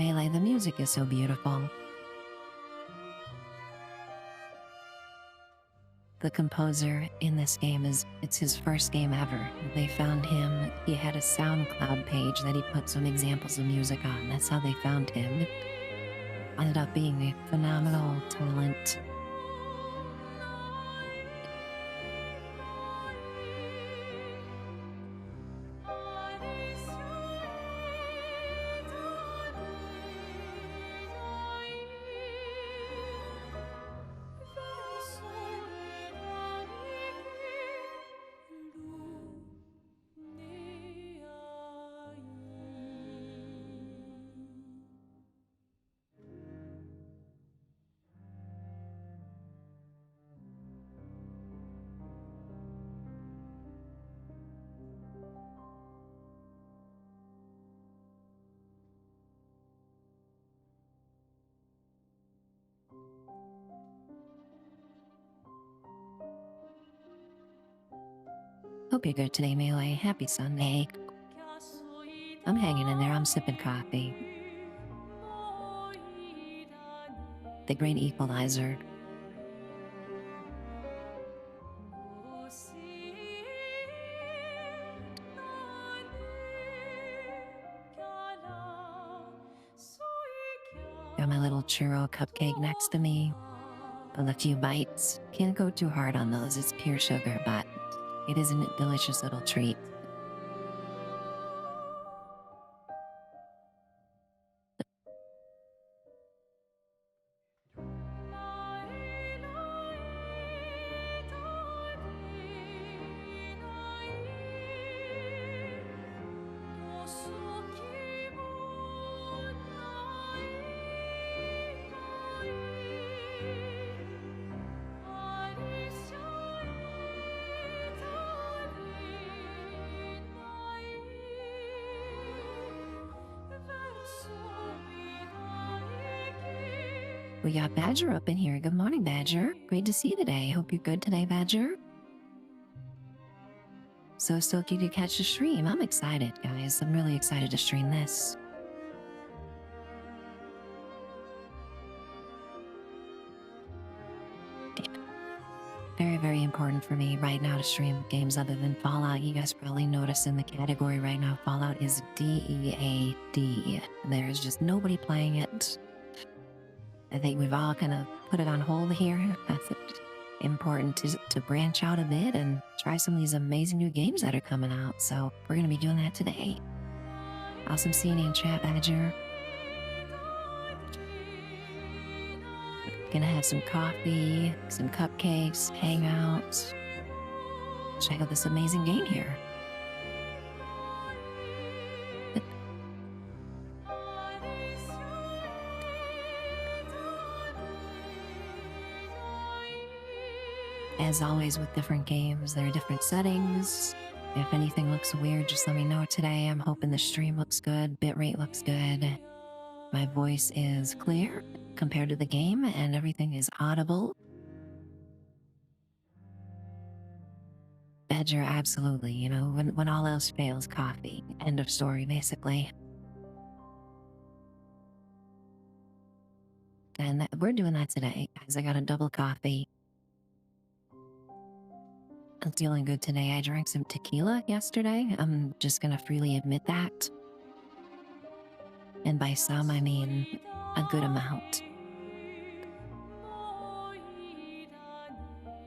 Melee, the music is so beautiful. The composer in this game it's his first game ever. They found him, he had a SoundCloud page that he put some examples of music on. That's how they found him. Ended up being a phenomenal talent. Hope you're good today, Melee. Happy Sunday. I'm hanging in there. I'm sipping coffee. The great equalizer. Got my little churro cupcake next to me. But a few bites. Can't go too hard on those. It's pure sugar, but it is a delicious little treat. We got Badger up in here. Good morning, Badger. Great to see you today. Hope you're good today, Badger. So stoked to catch the stream. I'm excited, guys. I'm really excited to stream this. Very, very important for me right now to stream games other than Fallout. You guys probably noticed in the category right now, Fallout is DEAD. There's just nobody playing it. I think we've all kind of put it on hold here. That's important to branch out a bit and try some of these amazing new games that are coming out. So we're going to be doing that today. Awesome seeing you in chat, Badger. Gonna have some coffee, some cupcakes, hang out, check out this amazing game here. As always with different games, there are different settings. If anything looks weird, just let me know today. I'm hoping the stream looks good, bitrate looks good. My voice is clear compared to the game and everything is audible. Badger, absolutely. You know, when all else fails, coffee. End of story, basically. And we're doing that today, guys. I got a double coffee. I'm feeling good today. I drank some tequila yesterday. I'm just gonna freely admit that. And by some, I mean a good amount.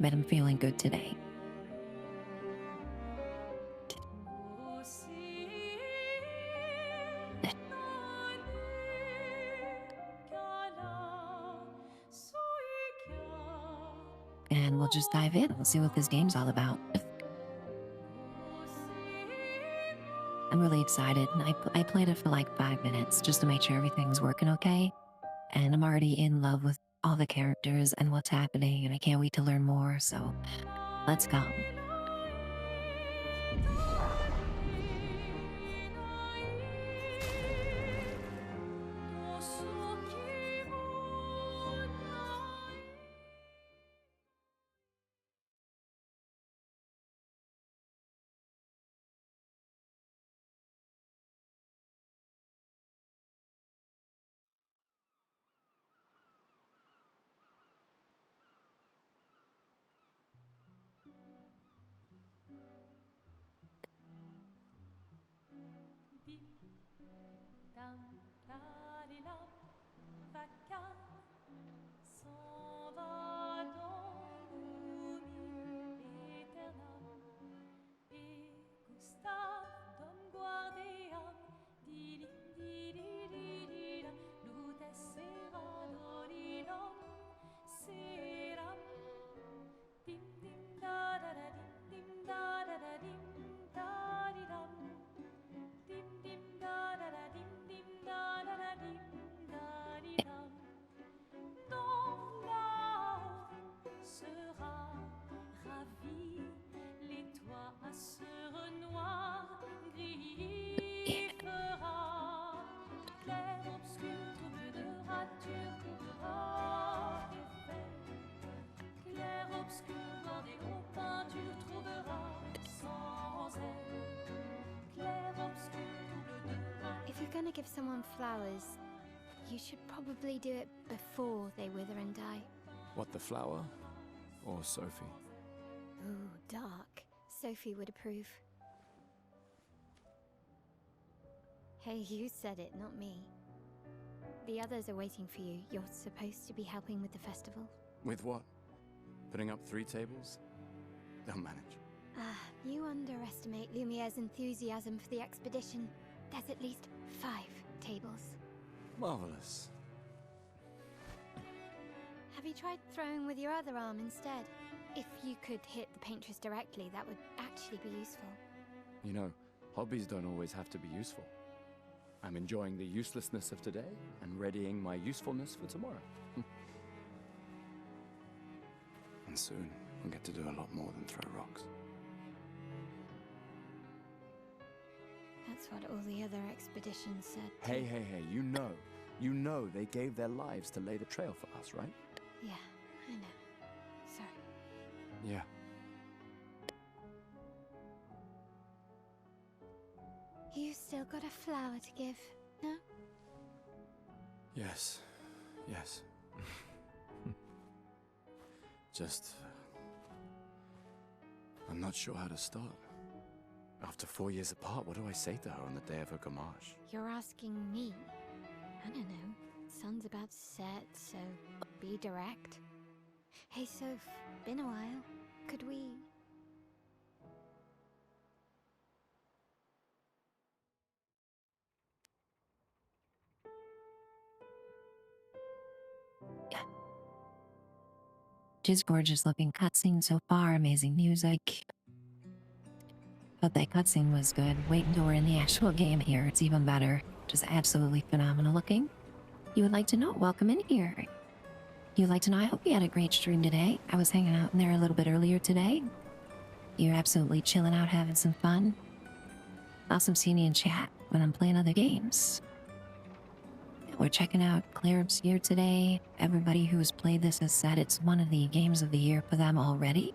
But I'm feeling good today. And we'll just dive in. We'll see what this game's all about. I'm really excited. I played it for like 5 minutes just to make sure everything's working okay. And I'm already in love with all the characters and what's happening, and I can't wait to learn more. So let's go. give someone flowers, you should probably do it before they wither and die. What, the flower? Or Sophie? Ooh, dark. Sophie would approve. Hey, you said it, not me. The others are waiting for you. You're supposed to be helping with the festival. With what? Putting up 3 tables? They'll manage. You underestimate Lumiere's enthusiasm for the expedition. There's at least 5 tables. Marvelous. Have you tried throwing with your other arm instead? If you could hit the paintress directly, that would actually be useful. You know, hobbies don't always have to be useful. I'm enjoying the uselessness of today and readying my usefulness for tomorrow. And soon, I'll get to do a lot more than throw rocks. That's what all the other expeditions said. Hey, you know they gave their lives to lay the trail for us, right? Yeah, I know. Sorry. Yeah. You still got a flower to give, no? Yes. Just... I'm not sure how to start. After 4 years apart, what do I say to her on the day of her gamache? You're asking me? I don't know. Sun's about to set, so be direct. Hey, Soph, been a while. Could we... Just gorgeous looking cutscene so far, amazing music. But that cutscene was good. Wait until we're in the actual game here, it's even better. Just absolutely phenomenal looking. You would like to know, welcome in here. You'd like to know, I hope you had a great stream today. I was hanging out in there a little bit earlier today. You're absolutely chilling out, having some fun. Awesome seeing you in chat when I'm playing other games. We're checking out Clairobscure today. Everybody who has played this has said it's one of the games of the year for them already.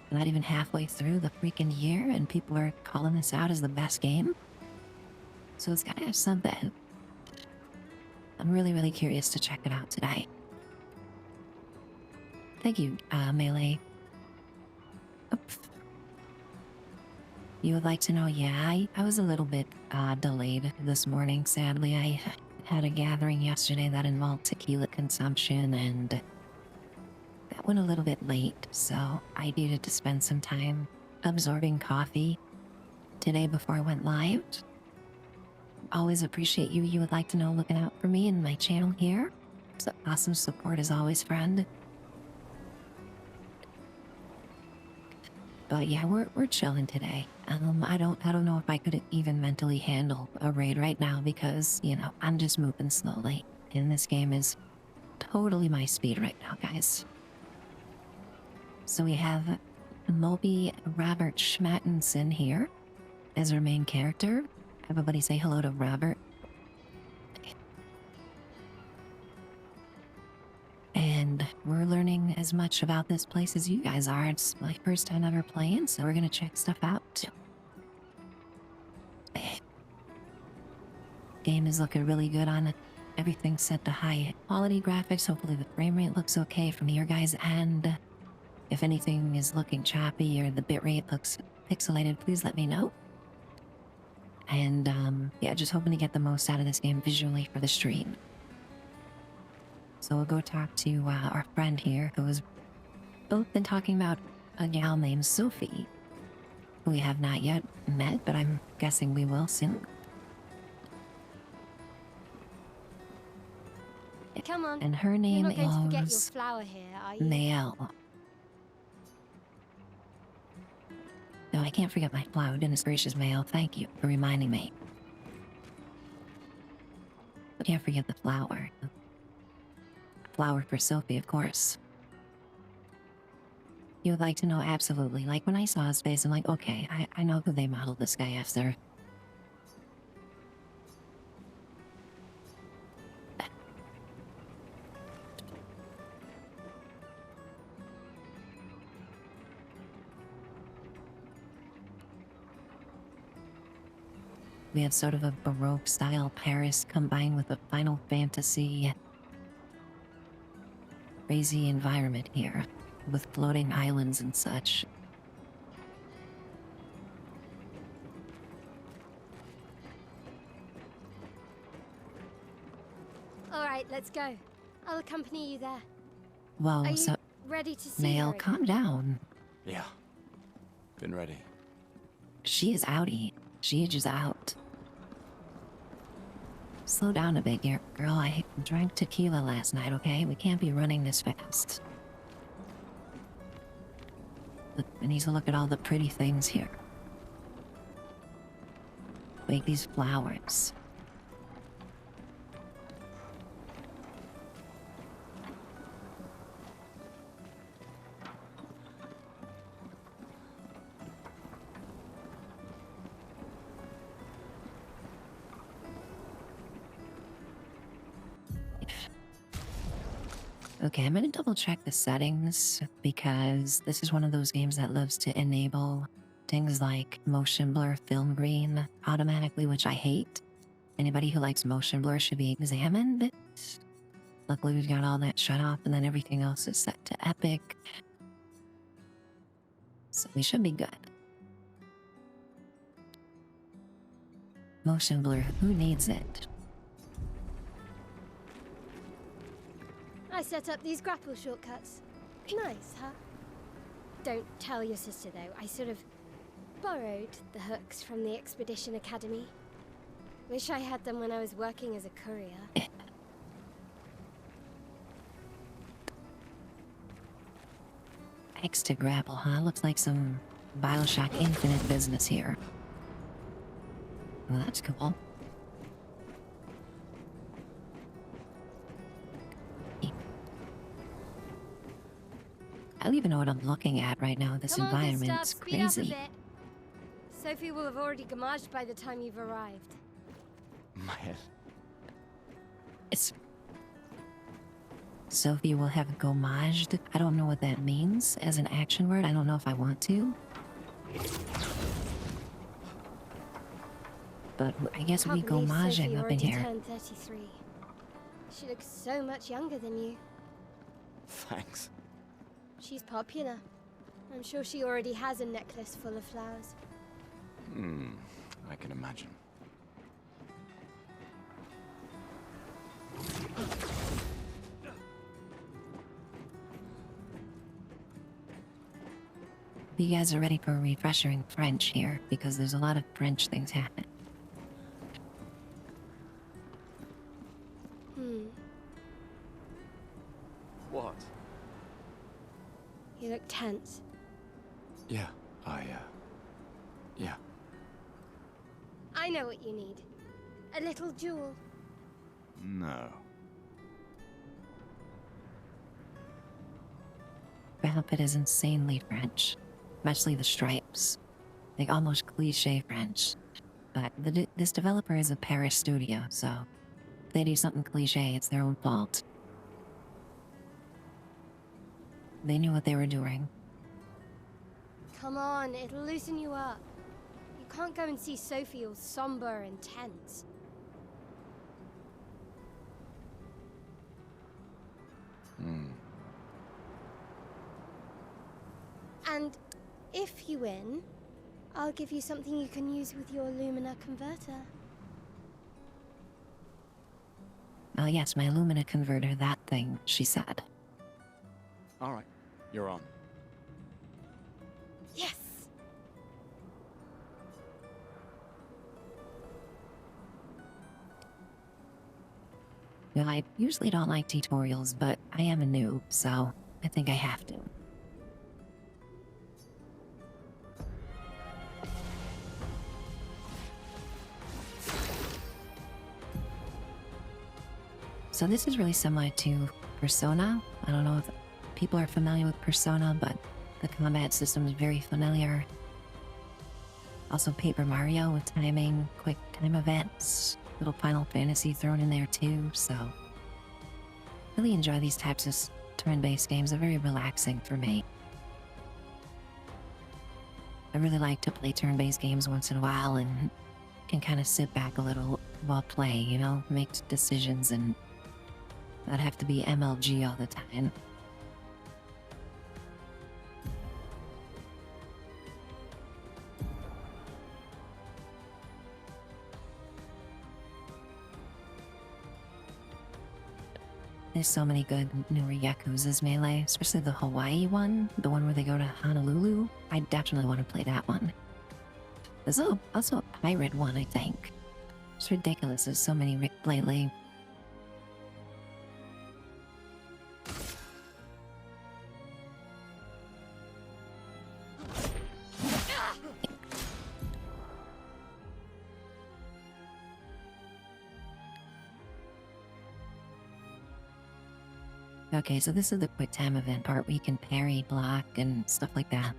Not even halfway through the freaking year, and people are calling this out as the best game. So it's gotta have something. I'm really curious to check it out today. Thank you, Melee. Oops. You would like to know, yeah, I was a little bit delayed this morning, sadly. I had a gathering yesterday that involved tequila consumption, and that went a little bit late, so I needed to spend some time absorbing coffee today before I went live. Always appreciate you. You would like to know, looking out for me and my channel here. So awesome support as always, friend. But yeah, we're chilling today. I don't know if I could even mentally handle a raid right now because, you know, I'm just moving slowly. And this game is totally my speed right now, guys. So we have Moby Robert Schmattenson here as our main character. Everybody say hello to Robert. And we're learning as much about this place as you guys are. It's my first time ever playing, so we're gonna check stuff out. Game is looking really good on it. Everything's set to high quality graphics. Hopefully the frame rate looks okay from your guys' end. If anything is looking choppy or the bitrate looks pixelated, please let me know. And yeah, just hoping to get the most out of this game visually for the stream. So we'll go talk to our friend here, who has both been talking about a gal named Sophie, who we have not yet met, but I'm guessing we will soon. Come on. And her name You're not going to forget your is flower here, are you? Mael. No, I can't forget my flower. Goodness gracious, Mael. Thank you for reminding me. I can't forget the flower. Flower for Sophie, of course. You would like to know? Absolutely. Like when I saw his face, I'm like, okay, I know who they modeled this guy after. We have sort of a Baroque style Paris combined with a Final Fantasy crazy environment here with floating islands and such. All right, let's go. I'll accompany you there. Whoa, Are you so ready to see Nail, her calm again? down. Yeah. Been ready. She is outie. She is out. Slow down a bit, girl. I drank tequila last night, okay? We can't be running this fast. Look, I need to look at all the pretty things here. Like these flowers. Okay, I'm gonna double check the settings because this is one of those games that loves to enable things like motion blur, film green automatically, which I hate. Anybody who likes motion blur should be examined. Luckily, we've got all that shut off and then everything else is set to epic. So we should be good. Motion blur, who needs it? I set up these grapple shortcuts. Nice, huh? Don't tell your sister, though. I sort of borrowed the hooks from the Expedition Academy. Wish I had them when I was working as a courier. X to grapple, huh? Looks like some Bioshock Infinite business here. Well, that's cool. I don't even know what I'm looking at right now. This Come on, good environment's stuff. Speed up a crazy. bit. Sophie will have already gamaged by the time you've arrived. My head. It's... Sophie will have gommaged. I don't know what that means as an action word. I don't know if I want to. But I guess we Can't believe Sophie gommaging up in already here. turned 33. She looks so much younger than you. Thanks. She's popular. I'm sure she already has a necklace full of flowers. I can imagine. You guys are ready for a refresher in French here, because there's a lot of French things happening. What? You look tense. Yeah, yeah. I know what you need. A little jewel. No. The outfit is insanely French, especially the stripes. Like almost cliche French. But this developer is a Paris studio, so if they do something cliche, it's their own fault. They knew what they were doing. Come on, it'll loosen you up. You can't go and see Sophie all somber and tense. And if you win, I'll give you something you can use with your Lumina converter. Oh yes, my Lumina converter, that thing, she said. All right, you're on. Yes! Now, I usually don't like tutorials, but I am a noob, so I think I have to. So this is really similar to Persona. I don't know if people are familiar with Persona, but the combat system is very familiar. Also Paper Mario with timing, quick time events, little Final Fantasy thrown in there too, so... really enjoy these types of turn-based games. They're very relaxing for me. I really like to play turn-based games once in a while and can kind of sit back a little while playing, you know, make decisions and not have to be MLG all the time. There's so many good newer Yakuza's Melee, especially the Hawaii one, the one where they go to Honolulu. I definitely want to play that one. There's also a pirate one, I think. It's ridiculous, there's so many lately. Okay, so this is the quick time event part where you can parry, block, and stuff like that.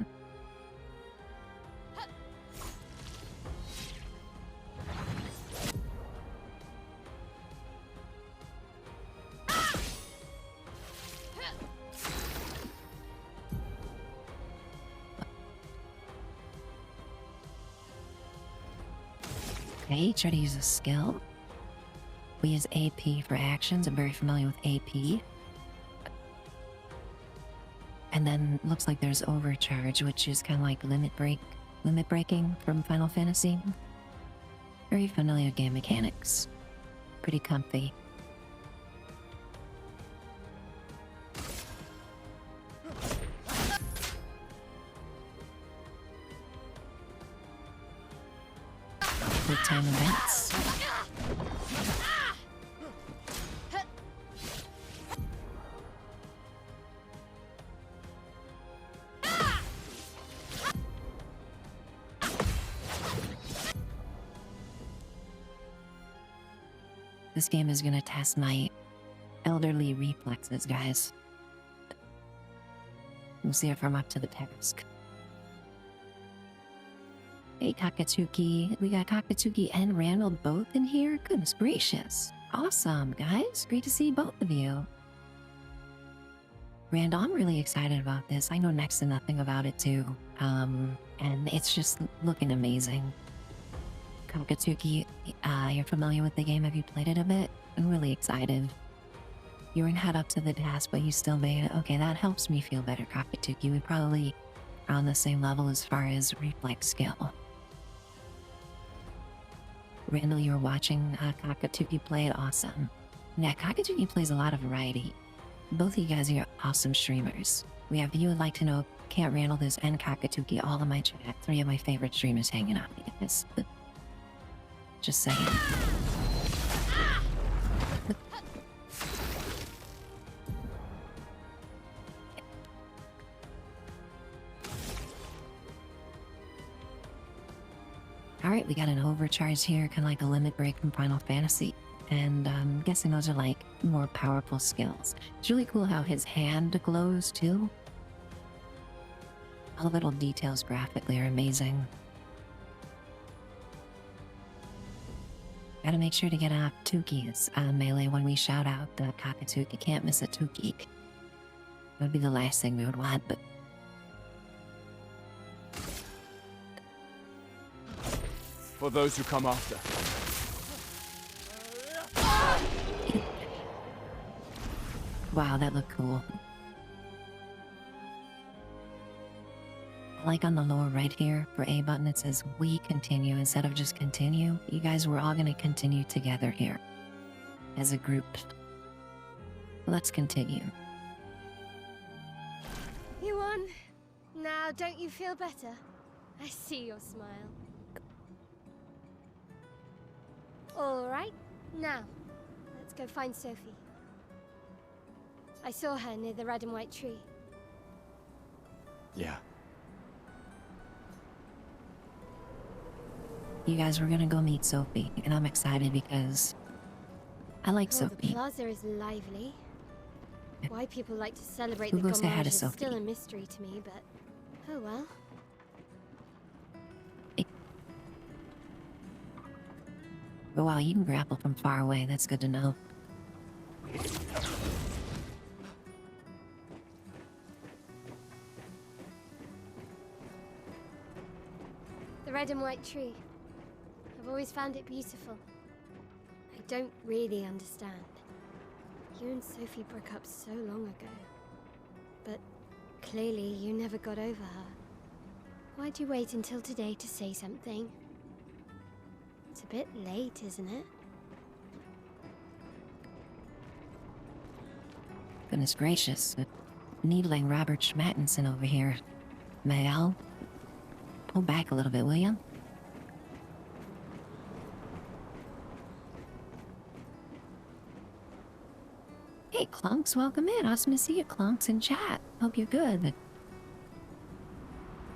Okay, try to use a skill. We use AP for actions. I'm very familiar with AP. And then looks like there's overcharge, which is kind of like limit breaking from Final Fantasy. Very familiar game mechanics. Pretty comfy. Quick time events. This game is gonna test my elderly reflexes, guys. We'll see if I'm up to the task. Hey, Takatsuki. We got Takatsuki and Randall both in here? Goodness gracious. Awesome, guys. Great to see both of you. Randall, I'm really excited about this. I know next to nothing about it, too. And it's just looking amazing. Takatsuki, you're familiar with the game? Have you played it a bit? I'm really excited. You weren't head up to the task, but you still made it. Okay, that helps me feel better, Takatsuki. We probably are on the same level as far as reflex skill. Randall, you were watching Takatsuki play it. Awesome. Yeah, Takatsuki plays a lot of variety. Both of you guys are awesome streamers. We have You Would Like to Know, Can't Randall This, and Takatsuki all in my chat. 3 of my favorite streamers hanging out with you guys. Just saying. Alright, we got an overcharge here, kind of like a limit break from Final Fantasy. And I'm guessing those are like more powerful skills. It's really cool how his hand glows too. All the little details graphically are amazing. Gotta make sure to get Tuki's melee when we shout out the Takatsuki. Can't miss a Tuki. That would be the last thing we would want, but... For those who come after. Wow, that looked cool. Like on the lower right here, for A button, it says we continue instead of just continue. You guys, we're all gonna continue together here as a group. Let's continue. You won. Now, don't you feel better? I see your smile. All right, now, let's go find Sophie. I saw her near the red and white tree. Yeah. You guys, we're gonna go meet Sophie, and I'm excited because I like The Sophie. plaza is lively. Why people like to celebrate Who the goes to head Gomage of is Sophie? still a mystery to me, but oh well. But wow, you can grapple from far away. That's good to know. The red and white tree. I've always found it beautiful. I don't really understand. You and Sophie broke up so long ago. But clearly you never got over her. Why'd you wait until today to say something? It's a bit late, isn't it? Goodness gracious. Needling Robert Schmattinson over here. Miguel, pull back a little bit, will you? Hey, Clunks, welcome in. Awesome to see you, Clunks, in chat. Hope you're good.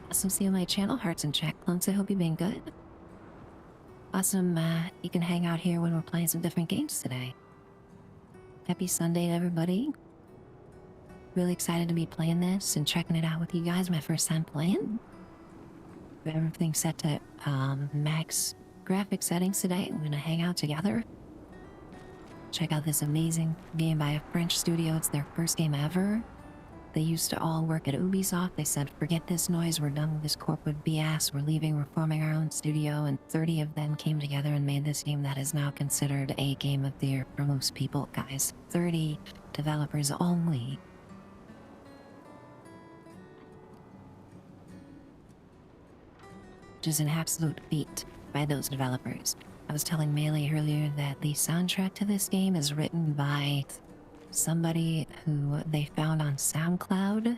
Awesome to see you on my channel, Hearts in chat, Clunks. I hope you've been good. Awesome, you can hang out here when we're playing some different games today. Happy Sunday to everybody. Really excited to be playing this and checking it out with you guys. My first time playing. Everything set to max graphic settings today. We're gonna hang out together. Check out this amazing game by a French studio. It's their first game ever. They used to all work at Ubisoft. They said, forget this noise, we're done with this corporate BS, we're leaving, we're forming our own studio, and 30 of them came together and made this game that is now considered a game of the year for most people, guys. 30 developers only. Which is an absolute feat by those developers. I was telling Melee earlier that the soundtrack to this game is written by somebody who they found on SoundCloud,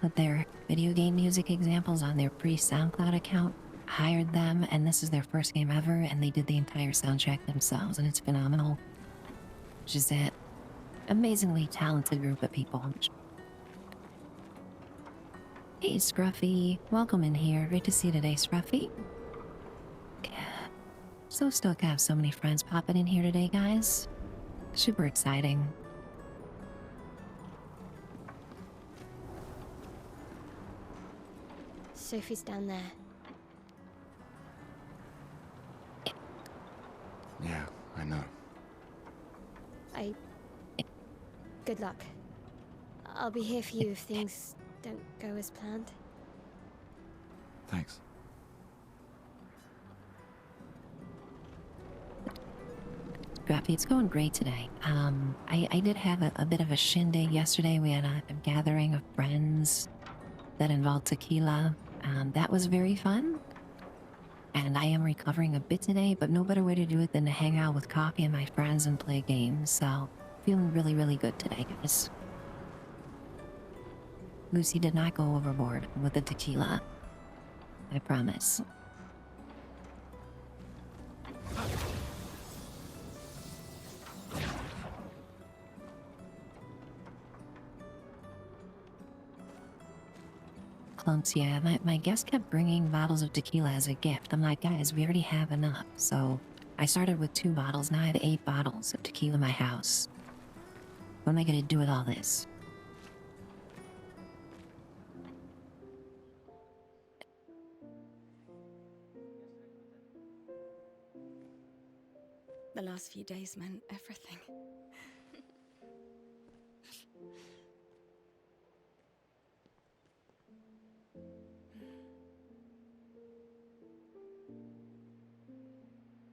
put their video game music examples on their pre-SoundCloud account, hired them, and this is their first game ever, and they did the entire soundtrack themselves, and it's phenomenal. Which is an amazingly talented group of people. Hey, Scruffy. Welcome in here. Great to see you today, Scruffy. So stoked to have so many friends popping in here today, guys. Super exciting. Sophie's down there. Yeah, I know. Good luck. I'll be here for you if things don't go as planned. Thanks. Scruffy, it's going great today. I did have a bit of a shindig yesterday. We had a gathering of friends that involved tequila. That was very fun. And I am recovering a bit today, but no better way to do it than to hang out with coffee and my friends and play games. So, feeling really, really good today, guys. Lucy did not go overboard with the tequila. I promise. Clumps, yeah, my guest kept bringing bottles of tequila as a gift. I'm like, guys, we already have enough. So I started with 2 bottles. Now I have 8 bottles of tequila in my house. What am I gonna do with all this? The last few days meant everything.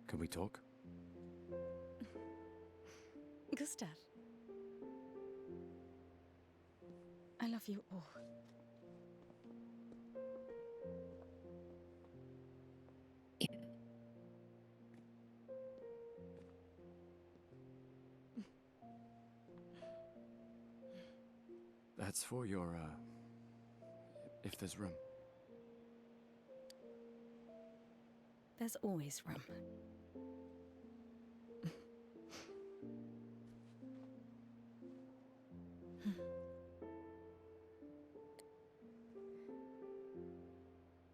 Can we talk? Gustav. I love you all. That's for your, if there's room. There's always room.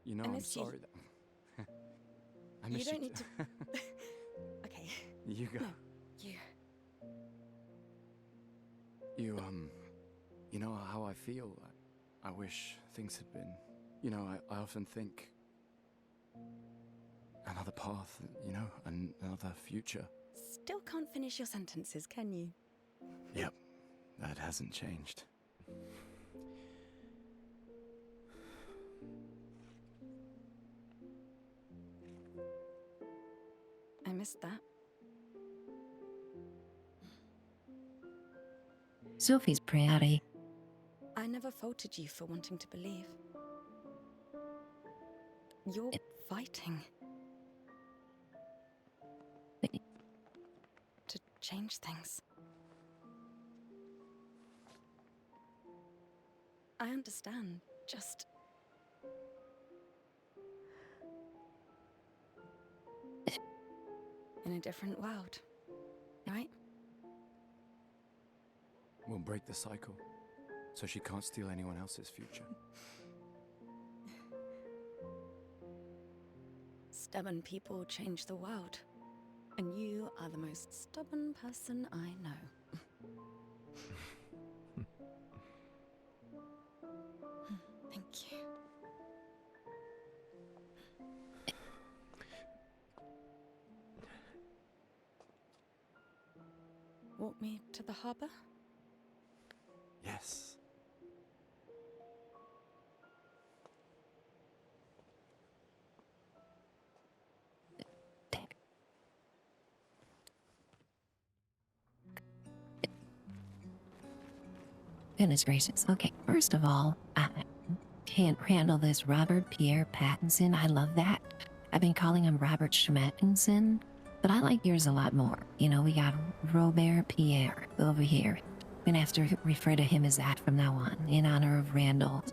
You know, I I'm missed you. sorry that... I You missed don't need to... Okay. You go. No, you. You know how I feel? I wish things had been... You know, I often think... Another path, you know, another future. Still can't finish your sentences, can you? Yep, that hasn't changed. missed that. Sophie's pretty. I never faulted you for wanting to believe. You're fighting to change things. I understand, just... in a different world, right? We'll break the cycle, so she can't steal anyone else's future. Stubborn people change the world. And you are the most stubborn person I know. Thank you. Walk me to the harbor? Yes. Goodness gracious. Okay, first of all, I can't handle this Robert Pierre Pattinson. I love that. I've been calling him Robert Schmattinson, but I like yours a lot more. You know, we got Robert Pierre over here. I'm gonna have to refer to him as that from now on, in honor of Randall.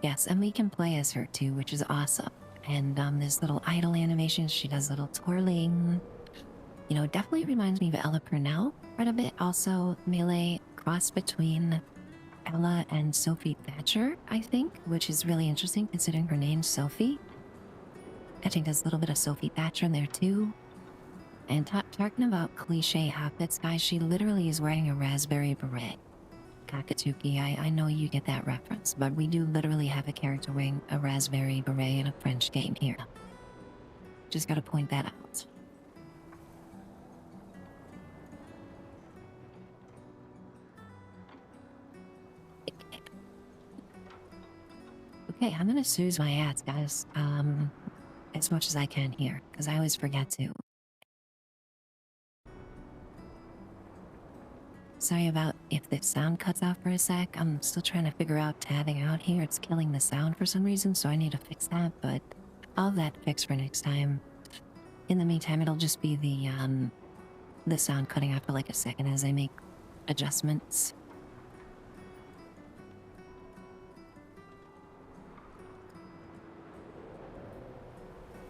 Yes, and we can play as her too, which is awesome. And this little idle animation, she does little twirling. You know, it definitely reminds me of Ella Purnell quite a bit. Also, Melee cross between Ella and Sophie Thatcher, I think, which is really interesting considering her name's Sophie. I think there's a little bit of Sophie Thatcher in there too. And talking about cliche outfits, guys, she literally is wearing a raspberry beret. Kakatuki, I know you get that reference, but we do literally have a character wearing a raspberry beret in a French game here. Just gotta point that out. Okay, I'm gonna snooze my ads, guys, as much as I can here, because I always forget to. Sorry about if the sound cuts out for a sec. I'm still trying to figure out tabbing out here. It's killing the sound for some reason, so I need to fix that, but I'll have that fixed for next time. In the meantime, it'll just be the sound cutting out for like a second as I make adjustments.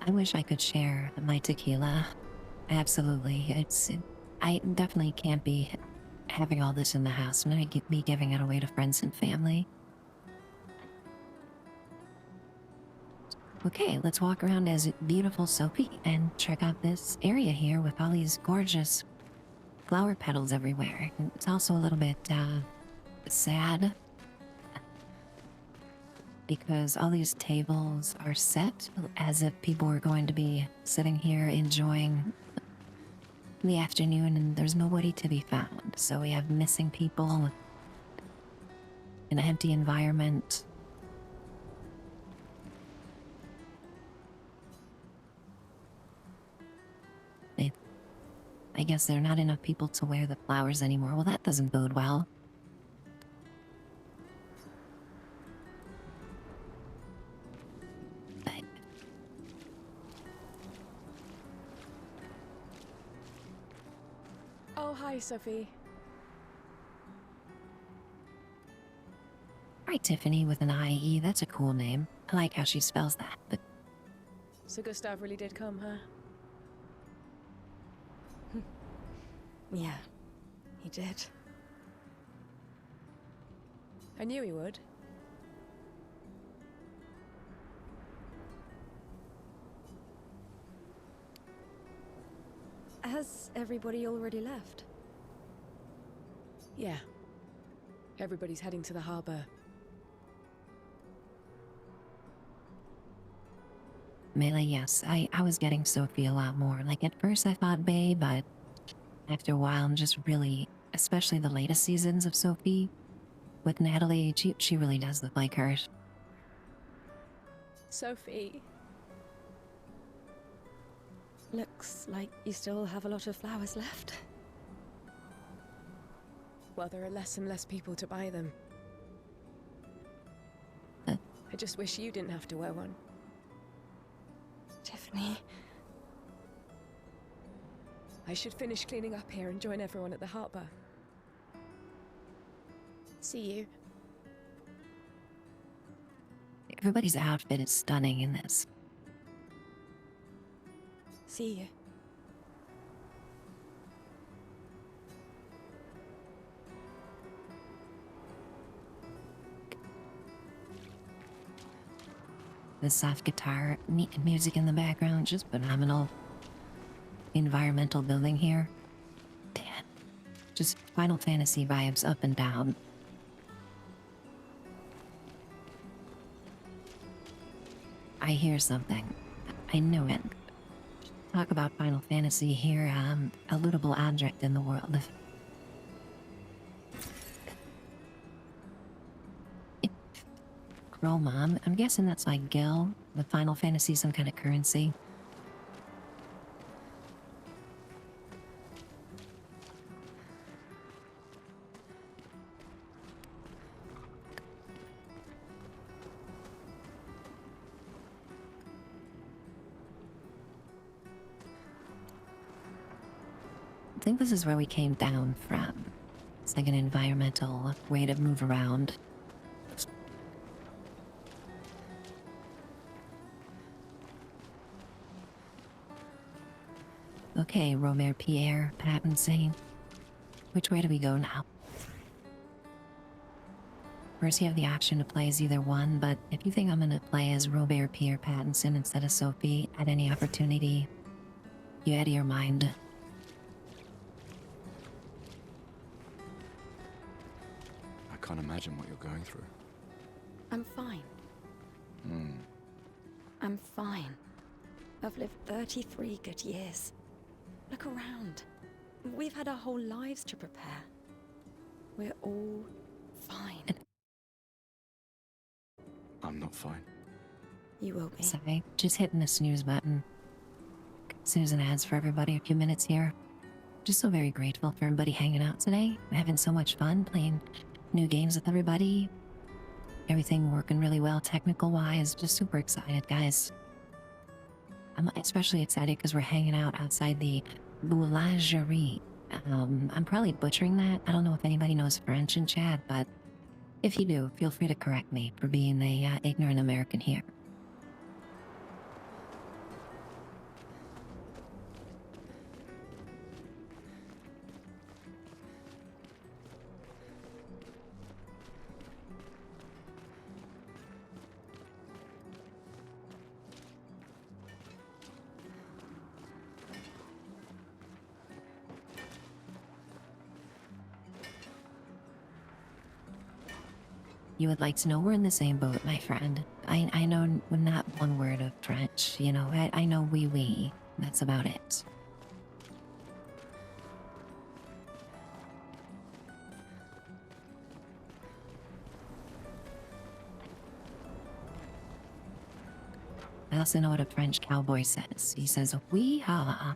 I wish I could share my tequila. Absolutely. I definitely can't be having all this in the house. I'm gonna be giving it away to friends and family. Okay, let's walk around as beautiful Sophie and check out this area here with all these gorgeous flower petals everywhere. It's also a little bit sad because all these tables are set as if people were going to be sitting here enjoying the afternoon and there's nobody to be found. So we have missing people, an empty environment. I guess there are not enough people to wear the flowers anymore. Well, that doesn't bode well. But oh, hi, Sophie. right, Tiffany with an IE. That's a cool name. I like how she spells that, but So Gustav really did come, huh? Yeah, he did. I knew he would. Has everybody already left? Yeah. Everybody's heading to the harbor. Melee, yes. I was getting Sophie a lot more. Like, at first I thought Bae, but after a while I'm just really, especially the latest seasons of Sophie with Natalie, she really does look like her. Sophie, Looks like you still have a lot of flowers left. Well, there are less and less people to buy them. Uh. I just wish you didn't have to wear one. Tiffany. I should finish cleaning up here and join everyone at the harbor. See you. Everybody's outfit is stunning in this. See you. The soft guitar, neat music in the background, just phenomenal. Environmental building here. Damn. Just Final Fantasy vibes up and down. I hear something. I knew it. Talk about Final Fantasy here, a lootable object in the world. Chroma, I'm guessing that's like Gil, the Final Fantasy, some kind of currency. I think this is where we came down from. It's like an environmental way to move around. Okay, Robert Pierre Pattinson. Which way do we go now? First, you have the option to play as either one, but if you think I'm gonna play as Robert Pierre Pattinson instead of Sophie at any opportunity, you out of your mind. I can't imagine what you're going through. I'm fine. I'm fine. I've lived 33 good years. Look around. We've had our whole lives to prepare. We're all fine. I'm not fine. You will be. Sorry, just hitting the snooze button. Snoozing ads for everybody a few minutes here. Just so very grateful for everybody hanging out today. I'm having so much fun playing new games with everybody. Everything working really well technical-wise. Just super excited, guys. I'm especially excited because we're hanging out outside the boulangerie. I'm probably butchering that. I don't know if anybody knows French in chat, but if you do, feel free to correct me for being a ignorant American here. You would like to know we're in the same boat, my friend. I know not one word of French, you know. I know oui oui. That's about it. I also know what a French cowboy says. He says, "Oui ha."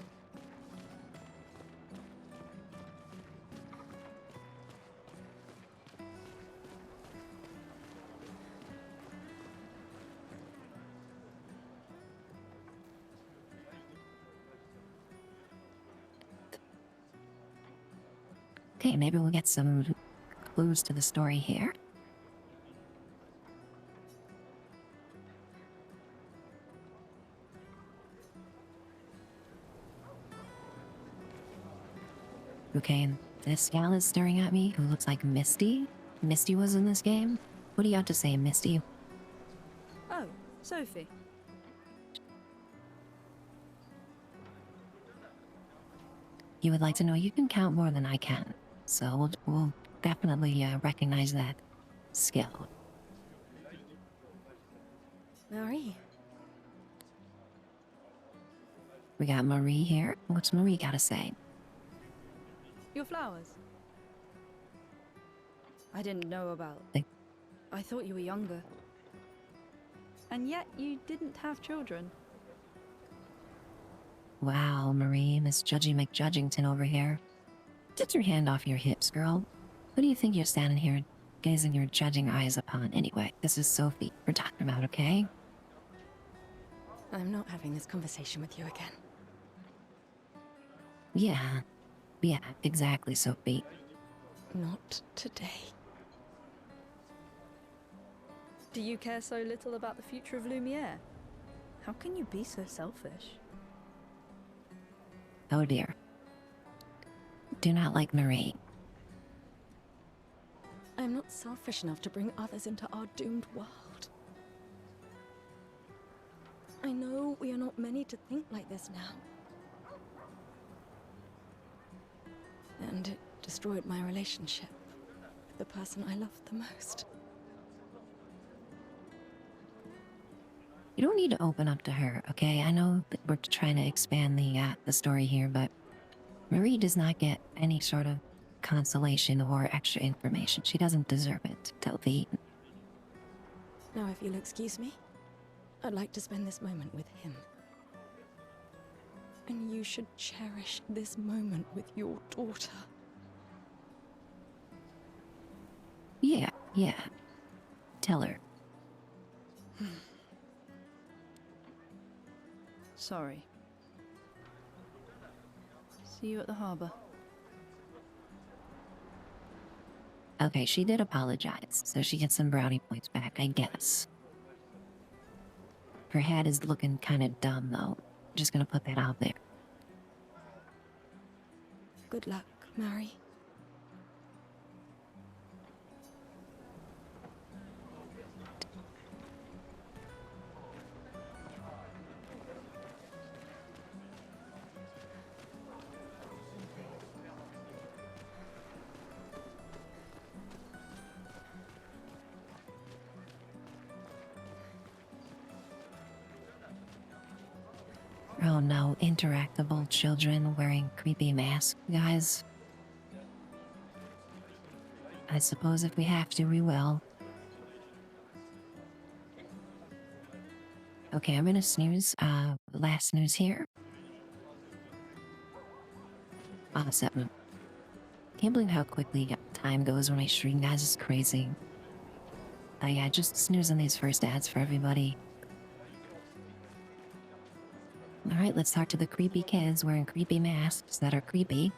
Okay, maybe we'll get some clues to the story here. Okay, and this gal is staring at me who looks like Misty. Misty was in this game. What do you have to say, Misty? Oh, Sophie. You would like to know you can count more than I can. So we'll definitely recognize that skill. Marie. We got Marie here. What's Marie gotta say? Your flowers. I didn't know about. I thought you were younger. And yet you didn't have children. Wow, Marie, Miss Judgy McJudgington over here. Get your hand off your hips, girl. Who do you think you're standing here gazing your judging eyes upon anyway? This is Sophie we're talking about, okay? I'm not having this conversation with you again. Yeah, exactly, Sophie. Not today. Do you care so little about the future of Lumiere? How can you be so selfish? Oh dear. Do not like Marie. I'm not selfish enough to bring others into our doomed world. I know we are not many to think like this now. And it destroyed my relationship with the person I loved the most. You don't need to open up to her, okay? I know that we're trying to expand the story here, but Marie does not get any sort of consolation or extra information. She doesn't deserve it, Delphi. Now, if you'll excuse me, I'd like to spend this moment with him. And you should cherish this moment with your daughter. Yeah. Tell her. Sorry. See you at the harbor. Okay, she did apologize, so she gets some brownie points back, I guess. Her hat is looking kind of dumb, though. Just gonna put that out there. Good luck, Mary. Oh no, interactable children wearing creepy masks, guys. I suppose if we have to, we will. Okay, I'm gonna snooze. Last snooze here. Awesome. Can't believe how quickly time goes when I stream, guys. It's crazy. Yeah, just snoozing these first ads for everybody. Alright, let's talk to the creepy kids wearing creepy masks that are creepy.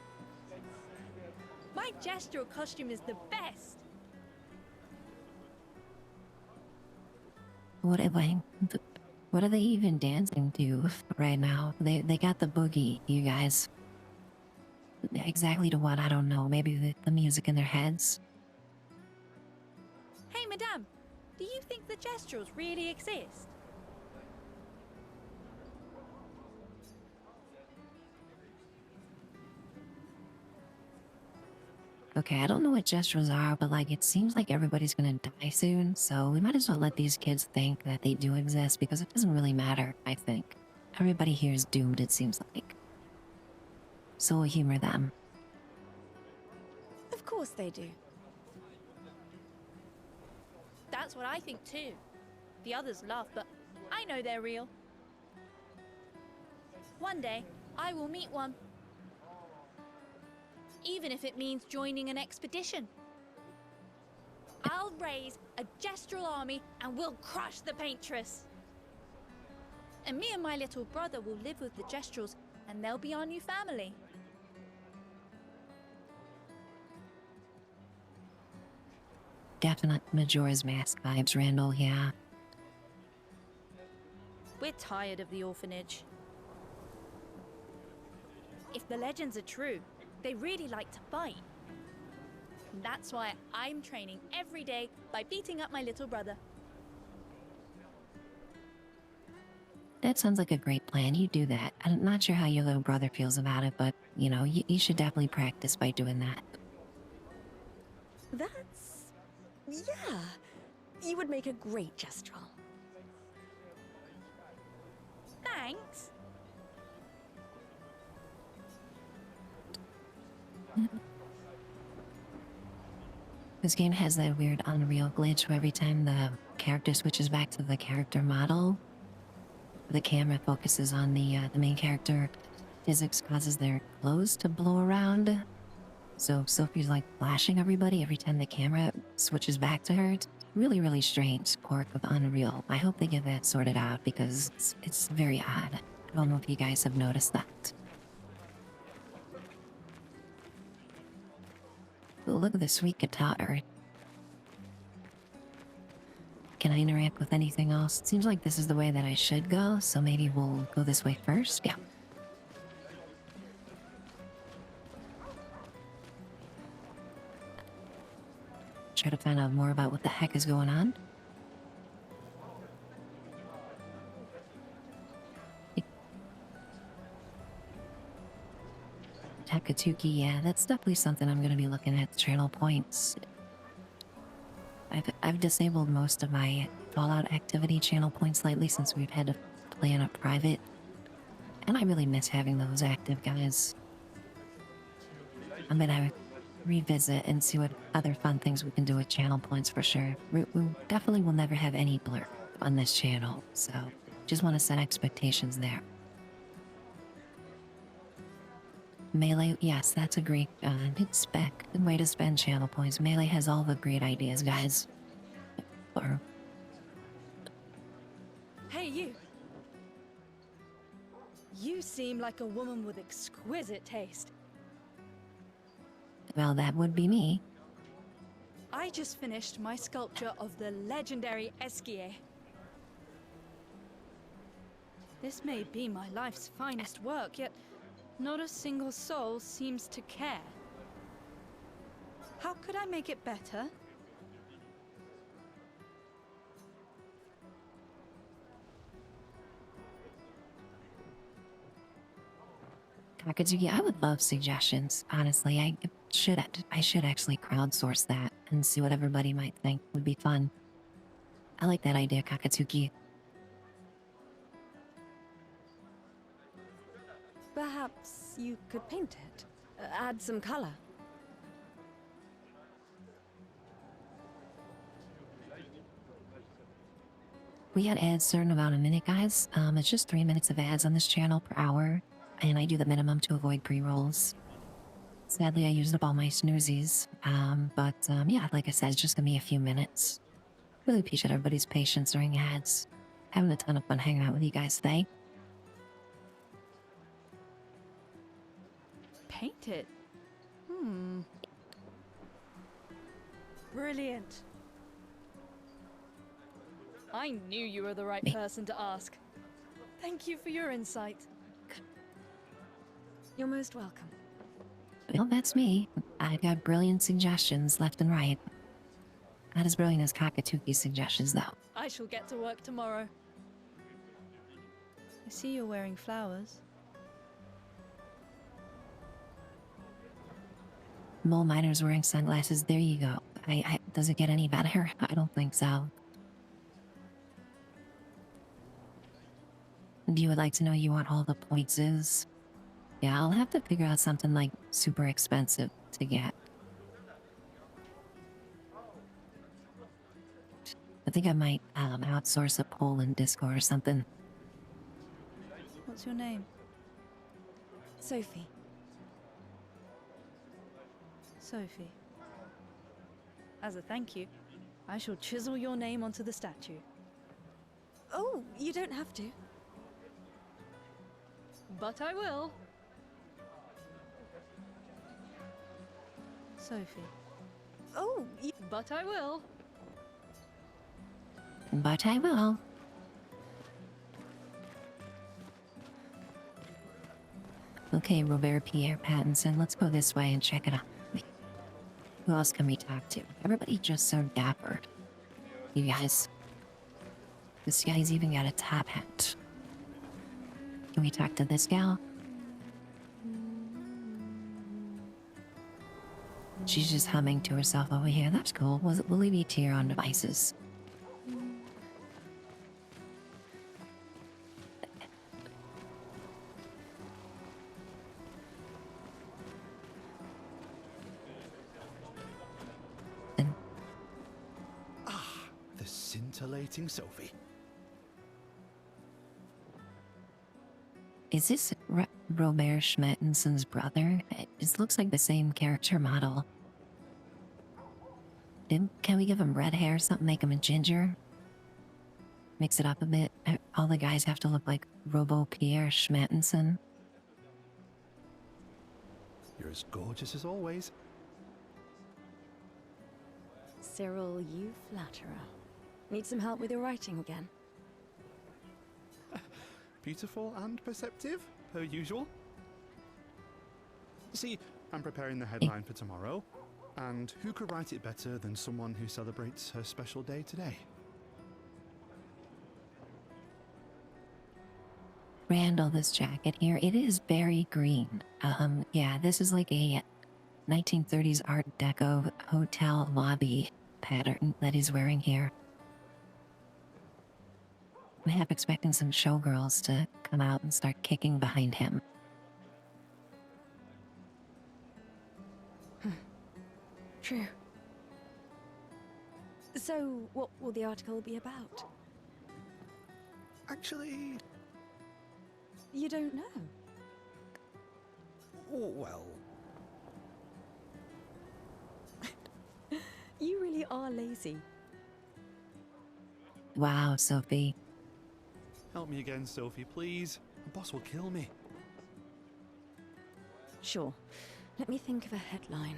My gestural costume is the best. What are they even dancing to right now? They got the boogie, you guys. Exactly to what, I don't know. Maybe the music in their heads. Hey, madame, do you think the gestuals really exist? Okay, I don't know what gestures are, but like it seems like everybody's gonna die soon, so we might as well let these kids think that they do exist because it doesn't really matter, I think. Everybody here is doomed, it seems like. So we'll humor them. Of course they do. That's what I think too. The others laugh, but I know they're real. One day, I will meet one. Even if it means joining an expedition. I'll raise a gestural army and we'll crush the paintress. And me and my little brother will live with the gesturals and they'll be our new family. Definite Majora's Mask vibes, Randall, yeah. We're tired of the orphanage. If the legends are true, they really like to bite. And that's why I'm training every day by beating up my little brother. That sounds like a great plan. You do that. I'm not sure how your little brother feels about it, but, you know, you should definitely practice by doing that. That's... yeah. You would make a great gestural. Thanks. This game has that weird Unreal glitch where every time the character switches back to the character model, the camera focuses on the main character. physics causes their clothes to blow around. So Sophie's like flashing everybody every time the camera switches back to her. It's really, really strange quirk of Unreal. I hope they get that sorted out because it's very odd. I don't know if you guys have noticed that. Ooh, look at the sweet guitar. Can I interact with anything else? It seems like this is the way that I should go, so maybe we'll go this way first. Yeah. Try to find out more about what the heck is going on. Takatuki, yeah, that's definitely something I'm gonna be looking at, channel points. I've disabled most of my Fallout activity channel points lately since we've had to play in a private. And I really miss having those active, guys. I'm gonna revisit and see what other fun things we can do with channel points for sure. We definitely will never have any blur on this channel, so just want to set expectations there. Melee, yes, that's a great spec. Good way to spend channel points. Melee has all the great ideas, guys. Or, Hey, you! You seem like a woman with exquisite taste. well, that would be me. I just finished my sculpture of the legendary Esquier. This may be my life's finest work, yet not a single soul seems to care. How could I make it better? Takatsuki, I would love suggestions. Honestly, I should actually crowdsource that and see what everybody might think would be fun. I like that idea, Kakatsuki. Perhaps you could paint it. Add some color. We had ads certain about a minute, guys. It's just 3 minutes of ads on this channel per hour, and I do the minimum to avoid pre-rolls. Sadly, I used up all my snoozies, but yeah, like I said, it's just gonna be a few minutes. Really appreciate everybody's patience during ads. Having a ton of fun hanging out with you guys today. Paint it? Brilliant. I knew you were the right person to ask. Thank you for your insight. You're most welcome. Well, that's me. I got brilliant suggestions left and right. Not as brilliant as Kakatuki's suggestions, though. I shall get to work tomorrow. I see you're wearing flowers. Mole Miner's wearing sunglasses. There you go. Does it get any better? I don't think so. Do you would like to know you want all the points is? Yeah, I'll have to figure out something like super expensive to get. I think I might outsource a poll in Discord or something. What's your name? Sophie. Sophie. As a thank you, I shall chisel your name onto the statue. Oh, you don't have to. But I will. Sophie. Oh, But I will. But I will. Okay, Robert Pierre Pattinson, let's go this way and check it out. Who else can we talk to? Everybody just so dapper. You guys. This guy's even got a top hat. Can we talk to this gal? She's just humming to herself over here. That's cool. We'll leave you to your own devices. The scintillating Sophie. Is this Robert Schmettinson's brother? It looks like the same character model. Can we give him red hair or something, make him a ginger? Mix it up a bit. All the guys have to look like Robert-Pierre Schmettinson. You're as gorgeous as always. Cyril, you flatterer. Need some help with your writing again? Beautiful and perceptive, per usual. See, I'm preparing the headline for tomorrow, and who could write it better than someone who celebrates her special day today? Randall, this jacket here, it is very green. Yeah, this is like a 1930s Art Deco hotel lobby pattern that he's wearing here. I'm half expecting some showgirls to come out and start kicking behind him. True. So, what will the article be about? Actually, You don't know? well, You really are lazy. Wow, Sophie. help me again, Sophie, please. The boss will kill me. Sure. Let me think of a headline.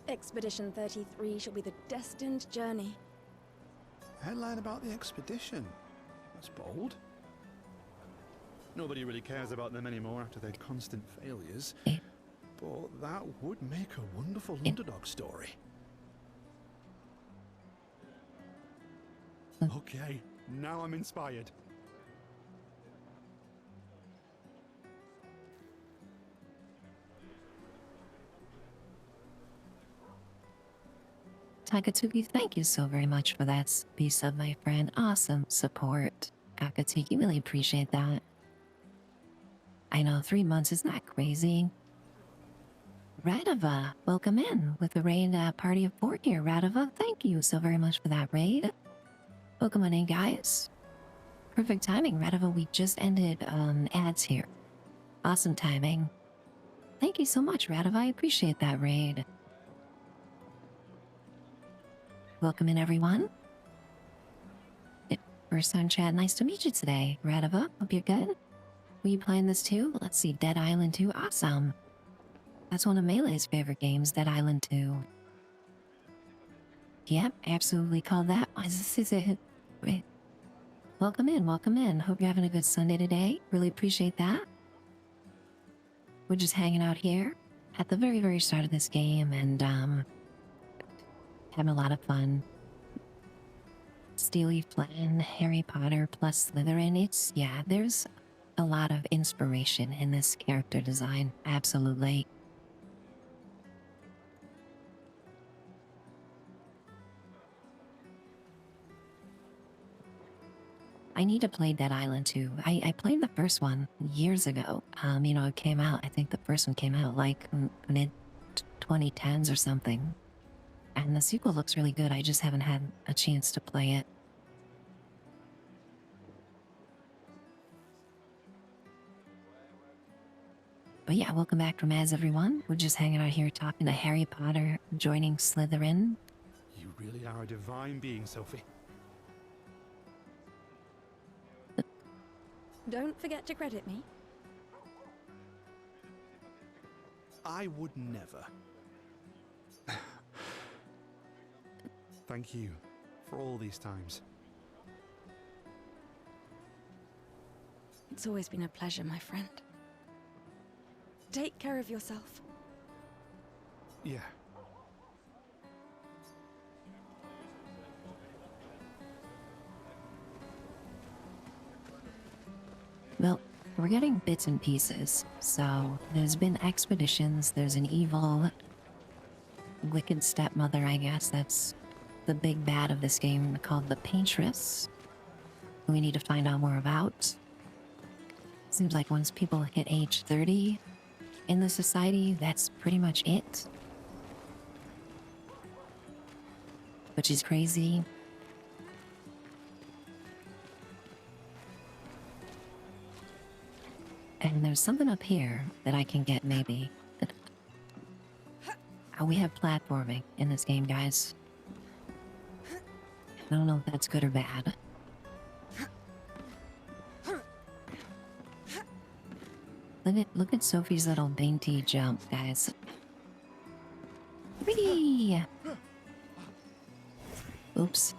Expedition 33 shall be the destined journey. Headline about the expedition. That's bold. Nobody really cares about them anymore after their constant failures. But that would make a wonderful underdog story. Okay, now I'm inspired. Takatsuki, thank you so very much for that piece of my friend. Awesome support. Akatsuki, really appreciate that. I know 3 months is not crazy. Radova, welcome in with the raid party of 4 here. Radova, thank you so very much for that raid. Welcome on in, guys. Perfect timing, Radova. We just ended ads here. Awesome timing. Thank you so much, Radova. I appreciate that raid. Welcome in, everyone. First time chat. Nice to meet you today, Radova. Hope you're good. Were you playing this too? Let's see. Dead Island 2. Awesome. That's one of Melee's favorite games, Dead Island 2. Yep, absolutely call that. Wait. Welcome in, welcome in. Hope you're having a good Sunday today. Really appreciate that. We're just hanging out here at the very, very start of this game and having a lot of fun. Steely Flynn, Harry Potter plus Slytherin. Yeah, there's a lot of inspiration in this character design. Absolutely. I need to play Dead Island 2. I played the first one years ago. You know, it came out, I think the first one came out like mid-2010s or something. And the sequel looks really good. I just haven't had a chance to play it. But yeah, welcome back from Az, everyone. We're just hanging out here talking to Harry Potter, joining Slytherin. You really are a divine being, Sophie. Don't forget to credit me. I would never. Thank you for all these times. It's always been a pleasure, my friend. Take care of yourself. Yeah. Well, we're getting bits and pieces. So there's been expeditions. There's an evil, wicked stepmother, I guess. That's the big bad of this game, called the Paintress, who we need to find out more about. Seems like once people hit age 30 in the society, that's pretty much it. but she's crazy. And there's something up here that I can get, maybe. Oh, we have platforming in this game, guys. I don't know if that's good or bad. Look at Sophie's little dainty jump, guys. Whee! Oops.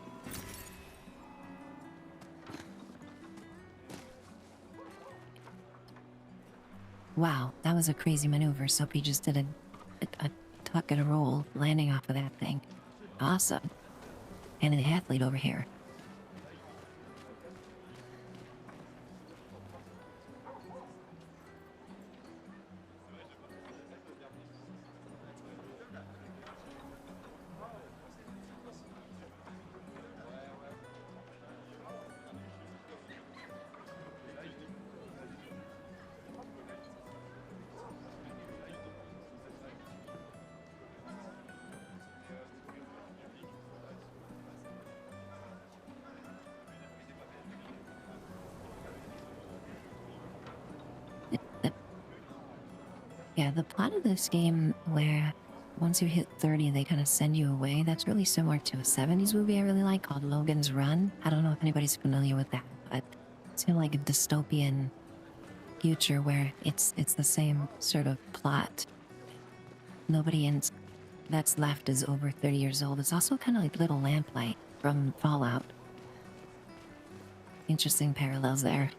Wow, that was a crazy maneuver. Sophie just did a tuck and a roll, landing off of that thing. Awesome. And an athlete over here. Yeah, the plot of this game where once you hit 30, they kind of send you away, that's really similar to a 70s movie I really like called Logan's Run. I don't know if anybody's familiar with that, but it's kind of like a dystopian future where it's the same sort of plot. Nobody that's left is over 30 years old. It's also kind of like Little Lamplight from Fallout. Interesting parallels there.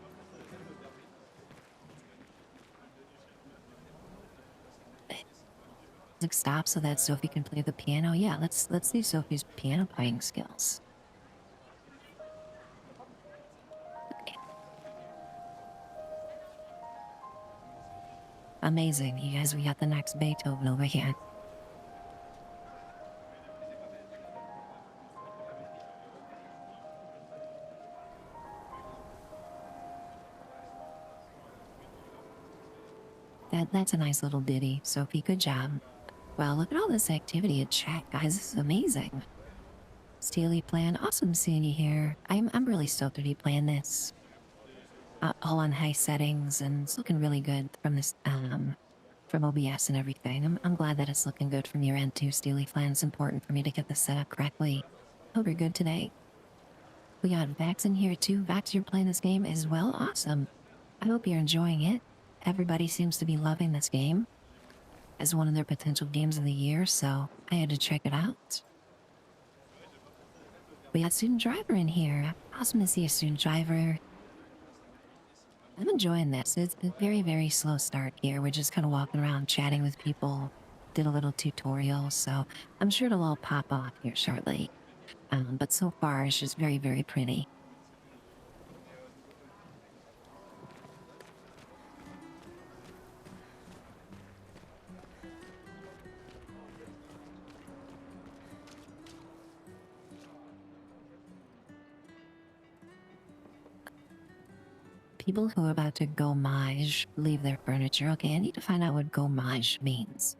Stop so that Sophie can play the piano. Yeah, let's see Sophie's piano playing skills. Okay. Amazing, you guys. We got the next Beethoven over here. That's a nice little ditty, Sophie. Good job. Wow, look at all this activity at chat, guys. This is amazing. Steely plan, awesome seeing you here. I'm really stoked to be playing this. All on high settings, and it's looking really good from this from OBS and everything. I'm glad that it's looking good from your end too, Steely Plan. It's important for me to get this set up correctly. Hope you're good today. We got Vax in here too. Vax, you're playing this game as well? Awesome. I hope you're enjoying it. Everybody seems to be loving this game as one of their potential games of the year, so I had to check it out. We got Student Driver in here. Awesome to see a Student Driver. I'm enjoying this. It's a very, very slow start here. We're just kind of walking around chatting with people. Did a little tutorial, so I'm sure it'll all pop off here shortly. But so far, it's just very, very pretty. People who are about to gommage leave their furniture. Okay, I need to find out what gommage means.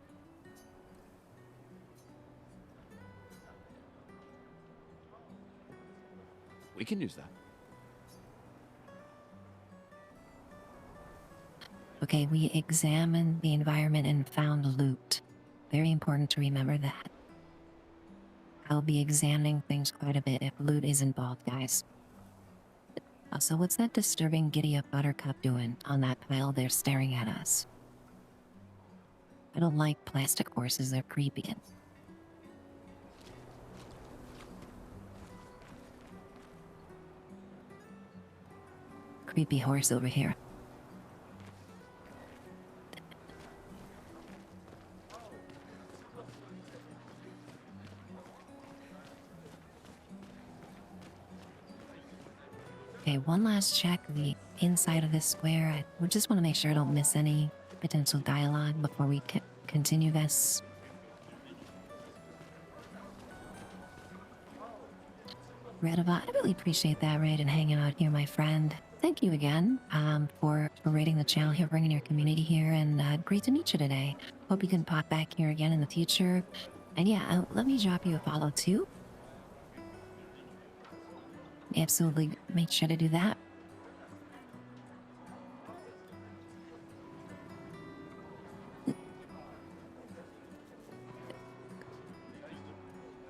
We can use that. Okay, we examined the environment and found loot. Very important to remember that. I'll be examining things quite a bit if loot is involved, guys. Also, what's that disturbing giddy-up buttercup doing on that pile there staring at us? I don't like plastic horses, they're creepy. Creepy horse over here. Okay, one last check the inside of this square. I just want to make sure I don't miss any potential dialogue before we continue this. Redova, I really appreciate that raid and hanging out here, my friend. Thank you again for raiding the channel here, bringing your community here, and great to meet you today. Hope you can pop back here again in the future. And yeah, let me drop you a follow too. absolutely make sure to do that.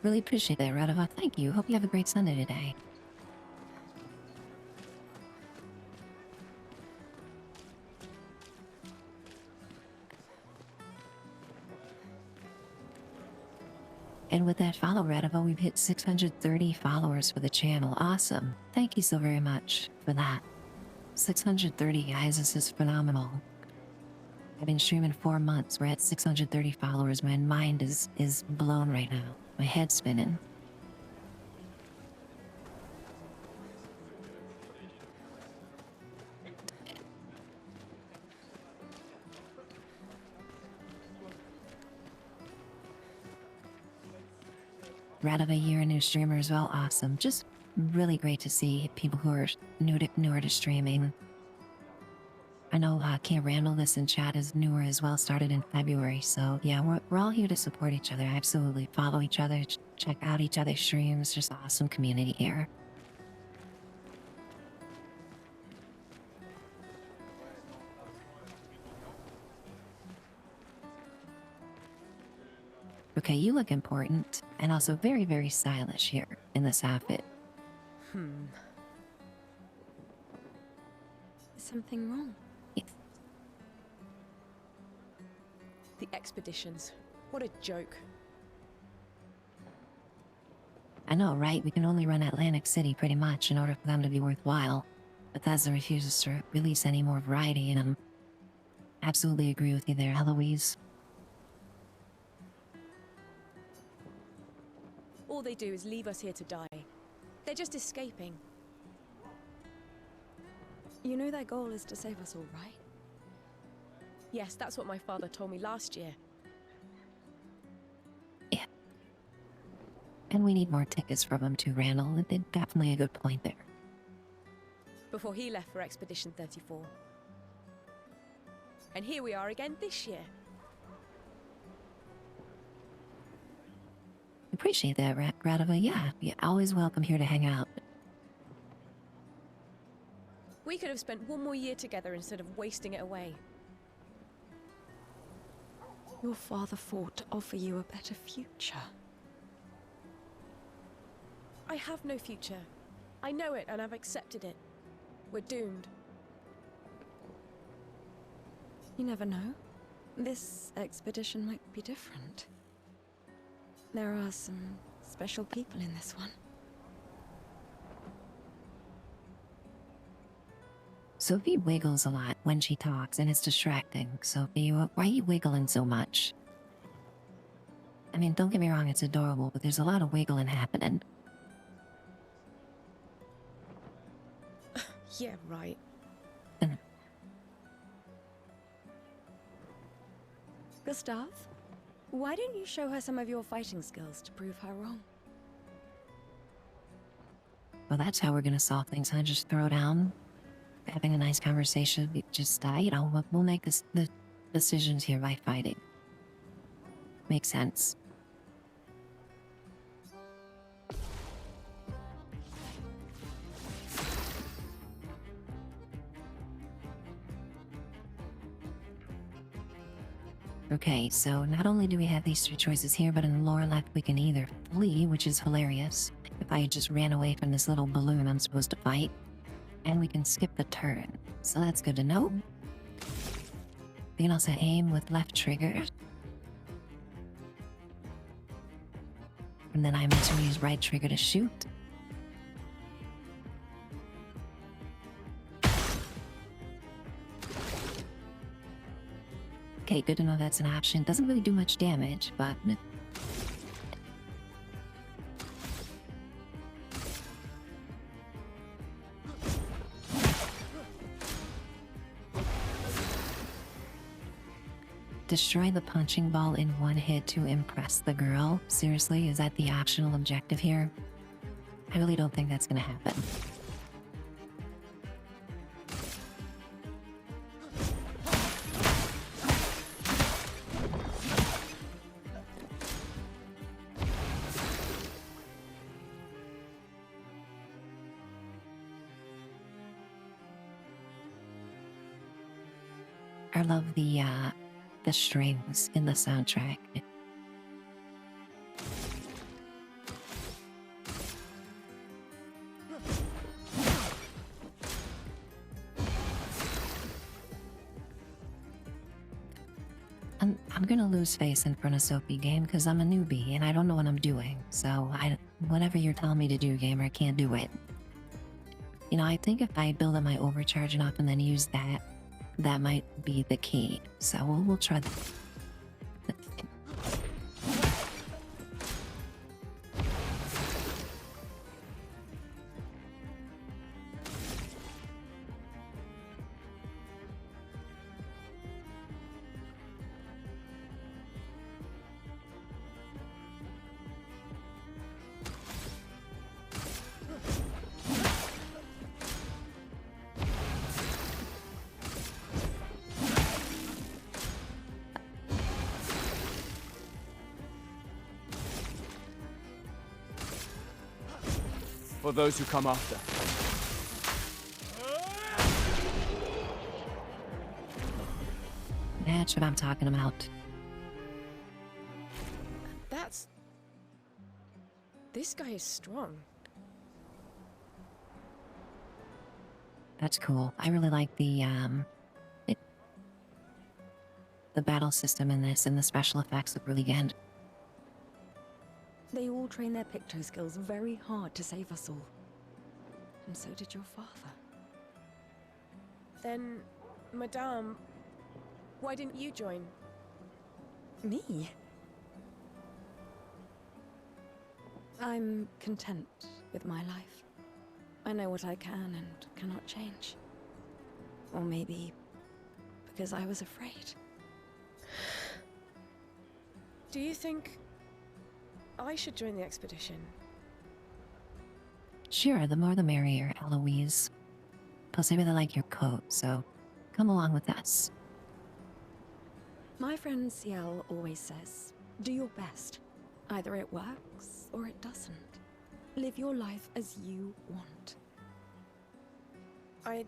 Really appreciate that, Radova. Thank you. Hope you have a great Sunday today. And with that follow, Radova, we've hit 630 followers for the channel. Awesome. Thank you so very much for that. 630, guys. This is phenomenal. I've been streaming 4 months. We're at 630 followers. My mind is blown right now. My head's spinning. Radova, you're a new streamer as well. Awesome. Just really great to see people who are newer to streaming. I know Can't Randall this in chat is newer as well, started in February. So yeah, we're all here to support each other. Absolutely. Follow each other, check out each other's streams. Just awesome community here. Okay, you look important and also very, very stylish here in this outfit. Is something wrong? Yes. The expeditions. What a joke. I know, right? We can only run Atlantic City pretty much in order for them to be worthwhile. Bethesda refuses to release any more variety, and I absolutely agree with you there, Eloise. All they do is leave us here to die. They're just escaping. You know their goal is to save us all, right? Yes, that's what my father told me last year. Yeah. And we need more tickets from them too, Randall. It did definitely a good point there. Before he left for Expedition 34. And here we are again this year. Appreciate that, Radova. Yeah, you're always welcome here to hang out. We could have spent one more year together instead of wasting it away. Your father fought to offer you a better future. I have no future. I know it and I've accepted it. We're doomed. You never know. This expedition might be different. There are some special people in this one. Sophie wiggles a lot when she talks, and it's distracting. Sophie, why are you wiggling so much? I mean, don't get me wrong, it's adorable, but there's a lot of wiggling happening. Yeah, right. Gustav, why don't you show her some of your fighting skills to prove her wrong? Well, that's how we're gonna solve things, huh? Just throw down, having a nice conversation. Just, you know, we'll make the decisions here by fighting. Makes sense. Okay, so not only do we have these three choices here, but in the lower left we can either flee, which is hilarious. If I just ran away from this little balloon I'm supposed to fight. And we can skip the turn. So that's good to know. We can also aim with left trigger. And then I meant to use right trigger to shoot. Okay, good to know that's an option. Doesn't really do much damage, but... Destroy the punching ball in one hit to impress the girl? Seriously, is that the optional objective here? I really don't think that's gonna happen. I love the strings in the soundtrack. I'm gonna lose face in front of Sophie game because I'm a newbie and I don't know what I'm doing. So whatever you're telling me to do, gamer, I can't do it. You know, I think if I build up my overcharge enough and then use that, that might be the key. So we'll try that. For those who come after. That's what I'm talking about. That's... This guy is strong. That's cool. I really like the battle system in this, and the special effects look really good. They all train their picto skills very hard to save us all. And so did your father. Then, Madame, why didn't you join? Me? I'm content with my life. I know what I can and cannot change. Or maybe because I was afraid. Do you think I should join the expedition? Sure, the more the merrier, Eloise. Plus, I really like your coat, so come along with us. My friend Ciel always says, do your best. Either it works or it doesn't. Live your life as you want. I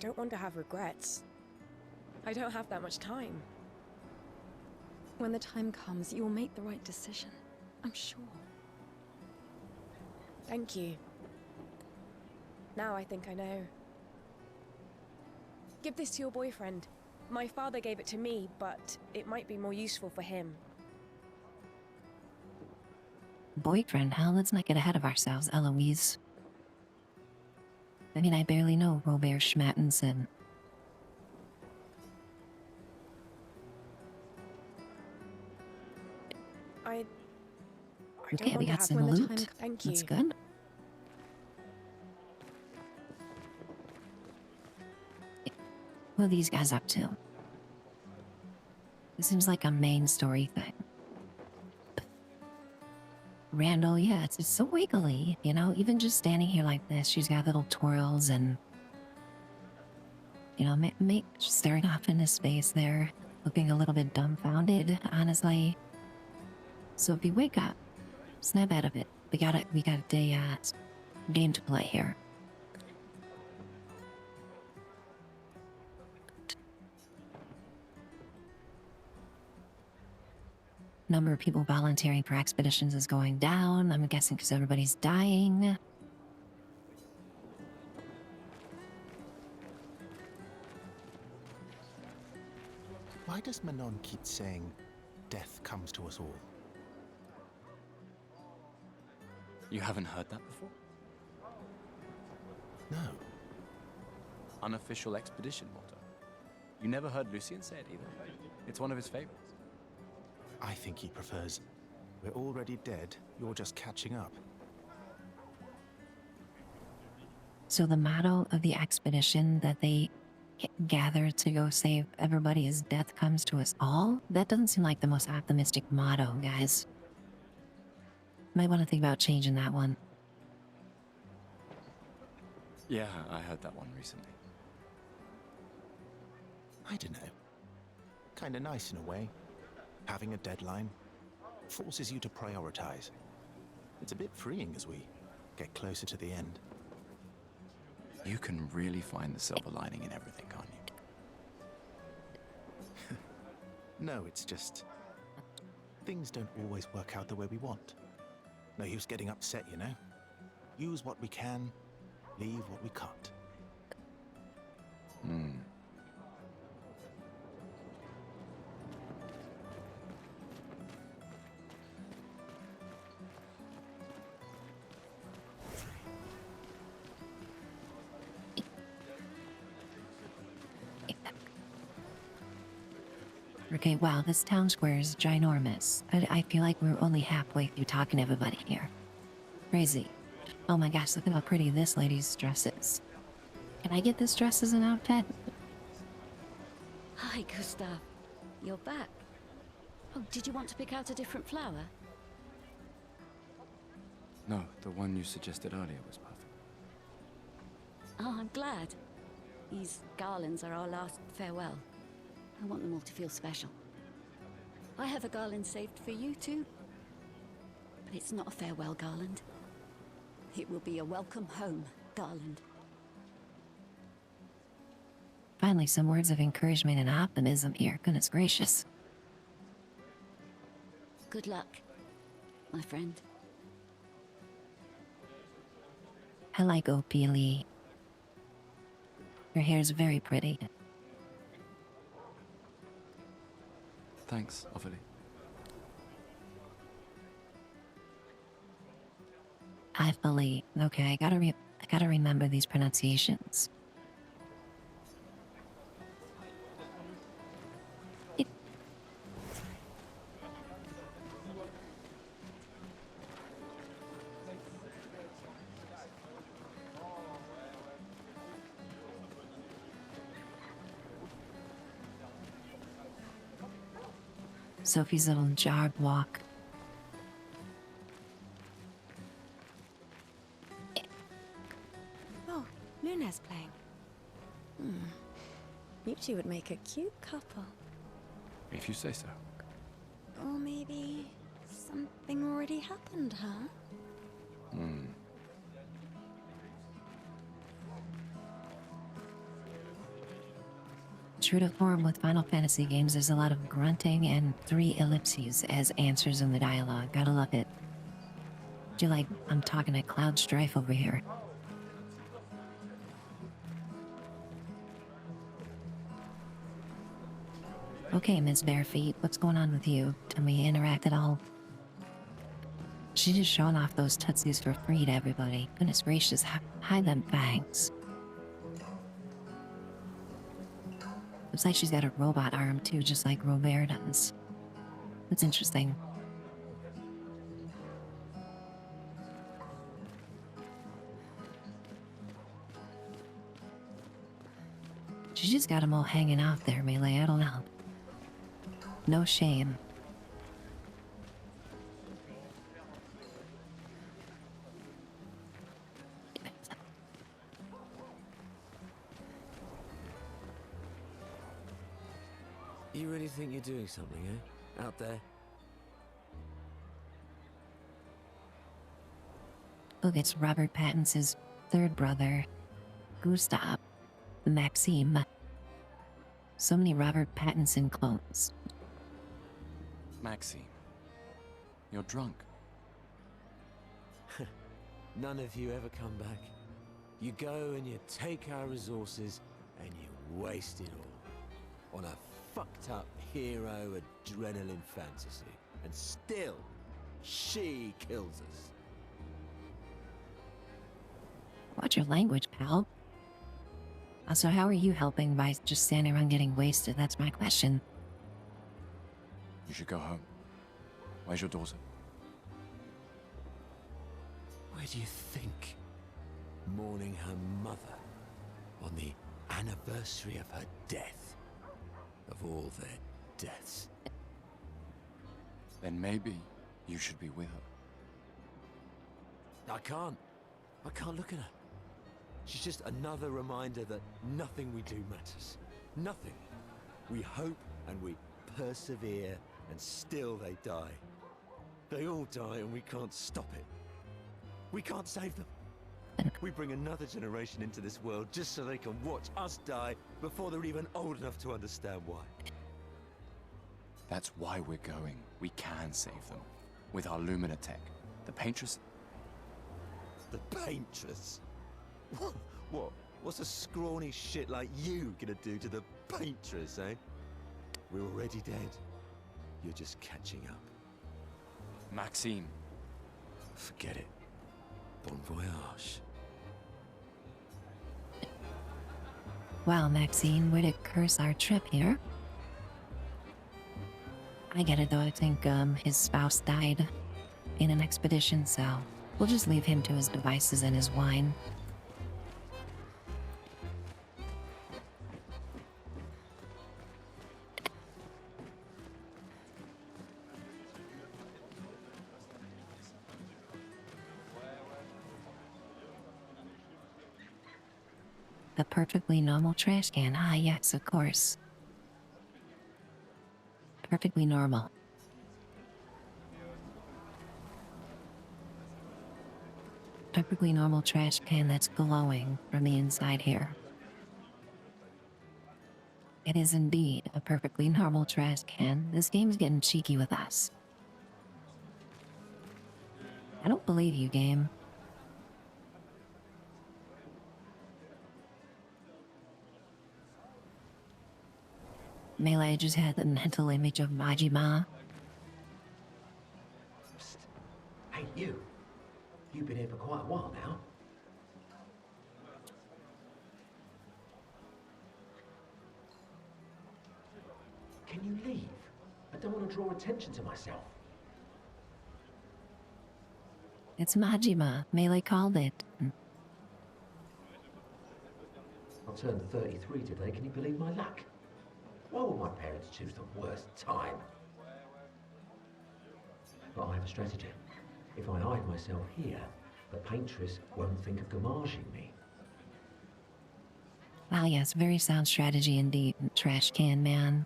don't want to have regrets. I don't have that much time. When the time comes, you'll make the right decision. I'm sure. Thank you. Now I think I know. Give this to your boyfriend. My father gave it to me, but it might be more useful for him. Boyfriend, hell, let's not get ahead of ourselves, Eloise. I mean, I barely know Robert Schmattenson. I Okay, don't we want to got have some when the loot. time- Thank you. That's good. What are these guys up to? This seems like a main story thing. Randall, yeah, it's so wiggly, you know, even just standing here like this, she's got little twirls and, you know, just staring off into space there, looking a little bit dumbfounded, honestly. So if you wake up, snap out of it. We got a game to play here. Number of people volunteering for expeditions is going down. I'm guessing because everybody's dying. Why does Manon keep saying, death comes to us all? You haven't heard that before? No. Unofficial expedition motto. You never heard Lucien say it either. It's one of his favorites. I think he prefers, we're already dead, you're just catching up. So the motto of the expedition that they gather to go save everybody is death comes to us all? That doesn't seem like the most optimistic motto, guys. Might want to think about changing that one. Yeah, I heard that one recently. I don't know. Kinda nice in a way. Having a deadline forces you to prioritize. It's a bit freeing as we get closer to the end. You can really find the silver lining in everything, can't you? No, it's just... things don't always work out the way we want. No use getting upset, you know? Use what we can, leave what we can't. Okay, wow, this town square is ginormous. I feel like we're only halfway through talking to everybody here. Crazy. Oh my gosh, look at how pretty this lady's dress is. Can I get this dress as an outfit? Hi, Gustav. You're back. Oh, did you want to pick out a different flower? No, the one you suggested earlier was perfect. Oh, I'm glad. These garlands are our last farewell. I want them all to feel special. I have a garland saved for you too. But it's not a farewell garland. It will be a welcome home garland. Finally, some words of encouragement and optimism here. Goodness gracious. Good luck, my friend. I like Ophelia. Your hair's very pretty. Thanks, Ophelia. I believe. Okay, I gotta remember these pronunciations. Sophie's little jog walk. Oh, Luna's playing. You two would make a cute couple. If you say so. Or maybe something already happened, huh? True to form with Final Fantasy games, there's a lot of grunting and 3 ellipses as answers in the dialogue. Gotta love it. Do you like, I'm talking to Cloud Strife over here. Okay, Ms. Barefeet, what's going on with you? Can we interact at all? She's just showing off those tootsies for free to everybody. Goodness gracious, hide them fangs. Looks like she's got a robot arm too, just like Robert does. That's interesting. She just got them all hanging out there, Melee. I don't know. No shame. You really think you're doing something, eh? Out there? Look, it's Robert Pattinson's third brother, Gustav, Maxime. So many Robert Pattinson clones. Maxime, you're drunk. None of you ever come back. You go and you take our resources and you waste it all on a fucked up hero adrenaline fantasy. And still, she kills us. Watch your language, pal. Also, how are you helping by just standing around getting wasted? That's my question. You should go home. Where's your daughter? Where do you think? Mourning her mother on the anniversary of her death. Of all their deaths. Then maybe you should be with her. I can't look at her. She's just another reminder that nothing we do matters. Nothing. We hope and we persevere, and still they die. They all die and we can't stop it. We can't save them. We bring another generation into this world just so they can watch us die before they're even old enough to understand why. That's why we're going. We can save them. With our Lumina tech. The Paintress... The Paintress? What? What's a scrawny shit like you gonna do to the Paintress, eh? We're already dead. You're just catching up. Maxime. Forget it. Bon voyage. Wow, Maxine, way to curse our trip here. I get it though, I think his spouse died in an expedition, so we'll just leave him to his devices and his wine. A perfectly normal trash can. Ah, yes, of course. Perfectly normal. Perfectly normal trash can that's glowing from the inside here. It is indeed a perfectly normal trash can. This game's getting cheeky with us. I don't believe you, game. Melee just had the mental image of Majima. Psst. Hey, you. You've been here for quite a while now. Can you leave? I don't want to draw attention to myself. It's Majima. Melee called it. I turned 33 today. Can you believe my luck? Why would my parents choose the worst time? But I have a strategy. If I hide myself here, the Paintress won't think of gommaging me. Wow, yes, very sound strategy indeed, trash can man.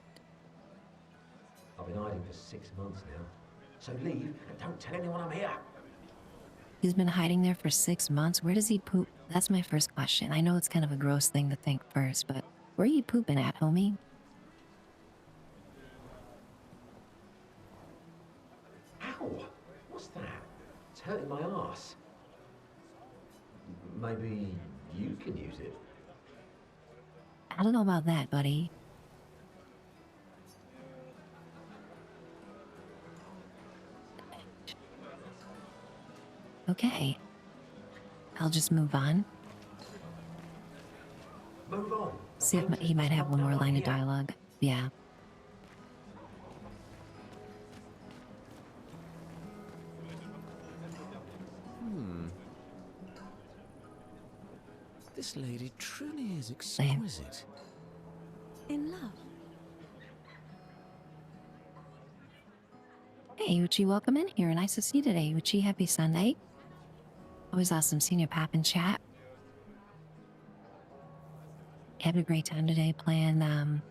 I've been hiding for 6 months now. So leave and don't tell anyone I'm here. He's been hiding there for 6 months. Where does he poop? That's my first question. I know it's kind of a gross thing to think first, but where are you pooping at, homie? Ow! What's that? It's hurting my arse. Maybe you can use it. I don't know about that, buddy. Okay. I'll just move on. Move on. See if he might have one more line of dialogue. Yeah. This lady truly is exquisite. In love. Hey, Uchi, welcome in here. Nice to see you today, Uchi. Happy Sunday. Always awesome seeing you pop in chat. Having a great time today playing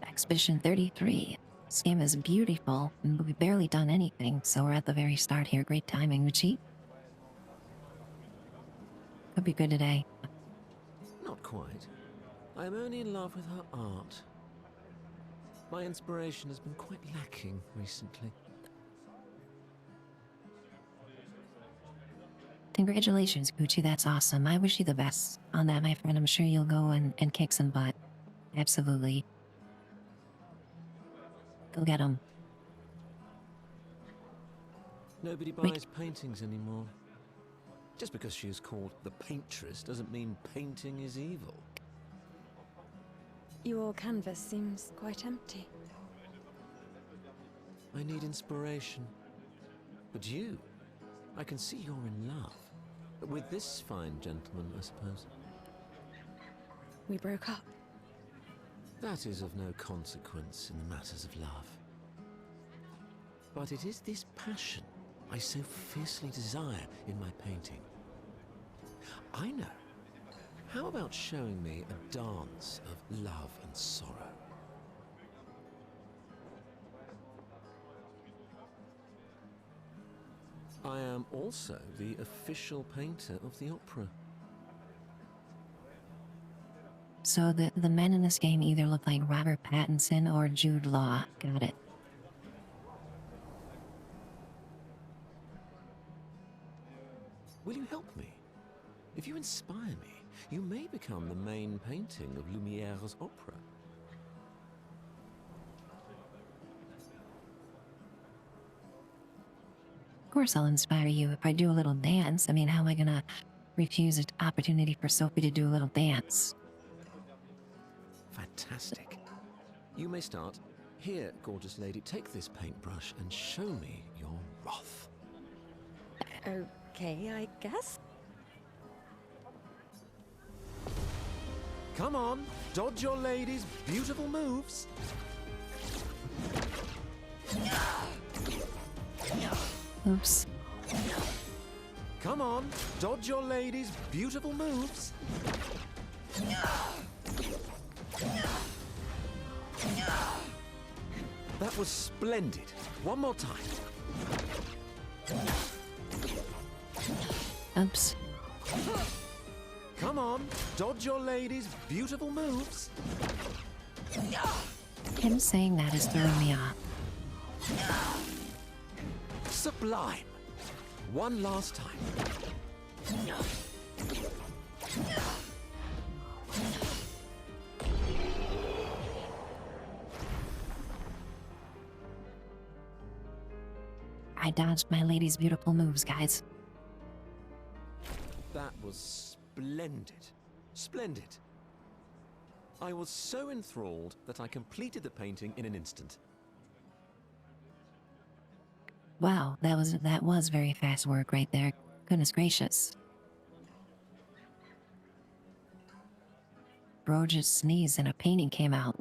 Expedition 33. This game is beautiful, and we've barely done anything, so we're at the very start here. Great timing, Uchi. Could be good today. Not quite. I am only in love with her art. My inspiration has been quite lacking recently. Congratulations, Gucci. That's awesome. I wish you the best on that, my friend. I'm sure you'll go and kick some butt. Absolutely. Go get them. Nobody buys paintings anymore. Just because she is called the Paintress doesn't mean painting is evil. Your canvas seems quite empty. I need inspiration. But you, I can see you're in love. With this fine gentleman, I suppose. We broke up. That is of no consequence in the matters of love. But it is this passion I so fiercely desire in my painting. I know. How about showing me a dance of love and sorrow? I am also the official painter of the opera. So the men in this game either look like Robert Pattinson or Jude Law. Got it. will you help me? If you inspire me, you may become the main painting of Lumiere's opera. Of course I'll inspire you if I do a little dance. I mean, how am I gonna refuse an opportunity for Sophie to do a little dance? Fantastic. You may start. Here, gorgeous lady, take this paintbrush and show me your wrath. Okay, I guess. Come on, dodge your lady's beautiful moves. Oops. Come on, dodge your lady's beautiful moves. That was splendid. One more time. Oops. Come on, dodge your lady's beautiful moves. Him saying that is throwing me off. Sublime. One last time. I dodged my lady's beautiful moves, guys. That was splendid. Splendid. I was so enthralled that I completed the painting in an instant. Wow, that was very fast work right there. Goodness gracious. Bro just sneezed and a painting came out.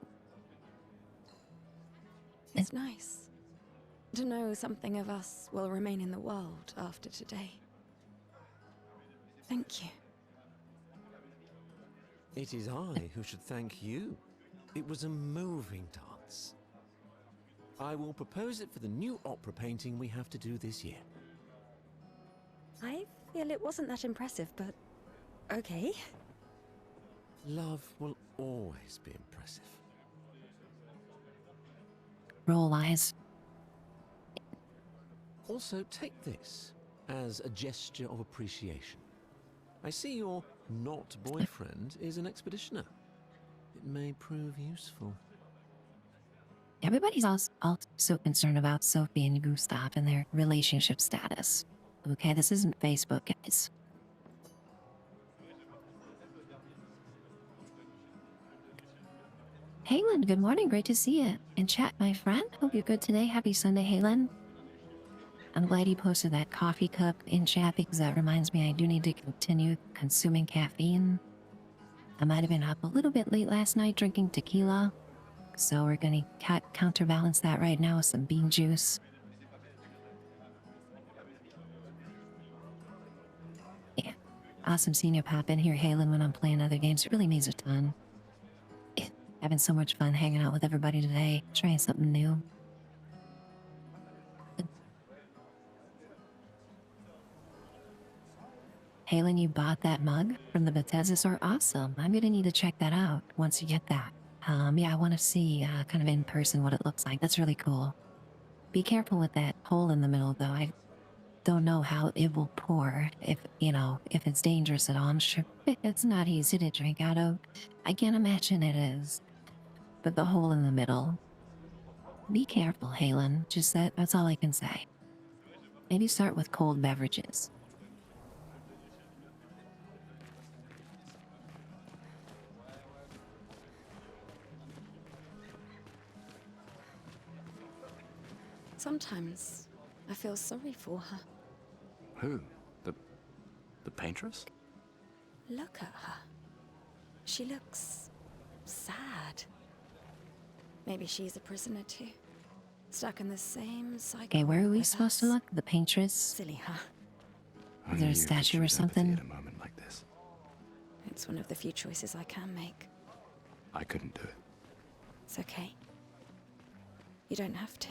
It's nice to know something of us will remain in the world after today. Thank you. It is I who should thank you. It was a moving dance. I will propose it for the new opera painting we have to do this year. I feel it wasn't that impressive, but okay. Love will always be impressive. Roll eyes. Also, take this as a gesture of appreciation. I see your not boyfriend is an expeditioner. It may prove useful. Everybody's also concerned about Sophie and Gustav and their relationship status. Okay, this isn't Facebook, guys. Halen, good morning. Great to see you. In chat, my friend. Hope you're good today. Happy Sunday, Halen. I'm glad you posted that coffee cup in chat because that reminds me I do need to continue consuming caffeine. I might have been up a little bit late last night drinking tequila. So we're going to counterbalance that right now with some bean juice. Yeah. Awesome seeing you pop in here, Halen, when I'm playing other games. It really means a ton. Having so much fun hanging out with everybody today, trying something new. Halen, you bought that mug from the Bethesda store? Awesome. I'm gonna need to check that out once you get that. Yeah, I want to see kind of in person what it looks like. That's really cool. Be careful with that hole in the middle, though. I don't know how it will pour, if it's dangerous at all. I'm sure it's not easy to drink out of. I can't imagine it is. But the hole in the middle. Be careful, Halen. Just that's all I can say. Maybe start with cold beverages. Sometimes I feel sorry for her. Who? The paintress? Look at her. She looks sad. Maybe she's a prisoner too. Stuck in the same cycle. Okay, where are we with supposed to us. look? The paintress? Silly, huh? Is there a statue or something? At a moment like this. It's one of the few choices I can make. I couldn't do it. It's okay. You don't have to.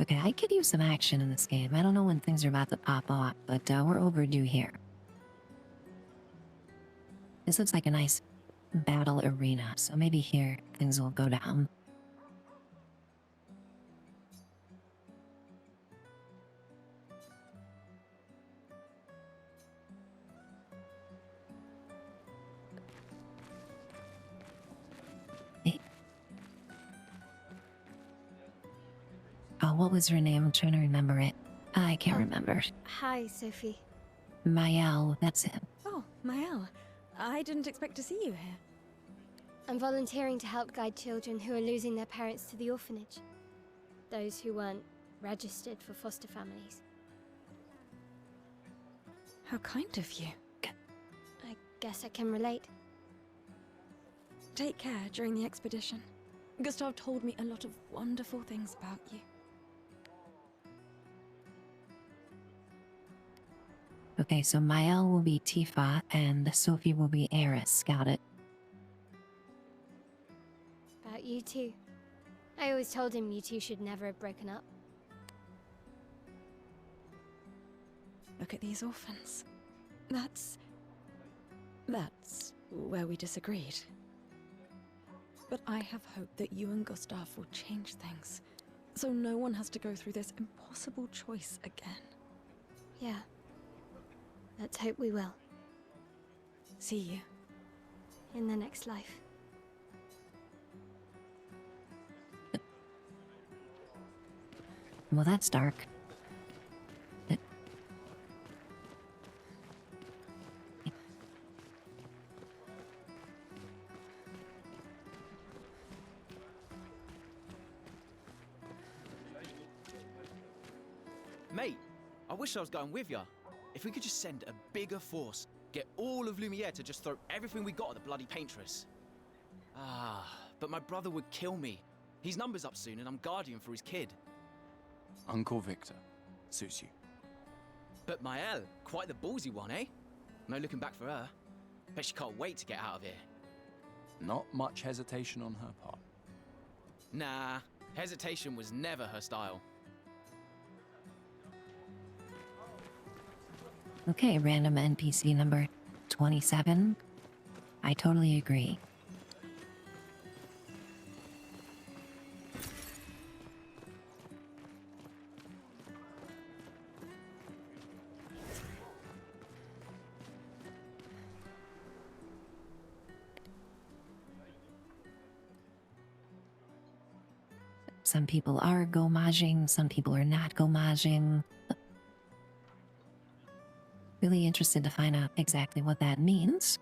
Okay, I could use some action in this game. I don't know when things are about to pop off, but we're overdue here. This looks like a nice battle arena, so maybe here things will go down. Oh, what was her name? I'm trying to remember it. I can't remember. Hi, Sophie. Mael, that's it. Oh, Mael. I didn't expect to see you here. I'm volunteering to help guide children who are losing their parents to the orphanage. Those who weren't registered for foster families. How kind of you. I guess I can relate. Take care during the expedition. Gustav told me a lot of wonderful things about you. Okay, so Mael will be Tifa and Sophie will be Eris. Got it. About you two. I always told him you two should never have broken up. Look at these orphans. That's where we disagreed. But I have hope that you and Gustav will change things, so no one has to go through this impossible choice again. Yeah. Let's hope we will. See you. In the next life. Well, that's dark. Mate, I wish I was going with ya. If we could just send a bigger force, get all of Lumiere to just throw everything we got at the bloody paintress. But my brother would kill me. His number's up soon and I'm guardian for his kid. Uncle Victor. Suits you. But Mael, quite the ballsy one, eh? No looking back for her. Bet she can't wait to get out of here. Not much hesitation on her part. Nah, hesitation was never her style. Okay, random NPC number 27. I totally agree. Some people are gommaging, some people are not gommaging. Really interested to find out exactly what that means.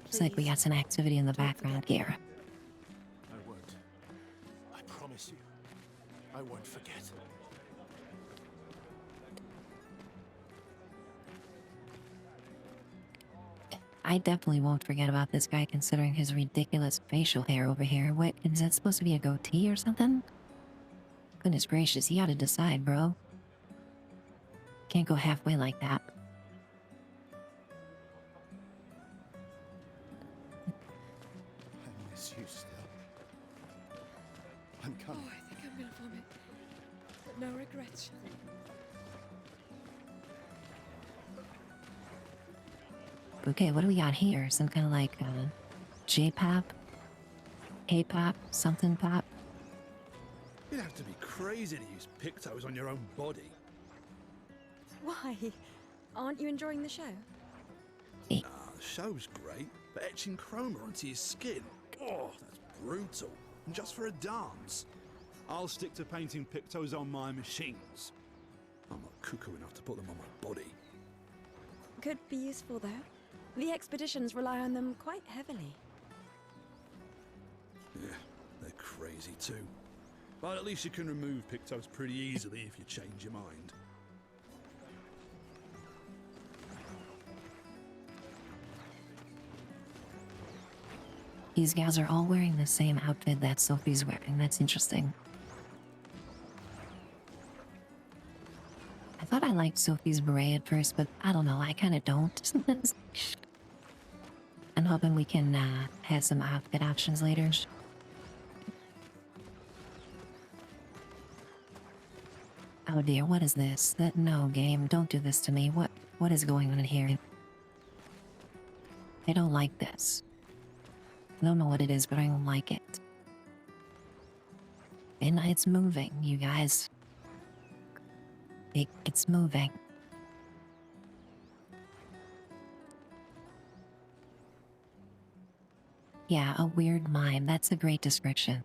Looks like we got some activity in the background here. I won't. I promise you. I won't forget. I definitely won't forget about this guy considering his ridiculous facial hair over here. What, is that supposed to be a goatee or something? Goodness gracious, you gotta decide, bro. Can't go halfway like that. I miss you still. I'm coming. Oh, I think I'm gonna vomit. But no regrets. Okay, what do we got here? Some kind of like J-pop? A-pop? Something pop? You'd have to be crazy to use pictos on your own body. Why? Aren't you enjoying the show? Nah, the show's great, but etching chroma onto your skin, oh, that's brutal. And just for a dance. I'll stick to painting pictos on my machines. I'm not cuckoo enough to put them on my body. Could be useful, though. The expeditions rely on them quite heavily. Yeah, they're crazy too. But at least you can remove pictos pretty easily if you change your mind. These gals are all wearing the same outfit that Sophie's wearing. That's interesting. I thought I liked Sophie's beret at first, but I don't know, I kind of don't. And hoping we can have some outfit options later. Oh dear, what is this? No, game, don't do this to me. What is going on in here? I don't like this. I don't know what it is, but I don't like it. And it's moving, you guys. It's moving. Yeah, a weird mime. That's a great description.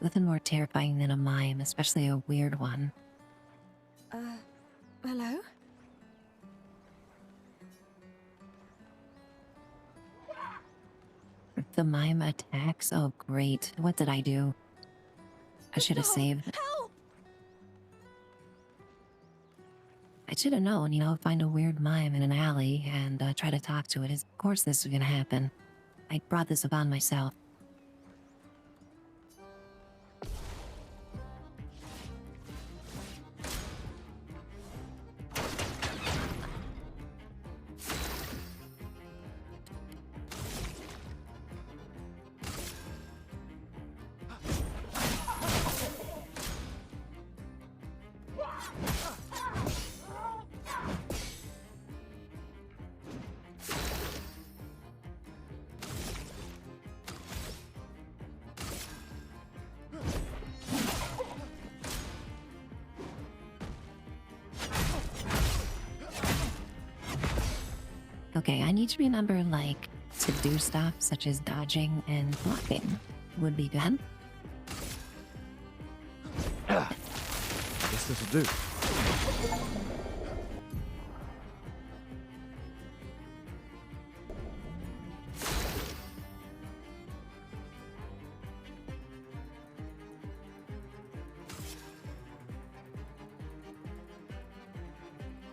Nothing more terrifying than a mime, especially a weird one. Hello? The mime attacks? Oh, great. What did I do? I should have saved. Help! I should have known, find a weird mime in an alley and try to talk to it. Of course this is gonna happen. I brought this upon myself. Okay, I need to remember, to do stuff such as dodging and blocking would be good. Guess this'll do.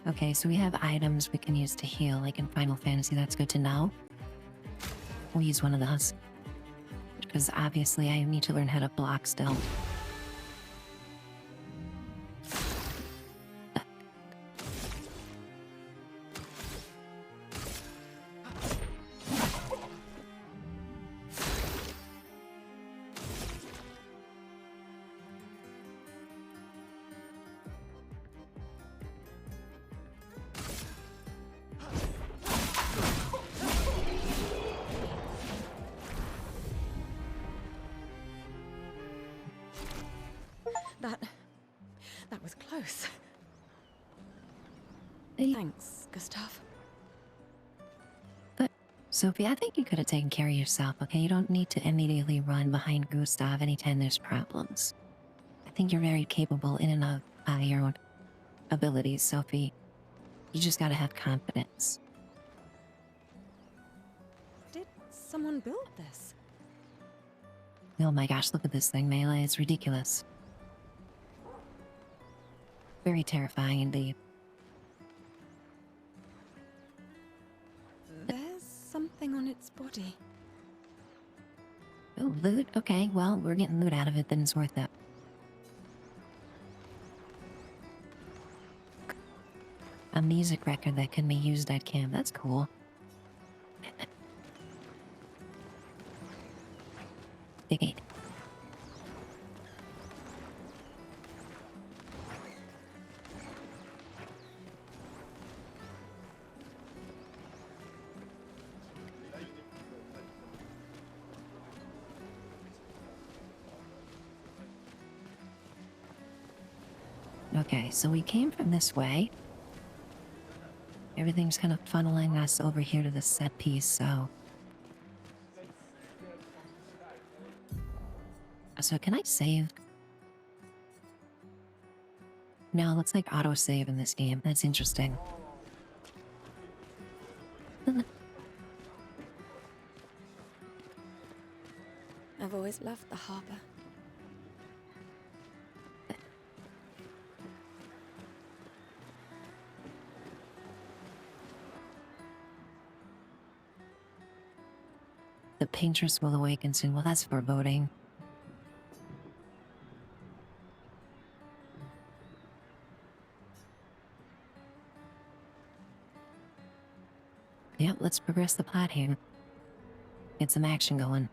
Okay, so we have items we can use to heal, like in Final Fantasy. That's good to know. We'll use one of those. Because obviously I need to learn how to block still. That was close. Hey. Thanks, Gustav. But, Sophie, I think you could have taken care of yourself, okay? You don't need to immediately run behind Gustav anytime there's problems. I think you're very capable in and of your own abilities, Sophie. You just gotta have confidence. Did someone build this? Oh my gosh, look at this thing, Melee. It's ridiculous. Very terrifying indeed. There's something on its body. Oh, loot? Okay, well, we're getting loot out of it, then it's worth it. A music record that can be used at camp. That's cool. Big 8. Okay, so we came from this way. Everything's kind of funneling us over here to the set piece, so... So can I save? No, let's auto-save in this game. That's interesting. I've always loved the harbor. The paintress will awaken soon. Well, that's foreboding. Yep, let's progress the plot here. Get some action going.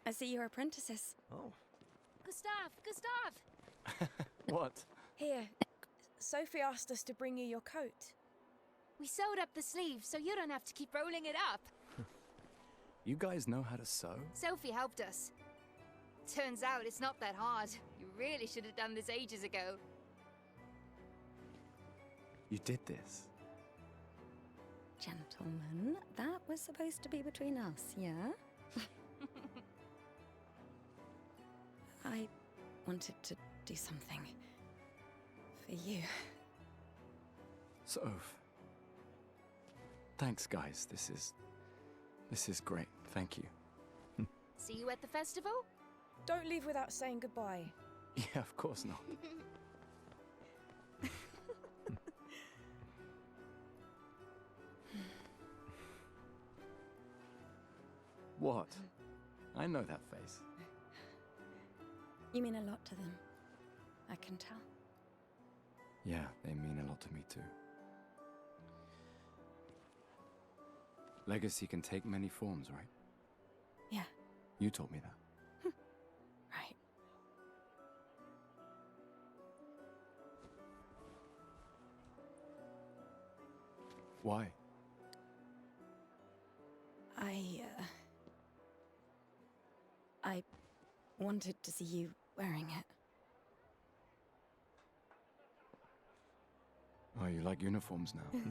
I see you're apprentices. Oh. Gustav! What? Here, Sophie asked us to bring you your coat. We sewed up the sleeves so you don't have to keep rolling it up. You guys know how to sew? Sophie helped us. Turns out it's not that hard. You really should have done this ages ago. You did this? Gentlemen, that was supposed to be between us, yeah? I wanted to do something for you. Soph. Thanks, guys. This is great. Thank you. See you at the festival? Don't leave without saying goodbye. Yeah, of course not. What? I know that face. You mean a lot to them. I can tell. Yeah, they mean a lot to me too. Legacy can take many forms, right? Yeah. You told me that. Right. Why? I wanted to see you wearing it. Oh, you like uniforms now?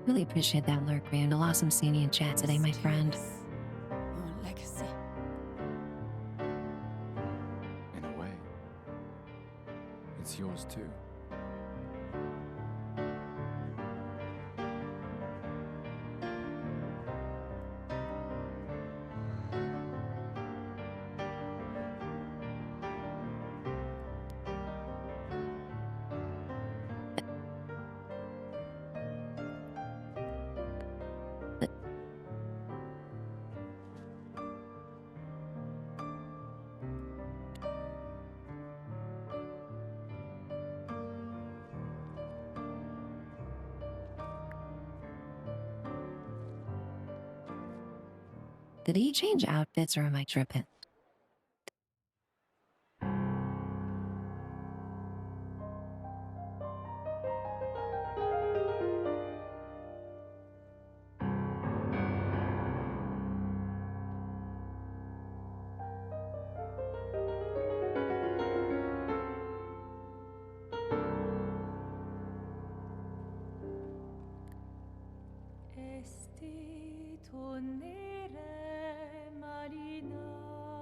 Really appreciate that lurk, Randall. Awesome seeing you in chat today, my friend. Your legacy. In a way. It's yours too. Did he change outfits or am I tripping? Esti tornere marina.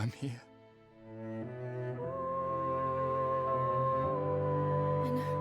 I'm here. I know. I know.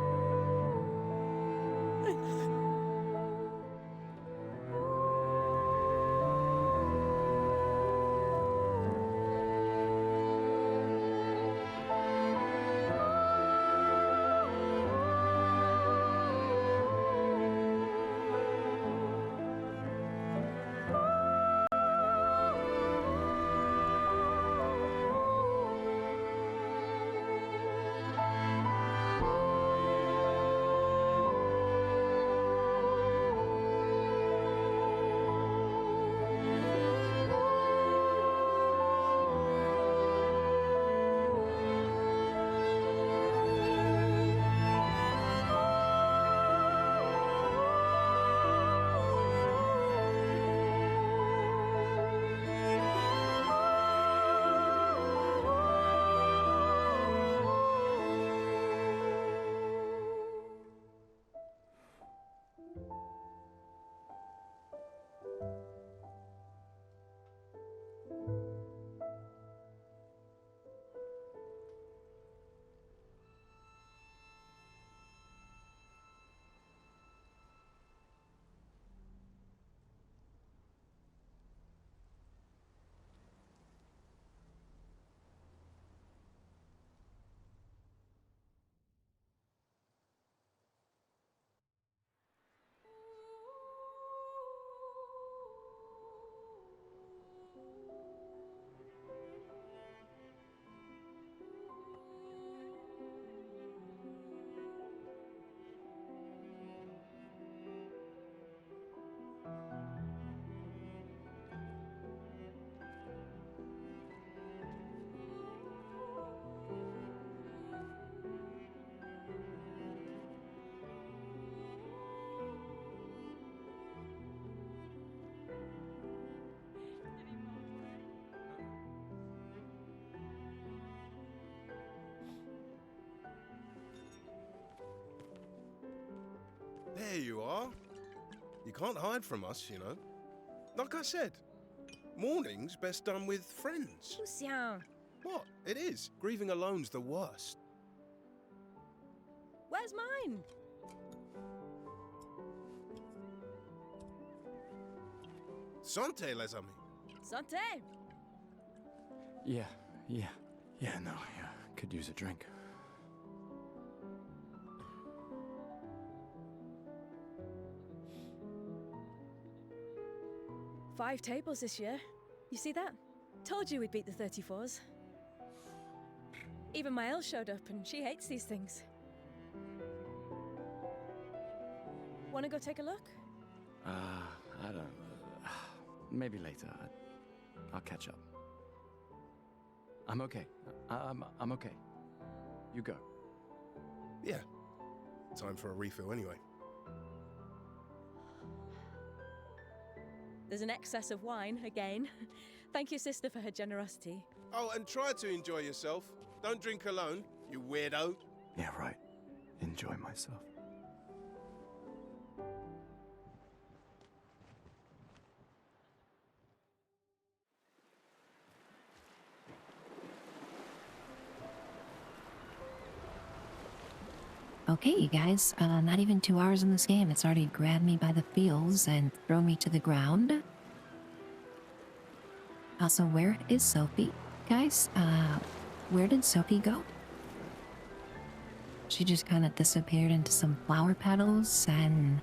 There you are. You can't hide from us, you know. Like I said, mourning's best done with friends. Lucian, What? It is. Grieving alone's the worst. where's mine? Santé, les amis. Santé! Yeah, no, yeah. Could use a drink. Five tables this year. You see that? Told you we'd beat the 34s. Even my Elle showed up, and she hates these things. Wanna go take a look? I don't... maybe later. I'll catch up. I'm okay. I'm okay. You go. Yeah. Time for a refill anyway. There's an excess of wine, again. Thank your sister for her generosity. Oh, and try to enjoy yourself. Don't drink alone, you weirdo. Yeah, right. Enjoy myself. Okay, you guys, not even 2 hours in this game. It's already grabbed me by the feels and thrown me to the ground. Also, where is Sophie? Guys, where did Sophie go? She just kind of disappeared into some flower petals and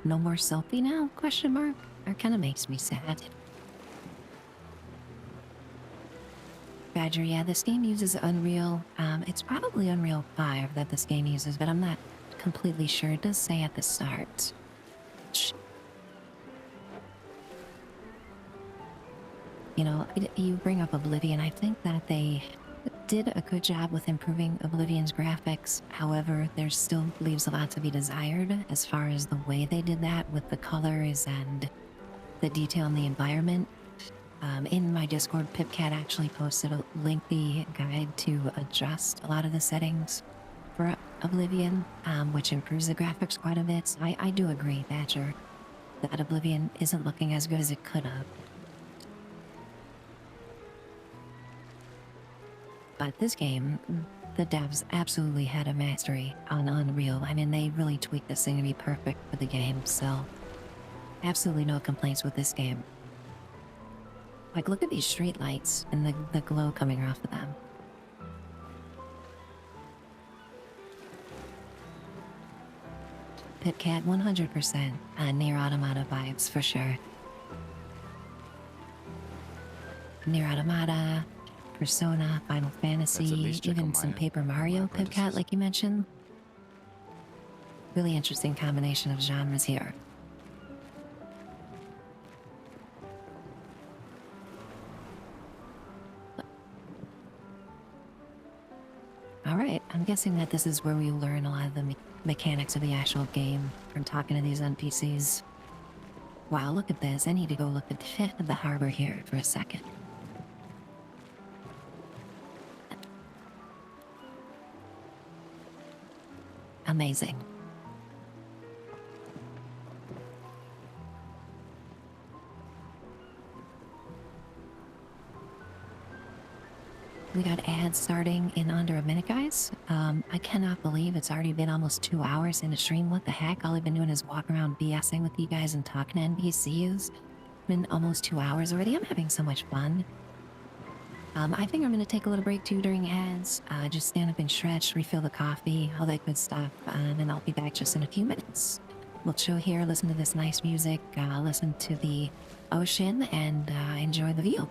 no more Sophie now? Question mark? That kind of makes me sad. Badger, yeah, this game uses Unreal. It's probably Unreal 5 that this game uses, but I'm not completely sure. It does say at the start. You know, you bring up Oblivion. I think that they did a good job with improving Oblivion's graphics. However, there still leaves a lot to be desired as far as the way they did that with the colors and the detail in the environment. In my Discord, Pipcat actually posted a lengthy guide to adjust a lot of the settings for Oblivion, which improves the graphics quite a bit. So I do agree, Badger, that Oblivion isn't looking as good as it could have. But this game, the devs absolutely had a mastery on Unreal. I mean, they really tweaked this thing to be perfect for the game, so absolutely no complaints with this game. Like, look at these street lights and the glow coming off of them. Pitcat 100% Near Automata vibes for sure. Near Automata, Persona, Final Fantasy, least check on even my some end. Paper Mario Pitcat like you mentioned. Really interesting combination of genres here. Alright, I'm guessing that this is where we learn a lot of the mechanics of the actual game from talking to these NPCs. Wow, look at this. I need to go look at the harbor here for a second. Amazing. We got ads starting in under a minute, guys. I cannot believe it's already been almost 2 hours in a stream. What the heck? All I've been doing is walking around BSing with you guys and talking to NPCs. Been almost 2 hours already. I'm having so much fun. I think I'm gonna take a little break too during ads. Just stand up and stretch, refill the coffee, all that good stuff, and I'll be back just in a few minutes. We'll chill here, listen to this nice music, listen to the ocean, and enjoy the view.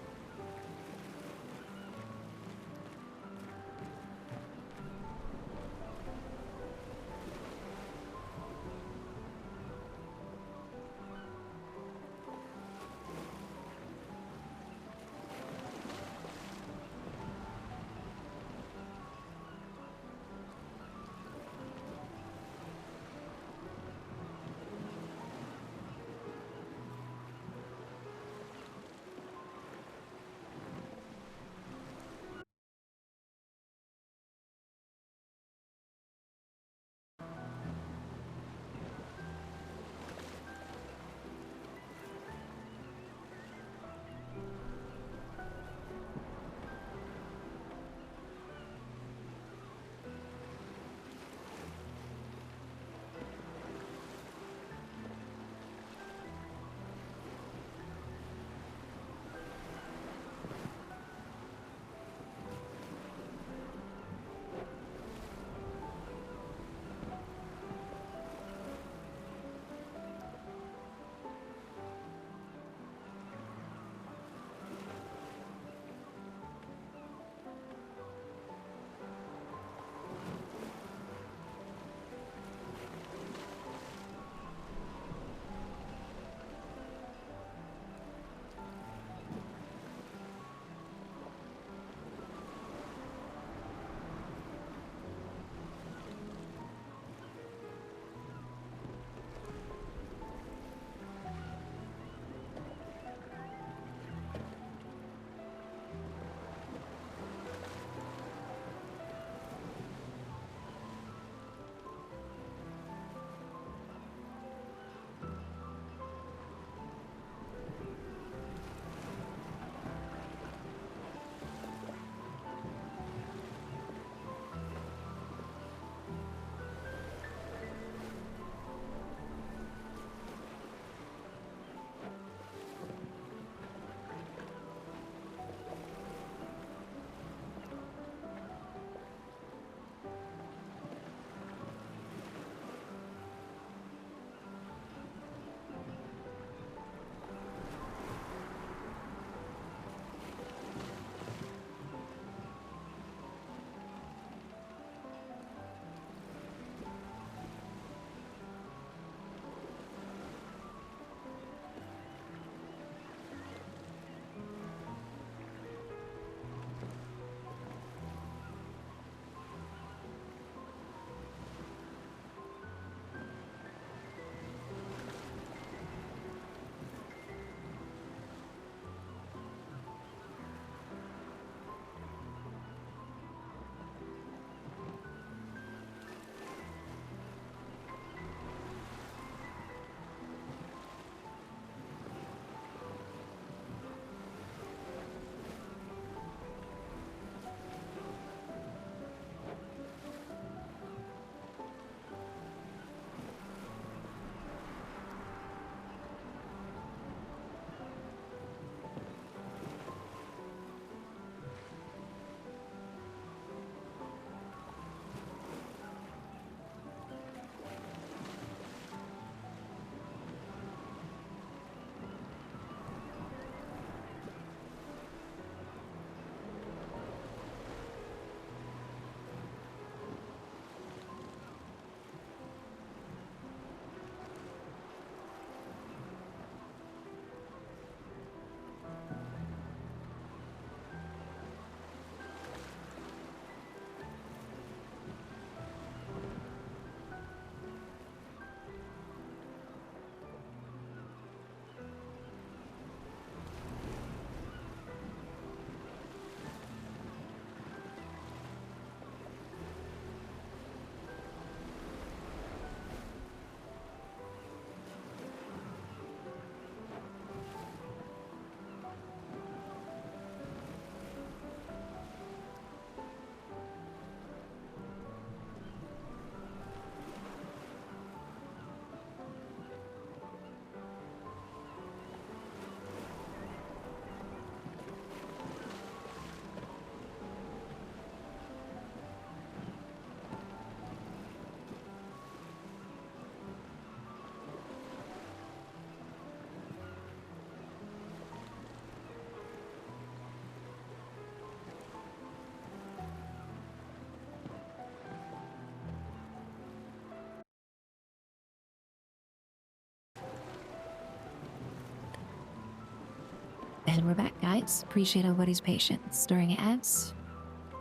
And we're back, guys. Appreciate everybody's patience during ads.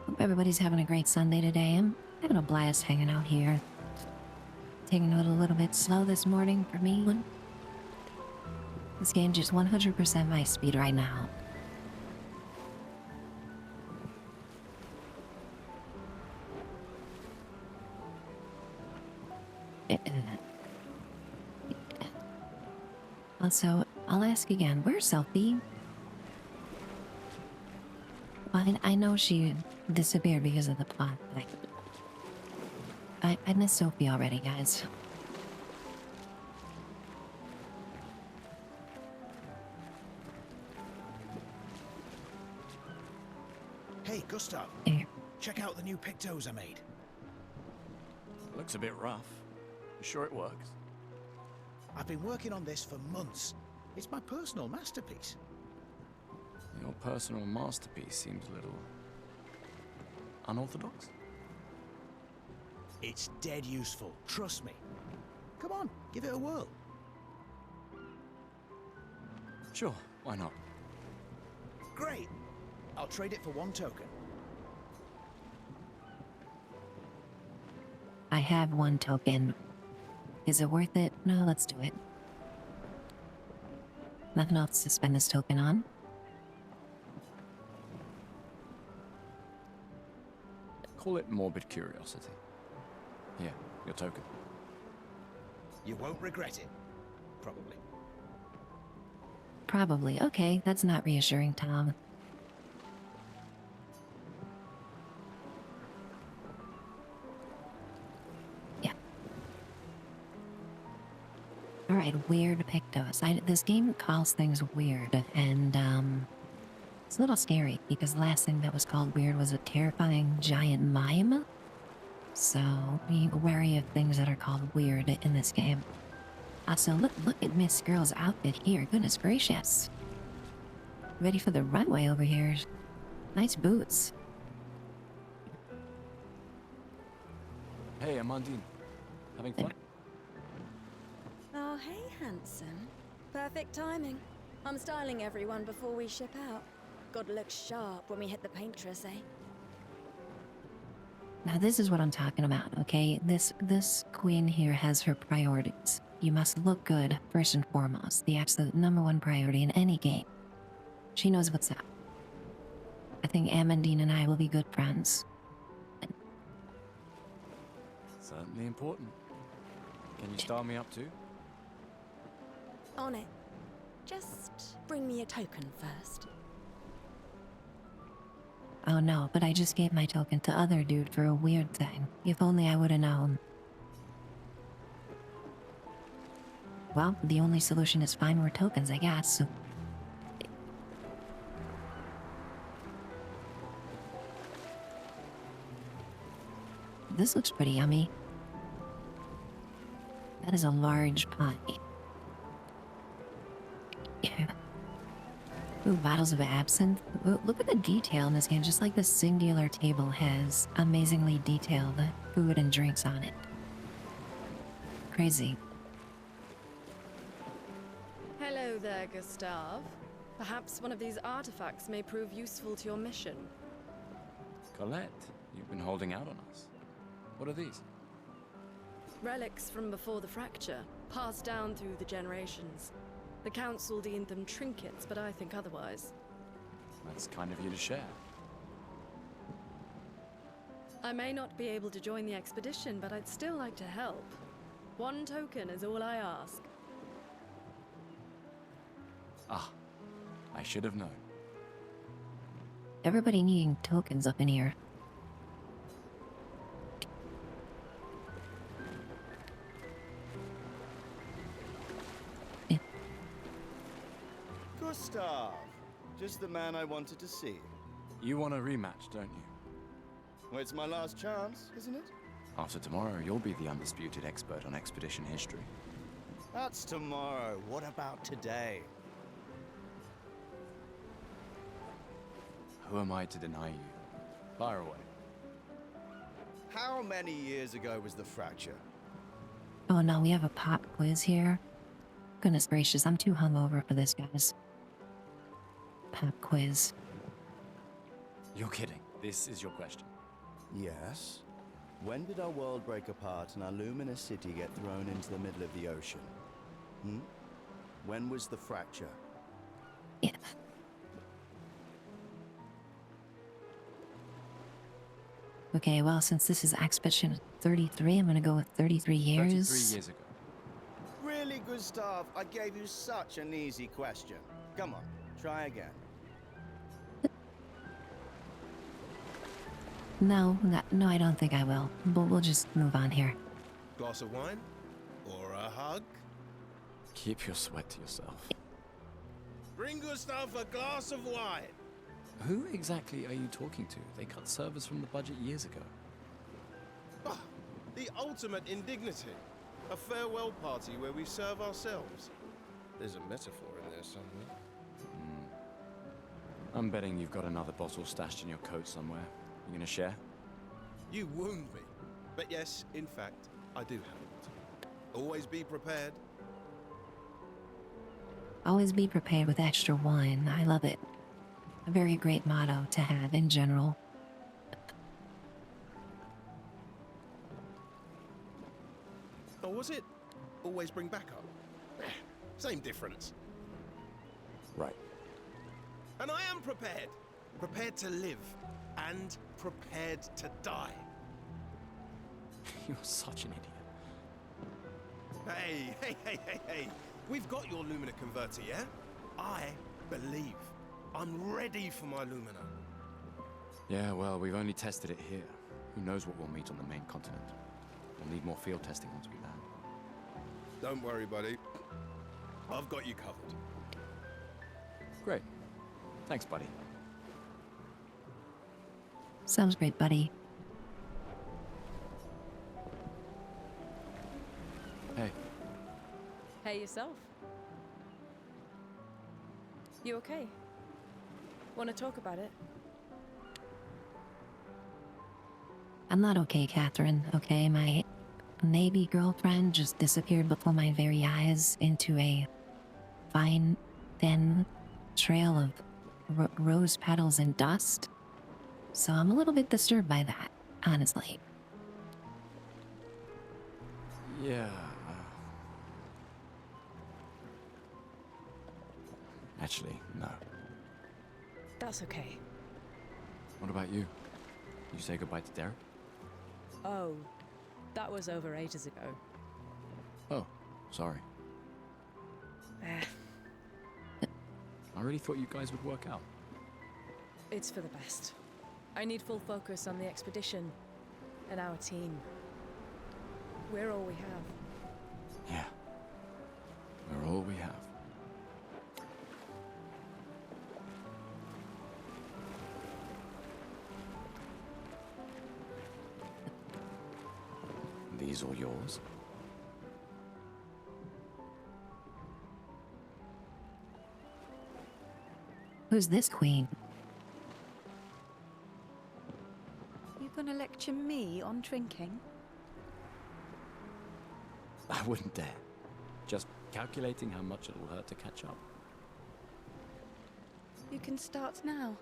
Hope everybody's having a great Sunday today. I'm having a blast hanging out here. Taking it a little bit slow this morning for me. This game just 100% my speed right now. Also, I'll ask again, where's Sophie? Well, I know she disappeared because of the plot, but I miss Sophie already, guys. Hey, Gustav. Here. Check out the new pictos I made. Looks a bit rough. You sure it works? I've been working on this for months. It's my personal masterpiece. Your personal masterpiece seems a little unorthodox. It's dead useful, trust me. Come on, give it a whirl. Sure, why not? Great. I'll trade it for 1 token. I have 1 token. Is it worth it? No, let's do it. Nothing else to spend this token on. Call it morbid curiosity. Here, your token. You won't regret it. Probably. Probably. Okay, that's not reassuring, Tom. Yeah. Alright, weird pictos. This game calls things weird, and, it's a little scary, because the last thing that was called weird was a terrifying giant mime. So, be wary of things that are called weird in this game. Also, look at Miss Girl's outfit here. Goodness gracious. Ready for the runway over here. Nice boots. Hey, Amandine. Having fun? Oh, hey, handsome. Perfect timing. I'm styling everyone before we ship out. Gotta look sharp when we hit the paintress, eh? Now this is what I'm talking about, okay? This queen here has her priorities. You must look good, first and foremost. The absolute #1 priority in any game. She knows what's up. I think Amandine and I will be good friends. Certainly important. Can you style me up too? On it. Just bring me a token first. Oh no, but I just gave my token to other dude for a weird thing. If only I would have known. Well, the only solution is find more tokens, I guess. This looks pretty yummy. That is a large pie. Ooh, bottles of absinthe. Ooh, look at the detail in this game. Just like the singular table has amazingly detailed food and drinks on it. Crazy. Hello there, Gustav. Perhaps one of these artifacts may prove useful to your mission. Colette, you've been holding out on us. What are these? Relics from before the fracture, passed down through the generations. The council deemed them trinkets, but I think otherwise. That's kind of you to share. I may not be able to join the expedition, but I'd still like to help. 1 token is all I ask. Ah, I should have known. Everybody needing tokens up in here. Gustav! Just the man I wanted to see. You want a rematch, don't you? Well, it's my last chance, isn't it? After tomorrow, you'll be the undisputed expert on expedition history. That's tomorrow. What about today? Who am I to deny you? Fire away. How many years ago was the fracture? Oh no, we have a pop quiz here. Goodness gracious, I'm too hungover for this, guys. pop quiz. You're kidding. This is your question. Yes. When did our world break apart and our luminous city get thrown into the middle of the ocean? Hmm? When was the fracture? Yeah. Okay, well, since this is Expedition 33, I'm gonna go with 33 years. 33 years ago. Really, Gustav? I gave you such an easy question. Come on, try again. No, I don't think I will. But we'll just move on here. Glass of wine? Or a hug? Keep your sweat to yourself. Bring Gustav a glass of wine. Who exactly are you talking to? They cut servers from the budget years ago. Ah, the ultimate indignity. A farewell party where we serve ourselves. There's a metaphor in there somewhere. I'm betting you've got another bottle stashed in your coat somewhere. You gonna share? You wound me. But yes, in fact, I do have it. Always be prepared. Always be prepared with extra wine. I love it. A very great motto to have in general. Or was it always bring backup? Same difference. Right. And I am prepared. Prepared to live. And prepared to die. You're such an idiot. Hey. We've got your Lumina converter, yeah? I believe. I'm ready for my Lumina. Yeah, well, we've only tested it here. Who knows what we'll meet on the main continent? We'll need more field testing once we land. Don't worry, buddy. I've got you covered. Great. Thanks, buddy. Sounds great, buddy. Hey. Hey yourself. You okay? Want to talk about it? I'm not okay, Catherine. Okay, my Navy girlfriend just disappeared before my very eyes into a fine, thin trail of rose petals and dust. So I'm a little bit disturbed by that, honestly. Yeah. Actually, no. That's okay. What about you? You say goodbye to Derek? Oh, that was over ages ago. Oh, sorry. Eh, I really thought you guys would work out. it's for the best. I need full focus on the expedition and our team. We're all we have. Yeah. We're all we have. These all yours? Who's this queen? You gonna lecture me on drinking? I wouldn't dare. Just calculating how much it'll hurt to catch up. You can start now.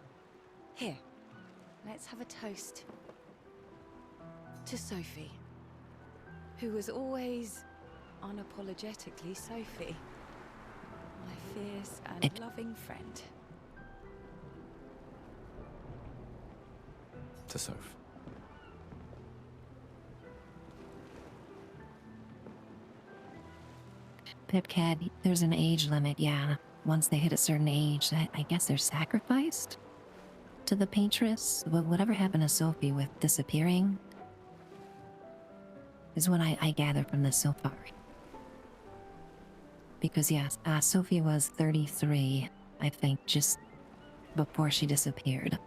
Here, let's have a toast. To Sophie, who was always unapologetically Sophie. My fierce and loving friend. To Soph. Pipcat, there's an age limit, yeah. Once they hit a certain age, I guess they're sacrificed to the paintress. Whatever happened to Sophie with disappearing is what I gather from this so far. Because yes, Sophie was 33, I think, just before she disappeared.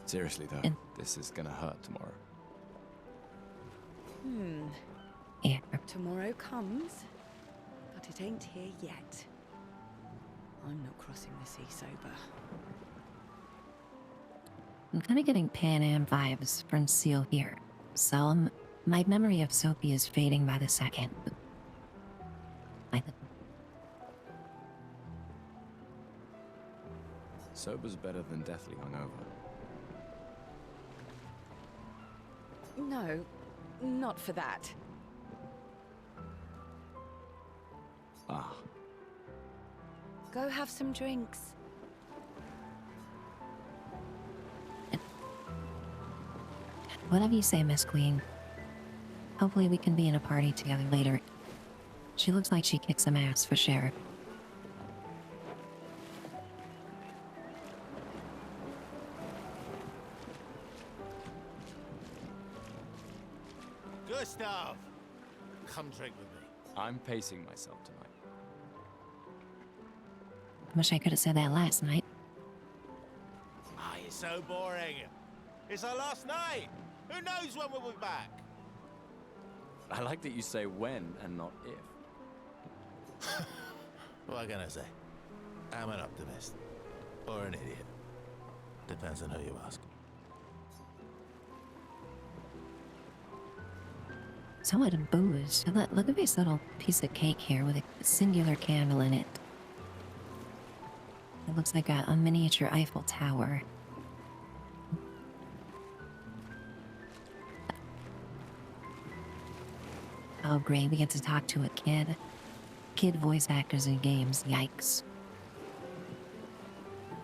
Seriously though, And- this is gonna hurt tomorrow. Yeah. Tomorrow comes, but it ain't here yet. I'm not crossing the sea sober. I'm kind of getting Pan Am vibes from Seal here. So my memory of Sophie is fading by the second. Sober's better than deathly hungover. No, not for that. Ah. Go have some drinks. Whatever you say, Miss Queen. Hopefully we can be in a party together later. She looks like she kicks some ass for sure. Gustav! Come drink with me. I'm pacing myself tonight. Wish I could have said that last night. Ah, you're so boring. It's our last night. Who knows when we'll be back? I like that you say when and not if. What can I say? I'm an optimist. Or an idiot. Depends on who you ask. Somewhat of booze. Look at this little piece of cake here with a singular candle in it. It looks like a miniature Eiffel Tower. Oh great, we get to talk to a kid. Kid voice actors in games, yikes.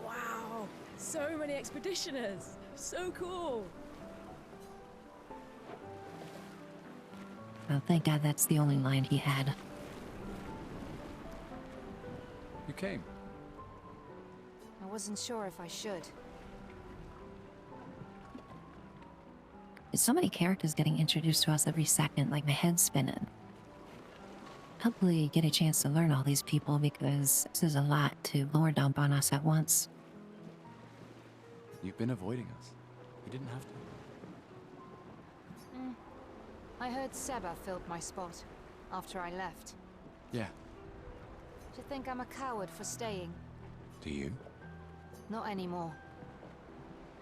Wow, so many expeditioners. So cool. Oh, thank God that's the only line he had. You came. I wasn't sure if I should. So many characters getting introduced to us every second, like my head's spinning. Hopefully get a chance to learn all these people because this is a lot to lore dump on us at once. You've been avoiding us. You didn't have to. I heard Seba filled my spot after I left. Yeah. Do you think I'm a coward for staying? Do you? Not anymore.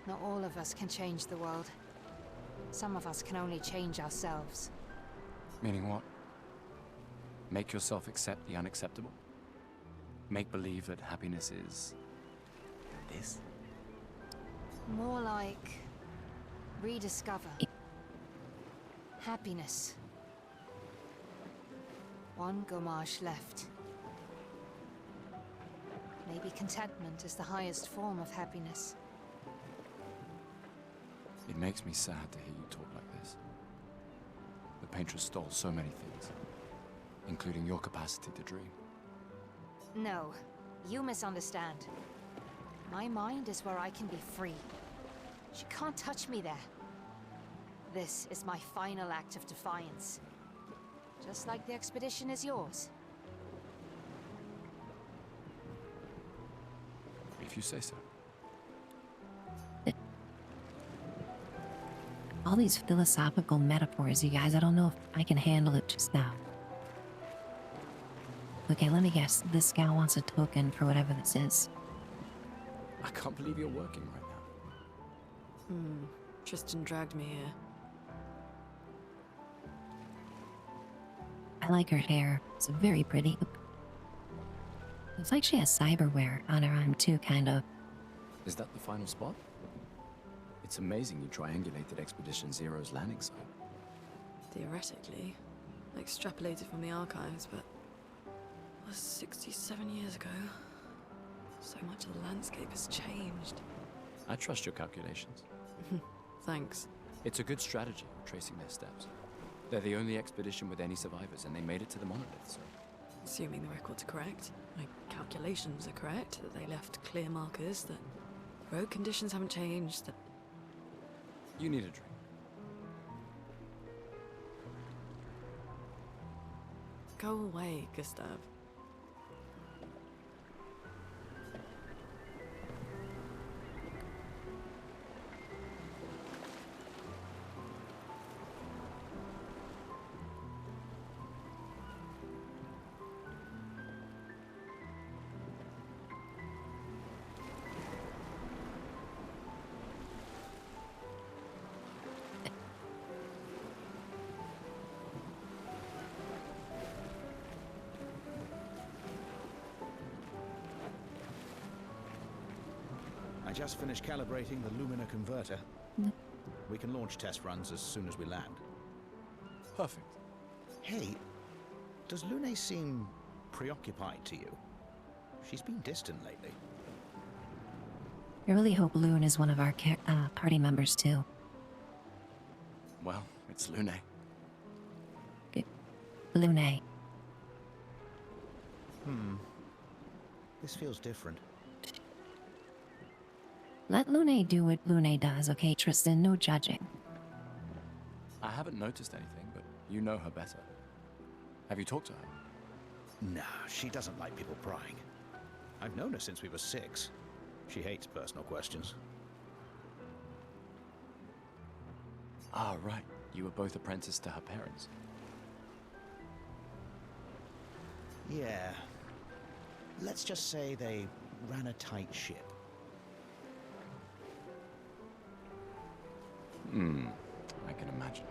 Not all of us can change the world. Some of us can only change ourselves. Meaning what? Make yourself accept the unacceptable? Make believe that happiness is... this? More like... rediscover. Happiness. One Gomash left. Maybe contentment is the highest form of happiness. It makes me sad to hear you talk like this. The Paintress stole so many things, including your capacity to dream. No, you misunderstand. My mind is where I can be free. She can't touch me there. This is my final act of defiance. Just like the expedition is yours. If you say so. All these philosophical metaphors, you guys, I don't know if I can handle it just now. Okay, let me guess. This gal wants a token for whatever this is. I can't believe you're working right now. Tristan dragged me here. I like her hair. It's very pretty. Looks like she has cyberware on her arm too, kind of. Is that the final spot? It's amazing you triangulated Expedition Zero's landing site. Theoretically. Extrapolated from the archives, but... that was 67 years ago. So much of the landscape has changed. I trust your calculations. Thanks. It's a good strategy, tracing their steps. They're the only expedition with any survivors, and they made it to the monolith, so... Assuming the records are correct, my calculations are correct, that they left clear markers, that road conditions haven't changed, that... You need a drink. Go away, Gustav. just finished calibrating the Lumina converter. Mm. We can launch test runs as soon as we land. Perfect. Hey, does Lune seem preoccupied to you? She's been distant lately. I really hope Loon is one of our party members too. Well, it's Lune. Lune. This feels different. Let Lune do what Lune does, okay, Tristan? No judging. I haven't noticed anything, but you know her better. Have you talked to her? Nah, she doesn't like people prying. I've known her since we were 6. She hates personal questions. Ah, right. You were both apprenticed to her parents. Yeah. Let's just say they ran a tight ship. I can imagine.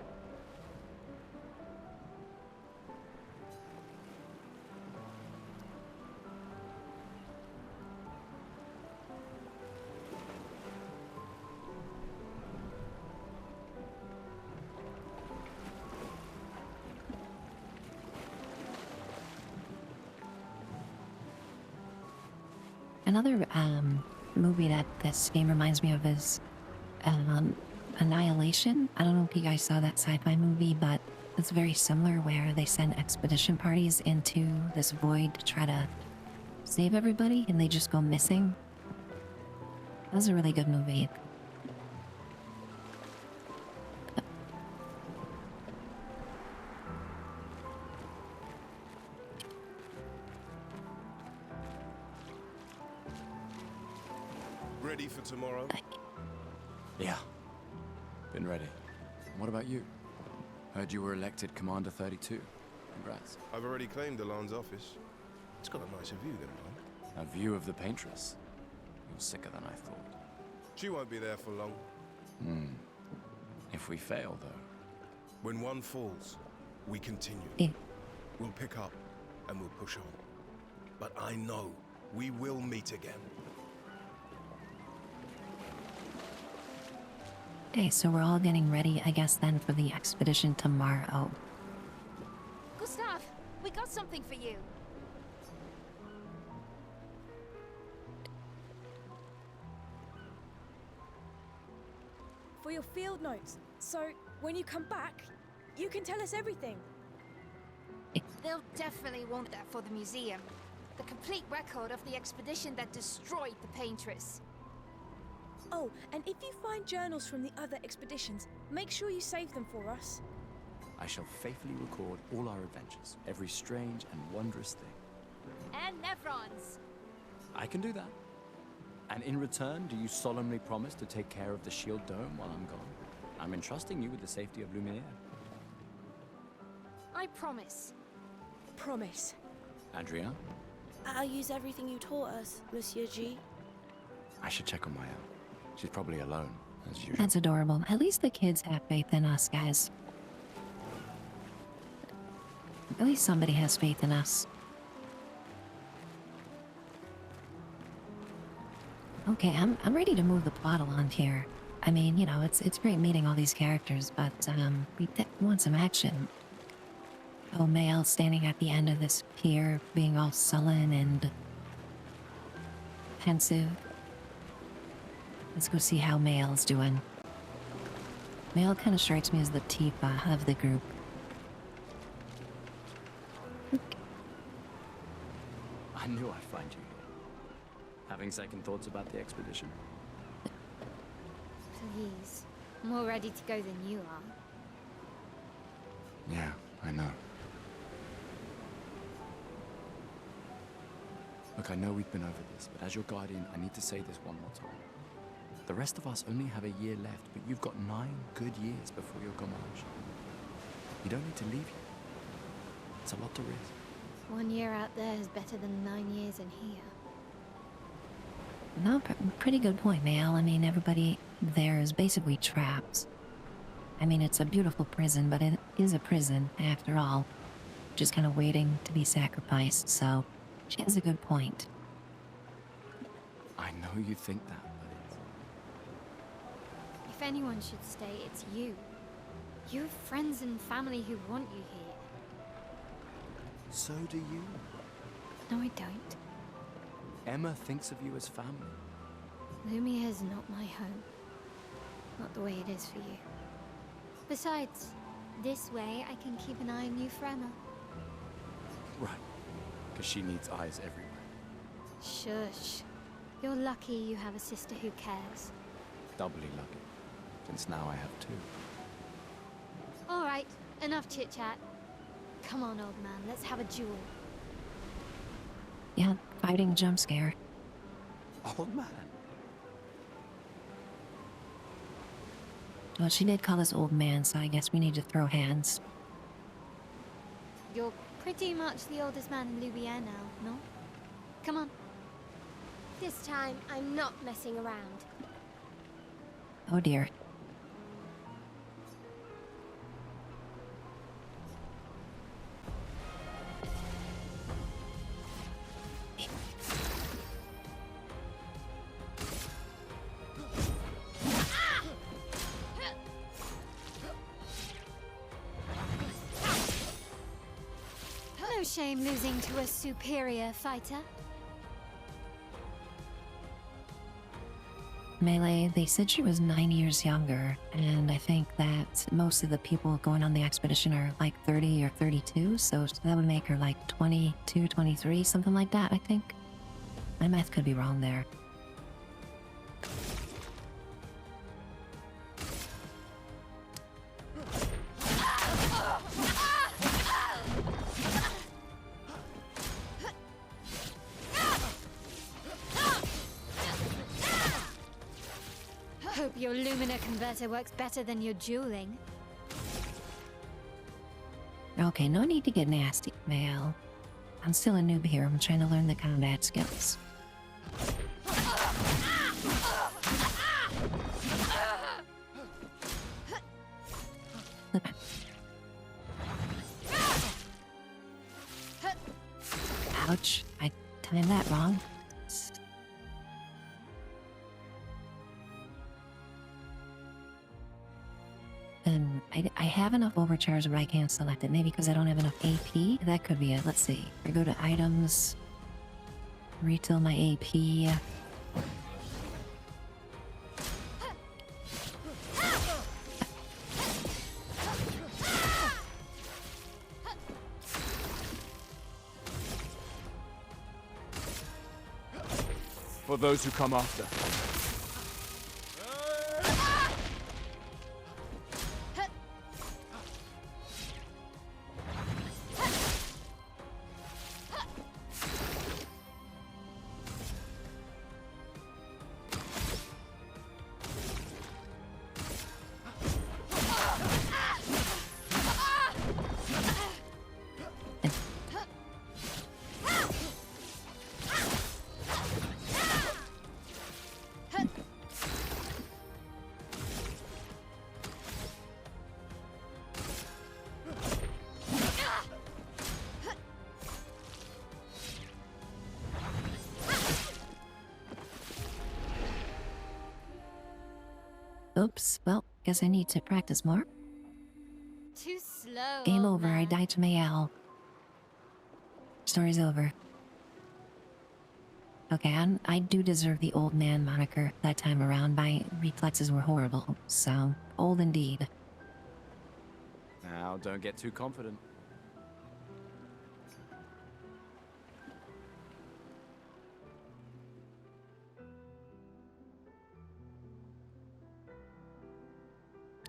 Another movie that this game reminds me of is Annihilation. I don't know if you guys saw that sci-fi movie, but it's very similar where they send expedition parties into this void to try to save everybody and they just go missing. That was a really good movie. Ready for tomorrow? Yeah. Been ready. What about you? Heard you were elected Commander 32. Congrats. I've already claimed Alon's office. It's got a nicer view than mine. A view of the Paintress. You're sicker than I thought. She won't be there for long. If we fail, though. When one falls, we continue. Yeah. We'll pick up and we'll push on. But I know we will meet again. Okay, so we're all getting ready, I guess, then for the expedition tomorrow. Gustav, we got something for you. For your field notes. So, when you come back, you can tell us everything. They'll definitely want that for the museum. The complete record of the expedition that destroyed the Paintress. Oh, and if you find journals from the other expeditions, make sure you save them for us. I shall faithfully record all our adventures, every strange and wondrous thing. And Nevrons. I can do that. And in return, do you solemnly promise to take care of the shield dome while I'm gone? I'm entrusting you with the safety of Lumiere. I promise. Promise. Andrea? I'll use everything you taught us, Monsieur G. I should check on Maya. She's probably alone, as usual. That's adorable. At least the kids have faith in us, guys. At least somebody has faith in us. Okay, I'm ready to move the plot along here. I mean, you know, it's great meeting all these characters, but we want some action. Oh, Mael standing at the end of this pier, being all sullen and pensive. Let's go see how Mael's doing. Mael kind of strikes me as the Tifa of the group. I knew I'd find you here. Having second thoughts about the expedition? Please. More ready to go than you are. Yeah, I know. Look, I know we've been over this, but as your guardian, I need to say this one more time. The rest of us only have a year left, but you've got 9 good years before your Gommage. You don't need to leave yet. It's a lot to risk. 1 year out there is better than 9 years in here. No, pretty good point, Mael. I mean, everybody there is basically trapped. I mean, it's a beautiful prison, but it is a prison, after all. Just kind of waiting to be sacrificed, so she has a good point. I know you think that, but If anyone should stay, it's you. You have friends and family who want you here. So do you. No, I don't. Emma thinks of you as family. Lumia is not my home. Not the way it is for you. Besides, this way I can keep an eye on you for Emma. Right. Because she needs eyes everywhere. Shush. You're lucky you have a sister who cares. Doubly lucky. Since now I have two. Alright, enough chit-chat. Come on, old man, let's have a duel. Yeah, fighting jump scare. Old man? Well, she did call us old man, so I guess we need to throw hands. You're pretty much the oldest man in Louvier now, no? Come on. This time, I'm not messing around. Oh dear. No shame losing to a superior fighter. Melee, they said she was 9 years younger, and I think that most of the people going on the expedition are like 30 or 32, so that would make her like 22, 23, something like that, I think. My math could be wrong there. Hope your Lumina converter works better than your dueling. Okay, no need to get nasty, Male. I'm still a noob here. I'm trying to learn the combat skills. Ouch. I timed that wrong. I have enough overcharge where I can't select it. Maybe because I don't have enough AP? That could be it. Let's see. I go to items. Retail my AP. For those who come after. Oops, well, guess I need to practice more. Too slow. Game old over, I man. died to Mayal. Story's over. Okay, I do deserve the old man moniker that time around. My reflexes were horrible, so old indeed. Now, don't get too confident.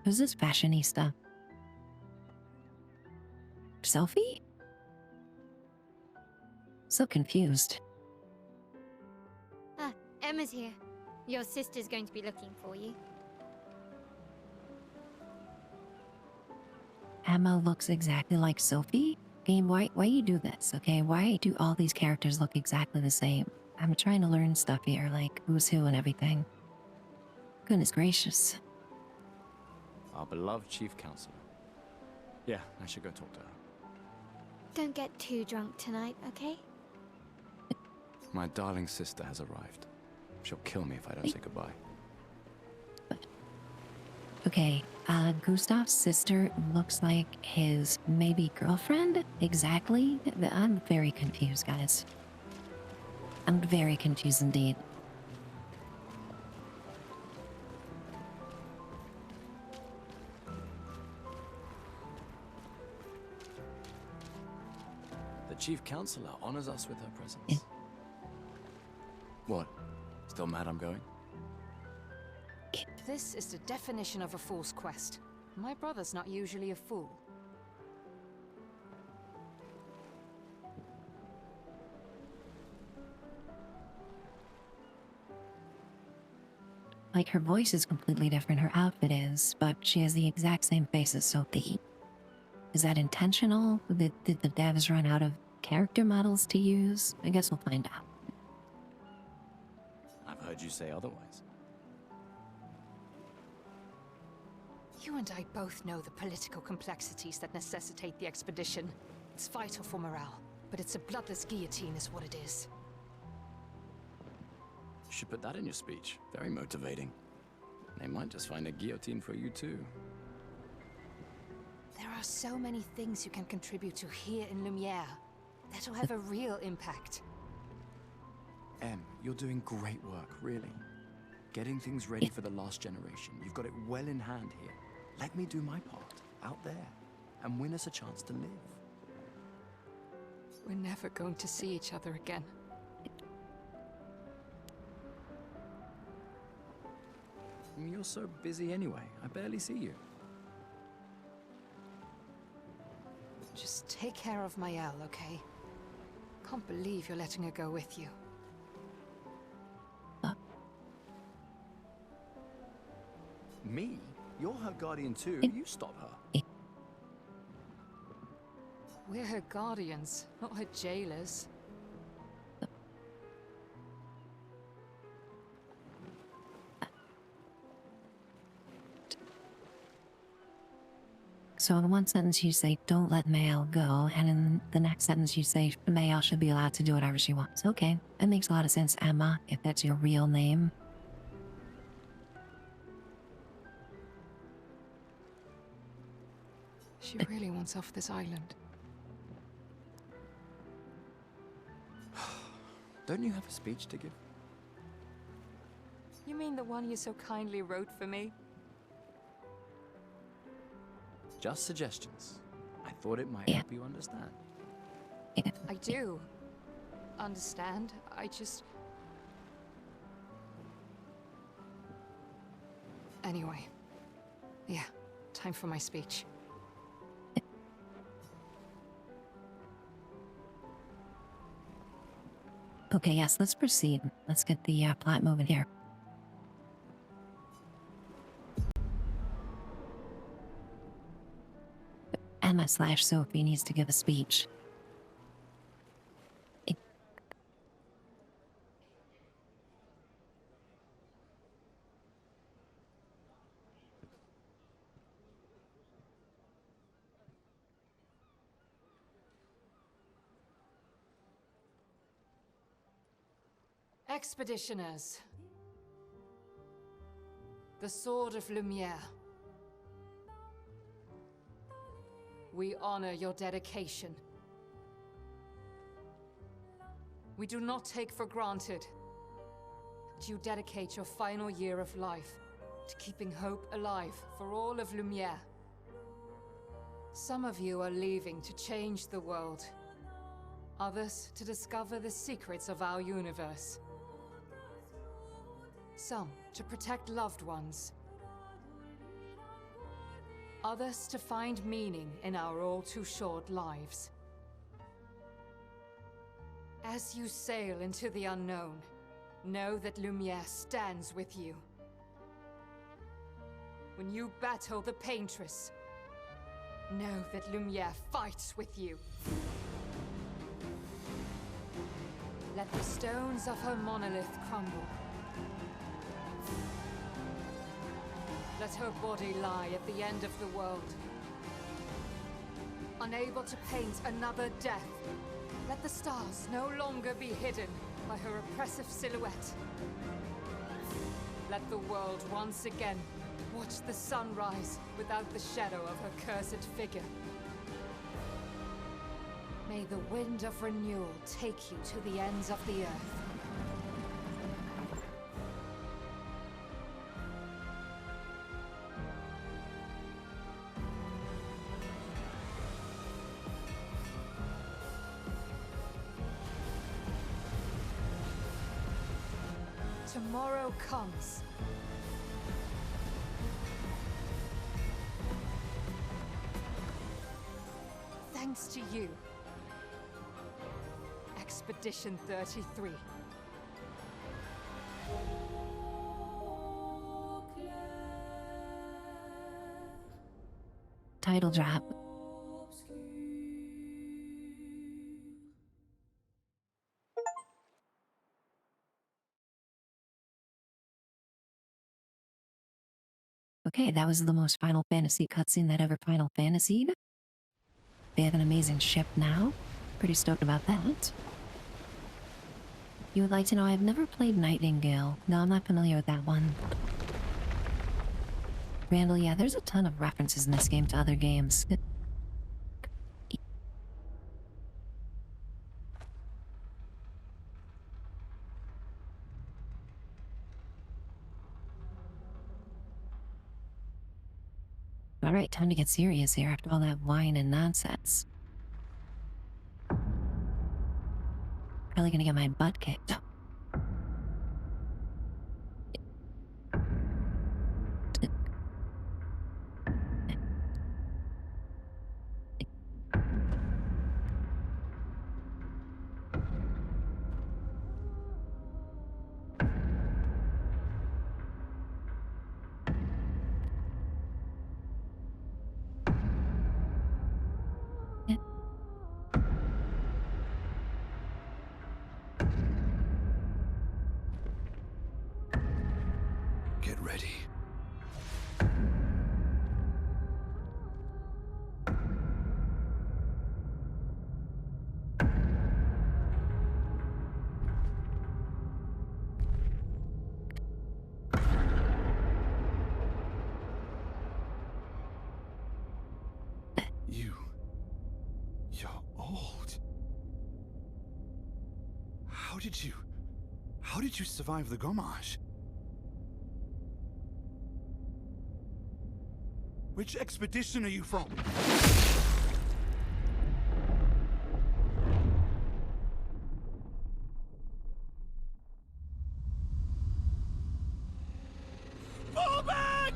Who's this fashionista? Sophie? So confused. Ah, Emma's here. Your sister's going to be looking for you. Emma looks exactly like Sophie? Game, why you do this, okay? Why do all these characters look exactly the same? I'm trying to learn stuff here, like who's who and everything. Goodness gracious. Our beloved chief counselor. Yeah, I should go talk to her. Don't get too drunk tonight, okay? My darling sister has arrived. She'll kill me if I don't say goodbye. Okay, Gustav's sister looks like his maybe girlfriend? Exactly? I'm very confused, guys. I'm very confused indeed. The chief counselor honors us with her presence. What? Still mad I'm going? This is the definition of a fool's quest. My brother's not usually a fool. Like, her voice is completely different, her outfit is, but she has the exact same face as Sophie. Is that intentional? Did the devs run out of character models to use? I guess we'll find out. I've heard you say otherwise. You and I both know the political complexities that necessitate the expedition. It's vital for morale, but it's a bloodless guillotine is what it is. You should put that in your speech. Very motivating. They might just find a guillotine for you too. There are so many things you can contribute to here in Lumiere that'll have a real impact. Em, you're doing great work, really. Getting things ready for the last generation. You've got it well in hand here. Let me do my part, out there, and win us a chance to live. We're never going to see each other again. You're so busy anyway. I barely see you. Just take care of Mael, okay? Can't believe you're letting her go with you. Me? You're her guardian too. You stop her. We're her guardians, not her jailers. So in one sentence you say, don't let Mael go, and in the next sentence you say, Mael should be allowed to do whatever she wants. Okay, that makes a lot of sense, Emma, if that's your real name. She really wants off this island. Don't you have a speech to give? You mean the one you so kindly wrote for me? Just suggestions. I thought it might help you understand. I do. Understand? I just... Anyway. Yeah, time for my speech. Okay, yes, let's proceed. Let's get the plot moving here. Emma/Sophie needs to give a speech. Expeditioners. The Sword of Lumiere. We honor your dedication. We do not take for granted that you dedicate your final year of life to keeping hope alive for all of Lumiere. Some of you are leaving to change the world. Others to discover the secrets of our universe. Some to protect loved ones. Others to find meaning in our all too short lives. As you sail into the unknown, know that Lumiere stands with you. When you battle the Paintress, know that Lumiere fights with you. Let the stones of her monolith crumble. Let her body lie at the end of the world. Unable to paint another death, let the stars no longer be hidden by her oppressive silhouette. Let the world once again Watch the sun rise without the shadow of her cursed figure. May the wind of renewal take you to the ends of the earth. Tomorrow comes. Thanks to you. Expedition 33. Title drop. Okay, that was the most Final Fantasy cutscene that ever Final Fantasied. They have an amazing ship now. Pretty stoked about that. You would like to know, I've never played Nightingale. No, I'm not familiar with that one. Randall, yeah, there's a ton of references in this game to other games. Alright, time to get serious here after all that wine and nonsense. Probably gonna get my butt kicked. Get ready. You're old. How did you survive the Gommage? Which expedition are you from? Fall back!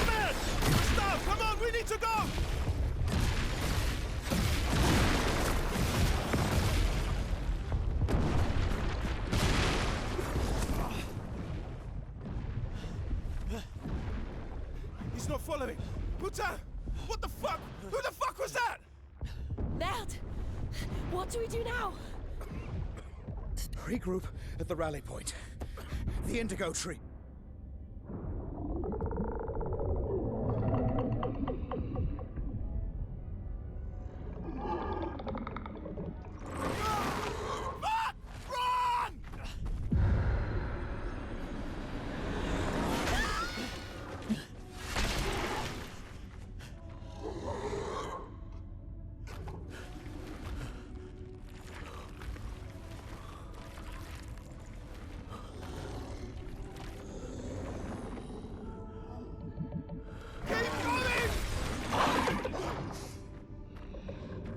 Man! Stop! Come on, we need to go! He's not following. Putain! What the fuck? Who the fuck was that? Merde! What do we do now? Regroup at the rally point. The Indigo Tree.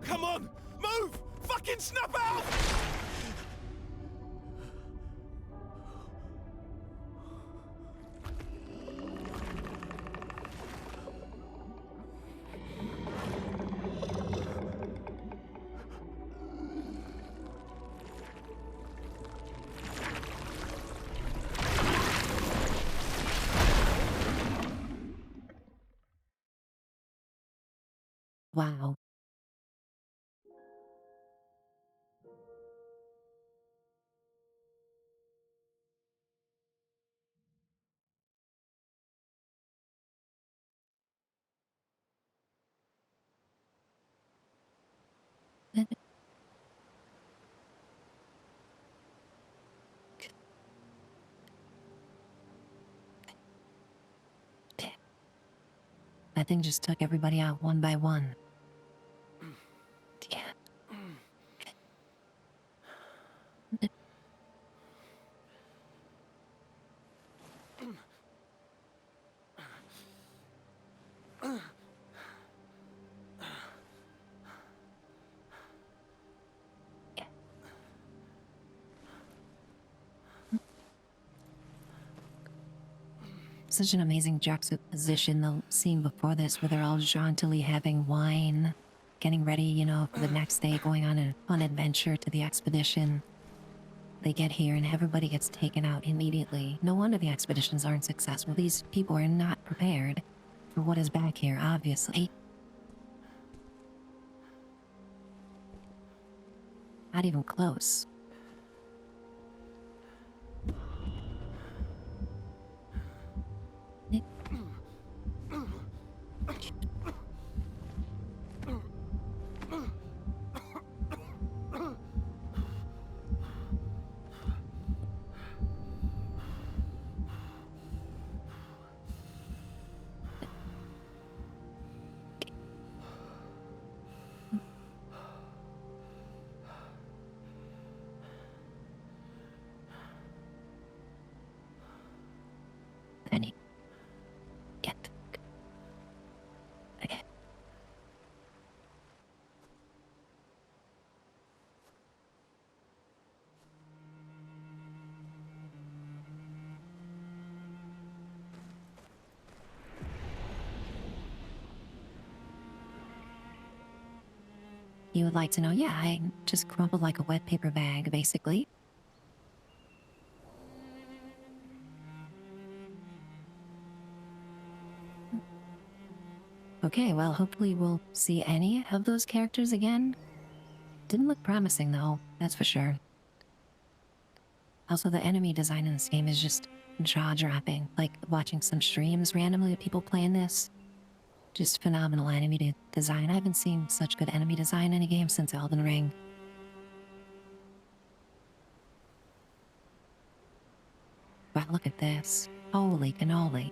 Come on! Move! Fucking snap out! Wow. That thing just took everybody out one by one. Yeah. Such an amazing juxtaposition, the scene before this, where they're all jauntily having wine, getting ready, you know, for the next day, going on a fun adventure to the expedition. They get here and everybody gets taken out immediately. No wonder the expeditions aren't successful. These people are not prepared for what is back here, obviously. Not even close. Penny. Get. Okay. You would like to know? Yeah, I just crumpled like a wet paper bag, basically. Okay, well, hopefully we'll see any of those characters again. Didn't look promising, though, that's for sure. Also, the enemy design in this game is just jaw-dropping. Like, watching some streams randomly of people playing this. Just phenomenal enemy design. I haven't seen such good enemy design in a game since Elden Ring. Wow, look at this. Holy cannoli.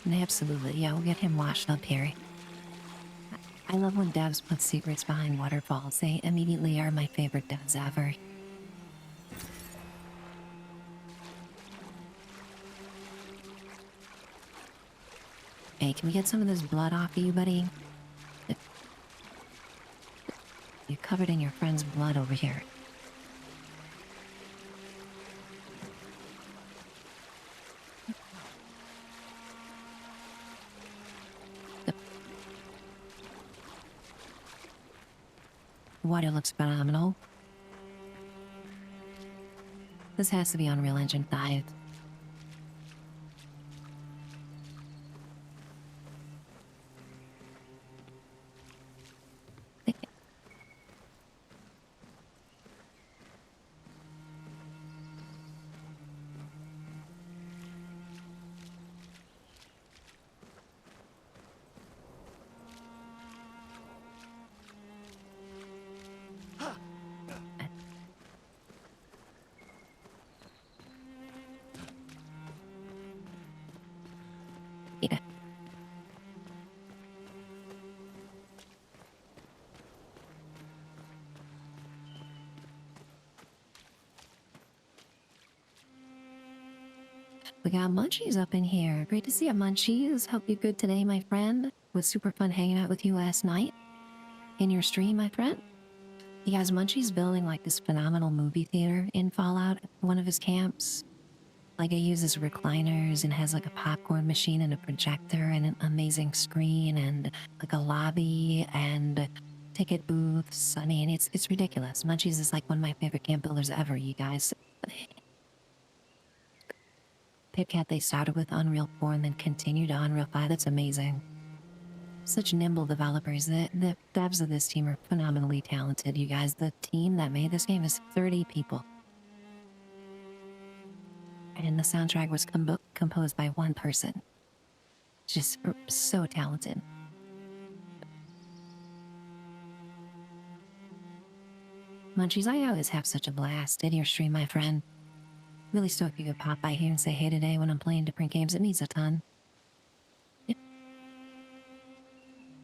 Absolutely, yeah, we'll get him washed up here. I love when devs put secrets behind waterfalls. They immediately are my favorite devs ever. Hey, can we get some of this blood off of you, buddy? You're covered in your friend's blood over here. Water looks phenomenal. This has to be Unreal Engine 5. Yeah. We got Munchies up in here. Great to see you, Munchies. Hope you're good today, my friend. It was super fun hanging out with you last night in your stream, my friend. You guys, Munchie's building like this phenomenal movie theater in Fallout, one of his camps. Like, it uses recliners and has like a popcorn machine and a projector and an amazing screen and like a lobby and ticket booths. I mean, it's ridiculous. Munchies is like one of my favorite camp builders ever, you guys. Pipcat, they started with Unreal 4 and then continued to Unreal 5. That's amazing. such nimble developers. The devs of this team are phenomenally talented, you guys. The team that made this game is 30 people. And the soundtrack was composed by one person. Just so talented. Munchies, I always have such a blast at your stream, my friend. Really stoked you could pop by here and say hey today when I'm playing different games. It means a ton.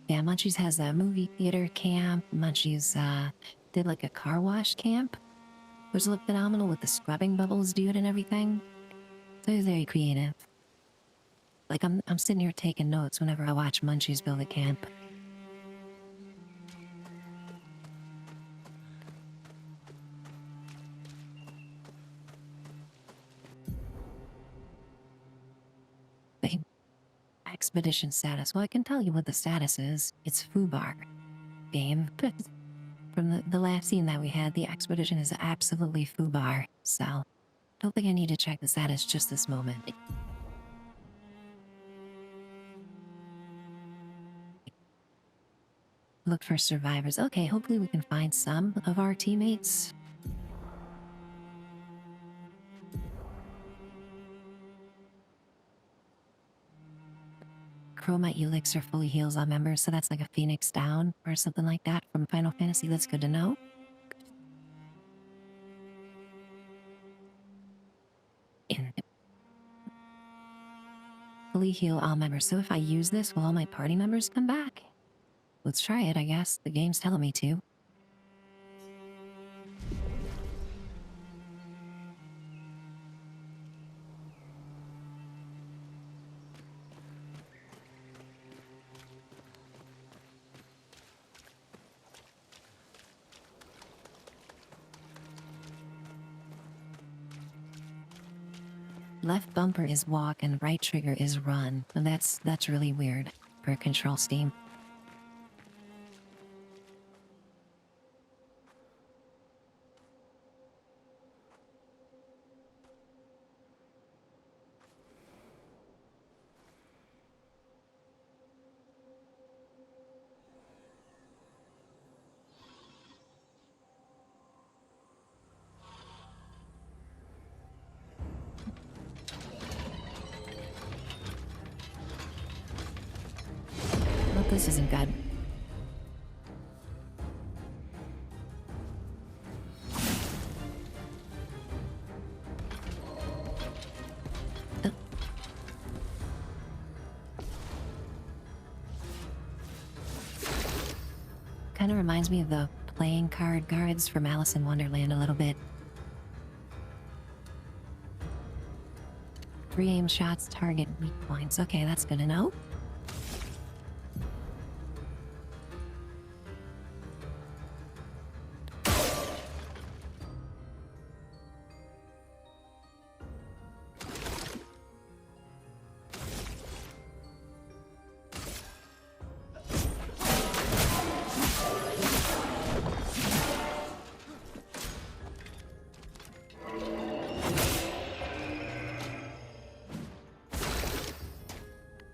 Yeah, Munchies has a movie theater camp. Munchies did like a car wash camp, which looked phenomenal with the scrubbing bubbles dude and everything. So it was very creative. Like I'm sitting here taking notes whenever I watch Munchies build a camp. Expedition status. Well, I can tell you what the status is. It's FUBAR. Game. From the last scene that we had, the expedition is absolutely FUBAR. So, don't think I need to check the status just this moment. Look for survivors. Okay, hopefully we can find some of our teammates. Chromite Elixir fully heals all members, so that's like a Phoenix down or something like that from Final Fantasy. That's good to know. Fully heal all members. So if I use this, will all my party members come back? Let's try it, I guess. The game's telling me to. Left bumper is walk and right trigger is run. And that's really weird for control scheme. Well, this isn't good. Kind of reminds me of the playing card guards from Alice in Wonderland a little bit. 3 aim shots target weak points. Okay, that's good to know.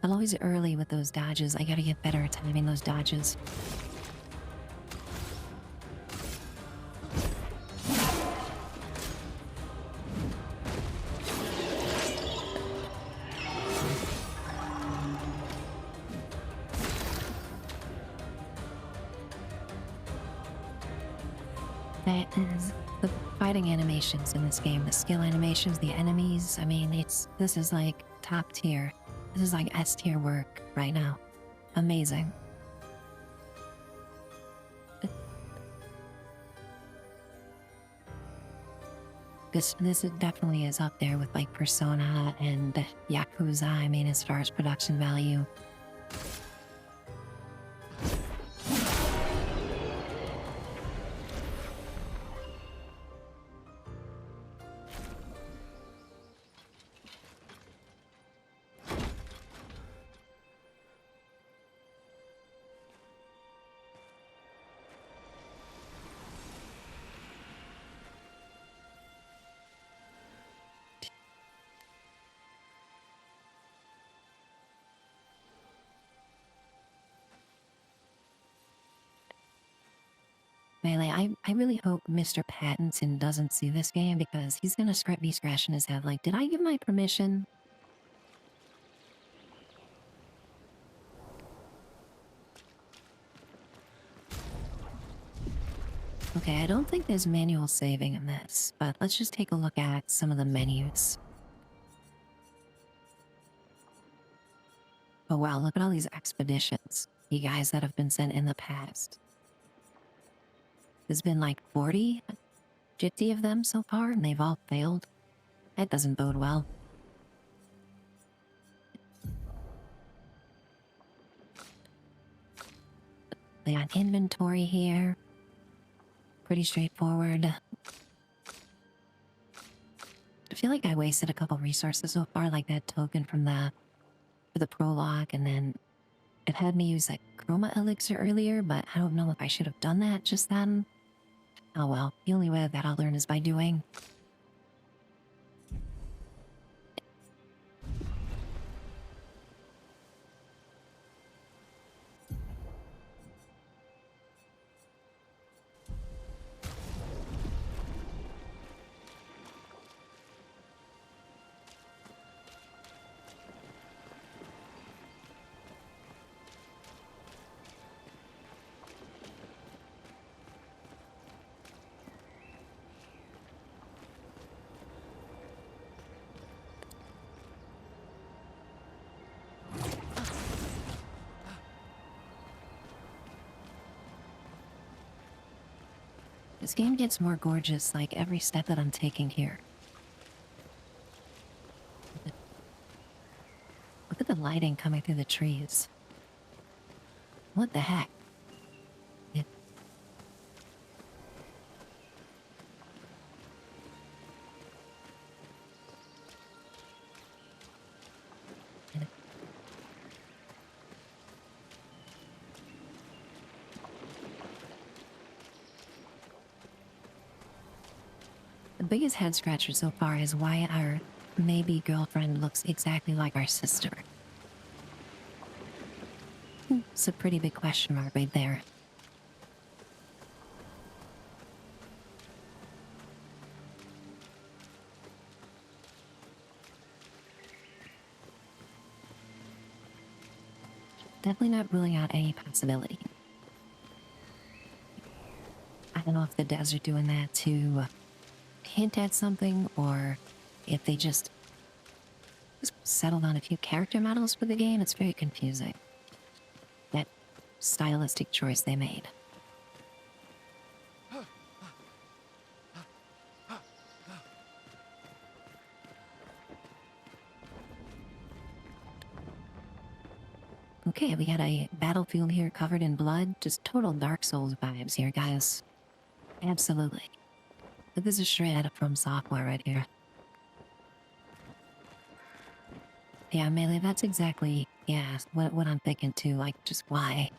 I'm always early with those dodges. I gotta get better at timing those dodges. That is the fighting animations in this game, the skill animations, the enemies. I mean, this is like top tier. This is like S tier work right now. Amazing. This definitely is up there with like Persona and Yakuza, I mean, as far as production value. Melee, I really hope Mr. Pattinson doesn't see this game because he's gonna be scratching his head like, did I give my permission? Okay, I don't think there's manual saving in this, but let's just take a look at some of the menus. Oh wow, look at all these expeditions. You guys that have been sent in the past. There's been like 40, 50 of them so far, and they've all failed. That doesn't bode well. They got inventory here. Pretty straightforward. I feel like I wasted a couple resources so far, like that token from for the prologue, and then it had me use that chroma elixir earlier, but I don't know if I should have done that just then. Oh well, the only way that I'll learn is by doing. This game gets more gorgeous like every step that I'm taking here. Look at the lighting coming through the trees. What the heck? The biggest head scratcher so far is why our maybe girlfriend looks exactly like our sister. It's a pretty big question mark right there. Definitely not ruling out any possibility. I don't know if the devs are doing that to hint at something, or if they just settled on a few character models for the game. It's very confusing. That stylistic choice they made. Okay, we got a battlefield here covered in blood. Just total Dark Souls vibes here, guys. Absolutely. But this is straight out of From Software right here. Yeah, Melee, that's exactly, yeah, what I'm thinking too, like, just why.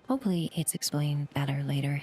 Hopefully it's explained better later.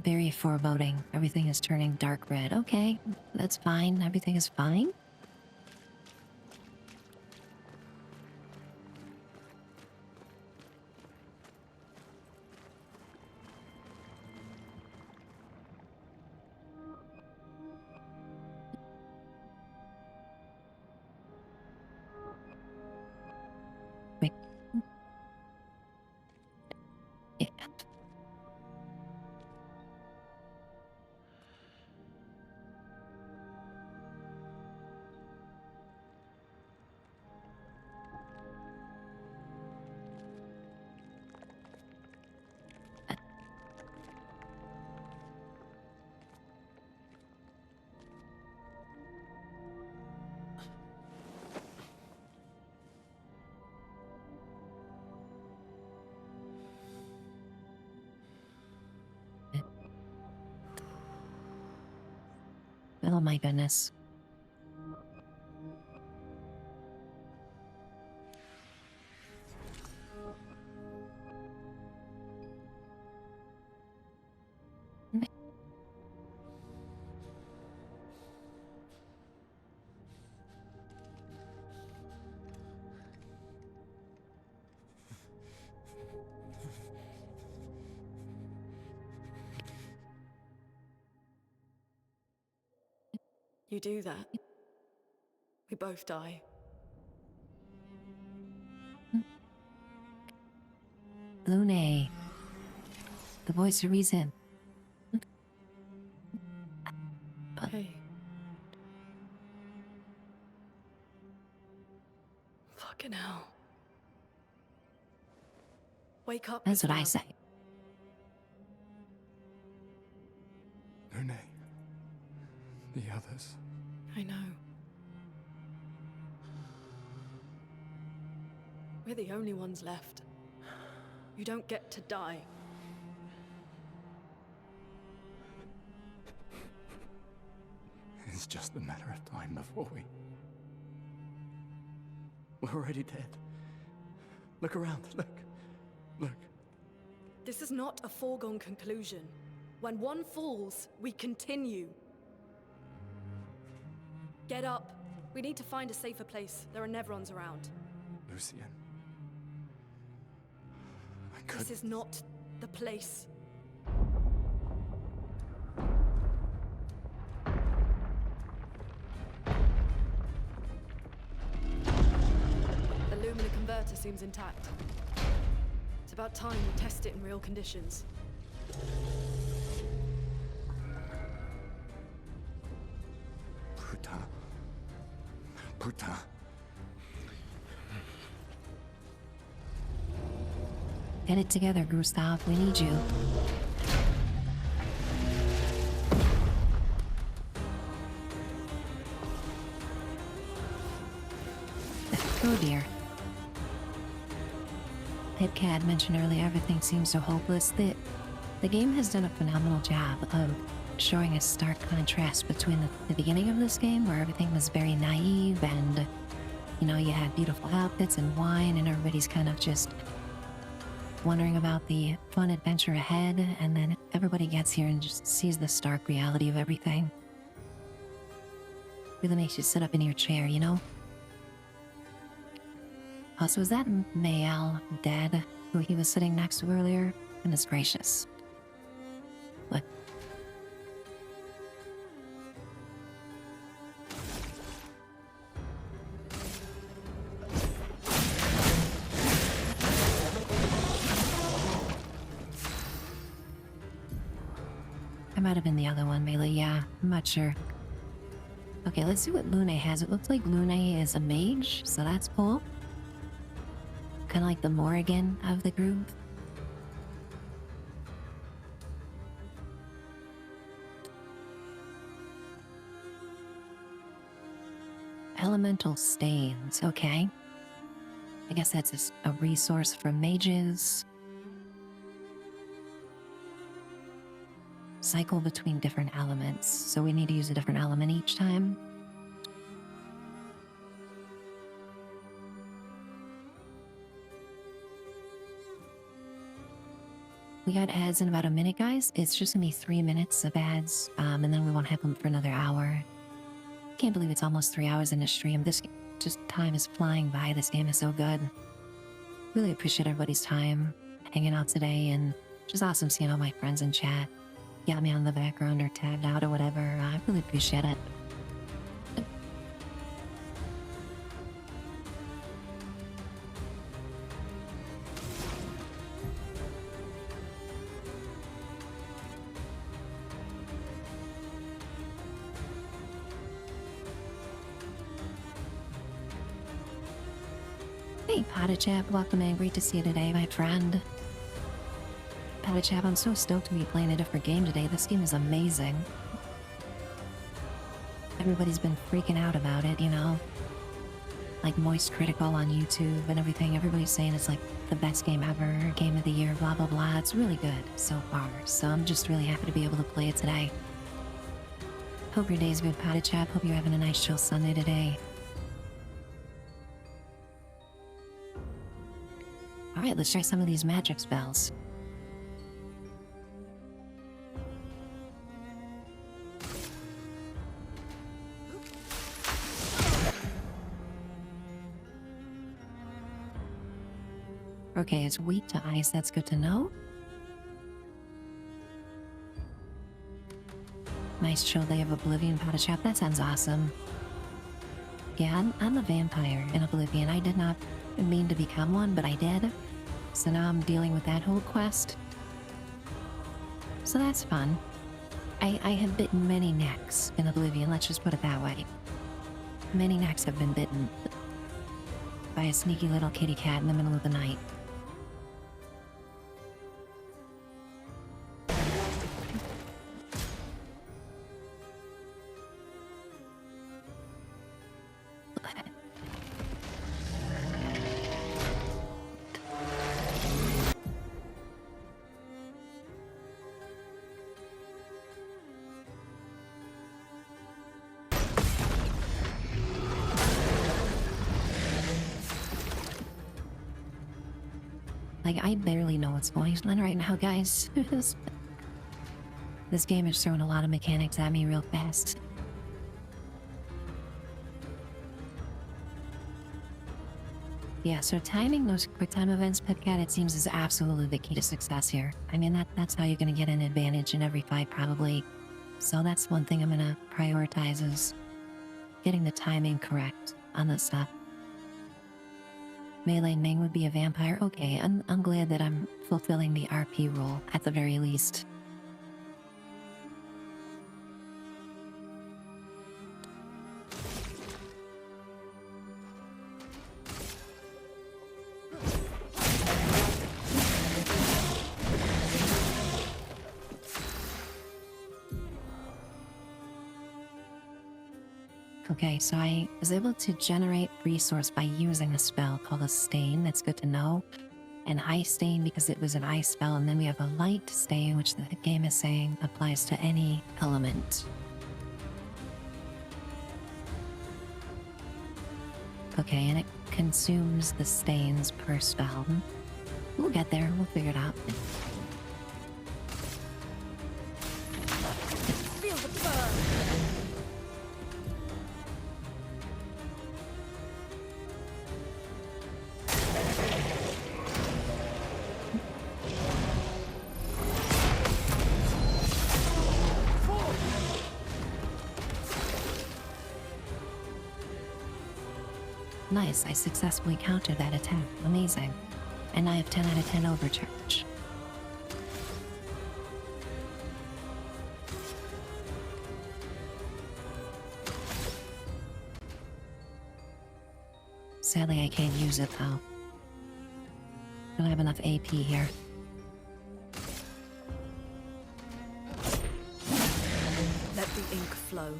Very foreboding. Everything is turning dark red. Okay, that's fine. Everything is fine. Wait. Yeah. Oh my goodness. You do that, we both die. Lune. The voice of reason. Hey. Fucking hell. Wake up. That's what I Islam. say. Lune. The others. I know. We're the only ones left. You don't get to die. It's just a matter of time before we're already dead. Look around, look. This is not a foregone conclusion. When one falls, we continue. Get up. We need to find a safer place. There are Nevrons around. Lucien. This is not the place. The Lumina converter seems intact. It's about time we test it in real conditions. Putain. Get it together, Gustav. We need you. Oh dear. Pipcad mentioned earlier everything seems so hopeless. The game has done a phenomenal job of showing a stark contrast between the beginning of this game, where everything was very naive and, you know, you had beautiful outfits and wine and everybody's kind of just wondering about the fun adventure ahead, and then everybody gets here and just sees the stark reality of everything. Really makes you sit up in your chair, you know? Also, was that Mael dead, who he was sitting next to earlier? Goodness gracious. What? I might have been the other one, Melee. Yeah, I'm not sure. Okay, let's see what Lune has. It looks like Lune is a mage, so that's cool. Kind of like the Morrigan of the group. Elemental stains, okay. I guess that's a resource for mages. Cycle between different elements, so we need to use a different element each time. We got ads in about a minute, guys. It's just gonna be 3 minutes of ads, and then we won't have them for another hour. Can't believe it's almost 3 hours in a stream. This just time is flying by. This game is so good. Really appreciate everybody's time hanging out today, and just awesome seeing all my friends in chat. Got me on the background or tabbed out or whatever. I really appreciate it. Hey, Potachap, welcome in. Great to see you today, my friend. Potachap, I'm so stoked to be playing a different game today. This game is amazing. Everybody's been freaking out about it, you know? Like Moist Critical on YouTube and everything. Everybody's saying it's like the best game ever, game of the year, blah, blah, blah. It's really good so far. So I'm just really happy to be able to play it today. Hope your day's good, Potty Chap. Hope you're having a nice chill Sunday today. Alright, let's try some of these magic spells. Okay, it's weak to ice, that's good to know. Nice chill day of Oblivion, Potty Chap, that sounds awesome. Yeah, I'm a vampire in Oblivion. I did not mean to become one, but I did. So now I'm dealing with that whole quest. So that's fun. I have bitten many necks in Oblivion, let's just put it that way. Many necks have been bitten by a sneaky little kitty cat in the middle of the night. Like, I barely know what's going on right now, guys. This game is throwing a lot of mechanics at me real fast. Yeah, so timing those quick time events, Petcat, it seems is absolutely the key to success here. I mean, that's how you're gonna get an advantage in every fight, probably. So that's one thing I'm gonna prioritize is getting the timing correct on this stuff. Melee Ming would be a vampire. Okay, I'm glad that I'm fulfilling the RP role at the very least. Okay, so I was able to generate resource by using a spell called a stain. That's good to know. An ice stain because it was an ice spell, and then we have a light stain, which the game is saying applies to any element. Okay, and it consumes the stains per spell. We'll get there, we'll figure it out. Feel the burn! Nice, I successfully countered that attack. Amazing. And I have 10 out of 10 overcharge. Sadly, I can't use it though. Don't have enough AP here. Let the ink flow.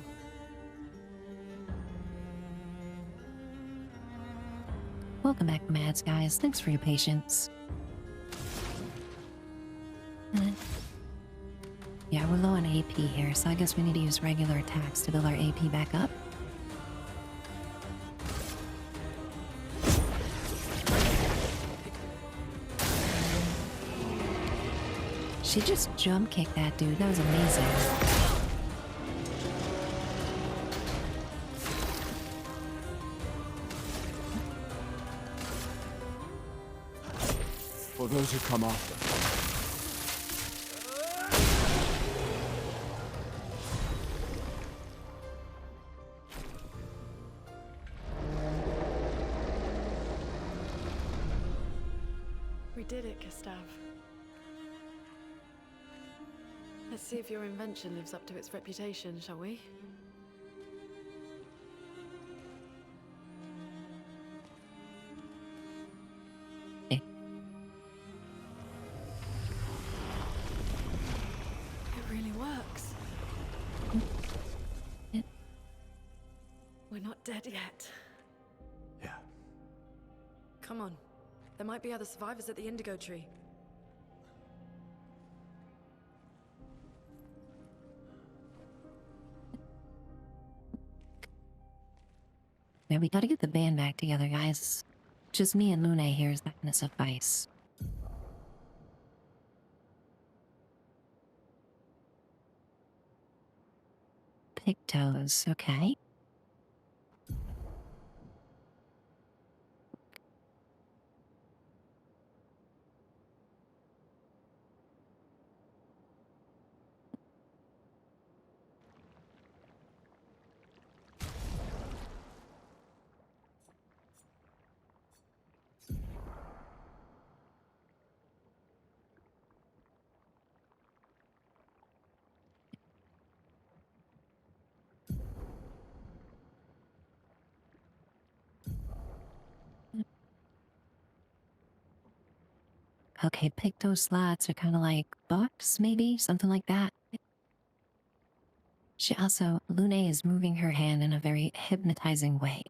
Welcome back, Mads, guys. Thanks for your patience. Yeah, we're low on AP here, so I guess we need to use regular attacks to build our AP back up. She just jump kicked that dude. That was amazing. For those who come after. We did it, Gustav. Let's see if your invention lives up to its reputation, shall we? It really works. We're not dead yet. Yeah. Come on. There might be other survivors at the Indigo Tree. Now we gotta get the band back together, guys. Just me and Lune here is not gonna suffice. Pictos, okay. Okay, Picto slots are kind of like books, maybe? Something like that. She also, Lune is moving her hand in a very hypnotizing way.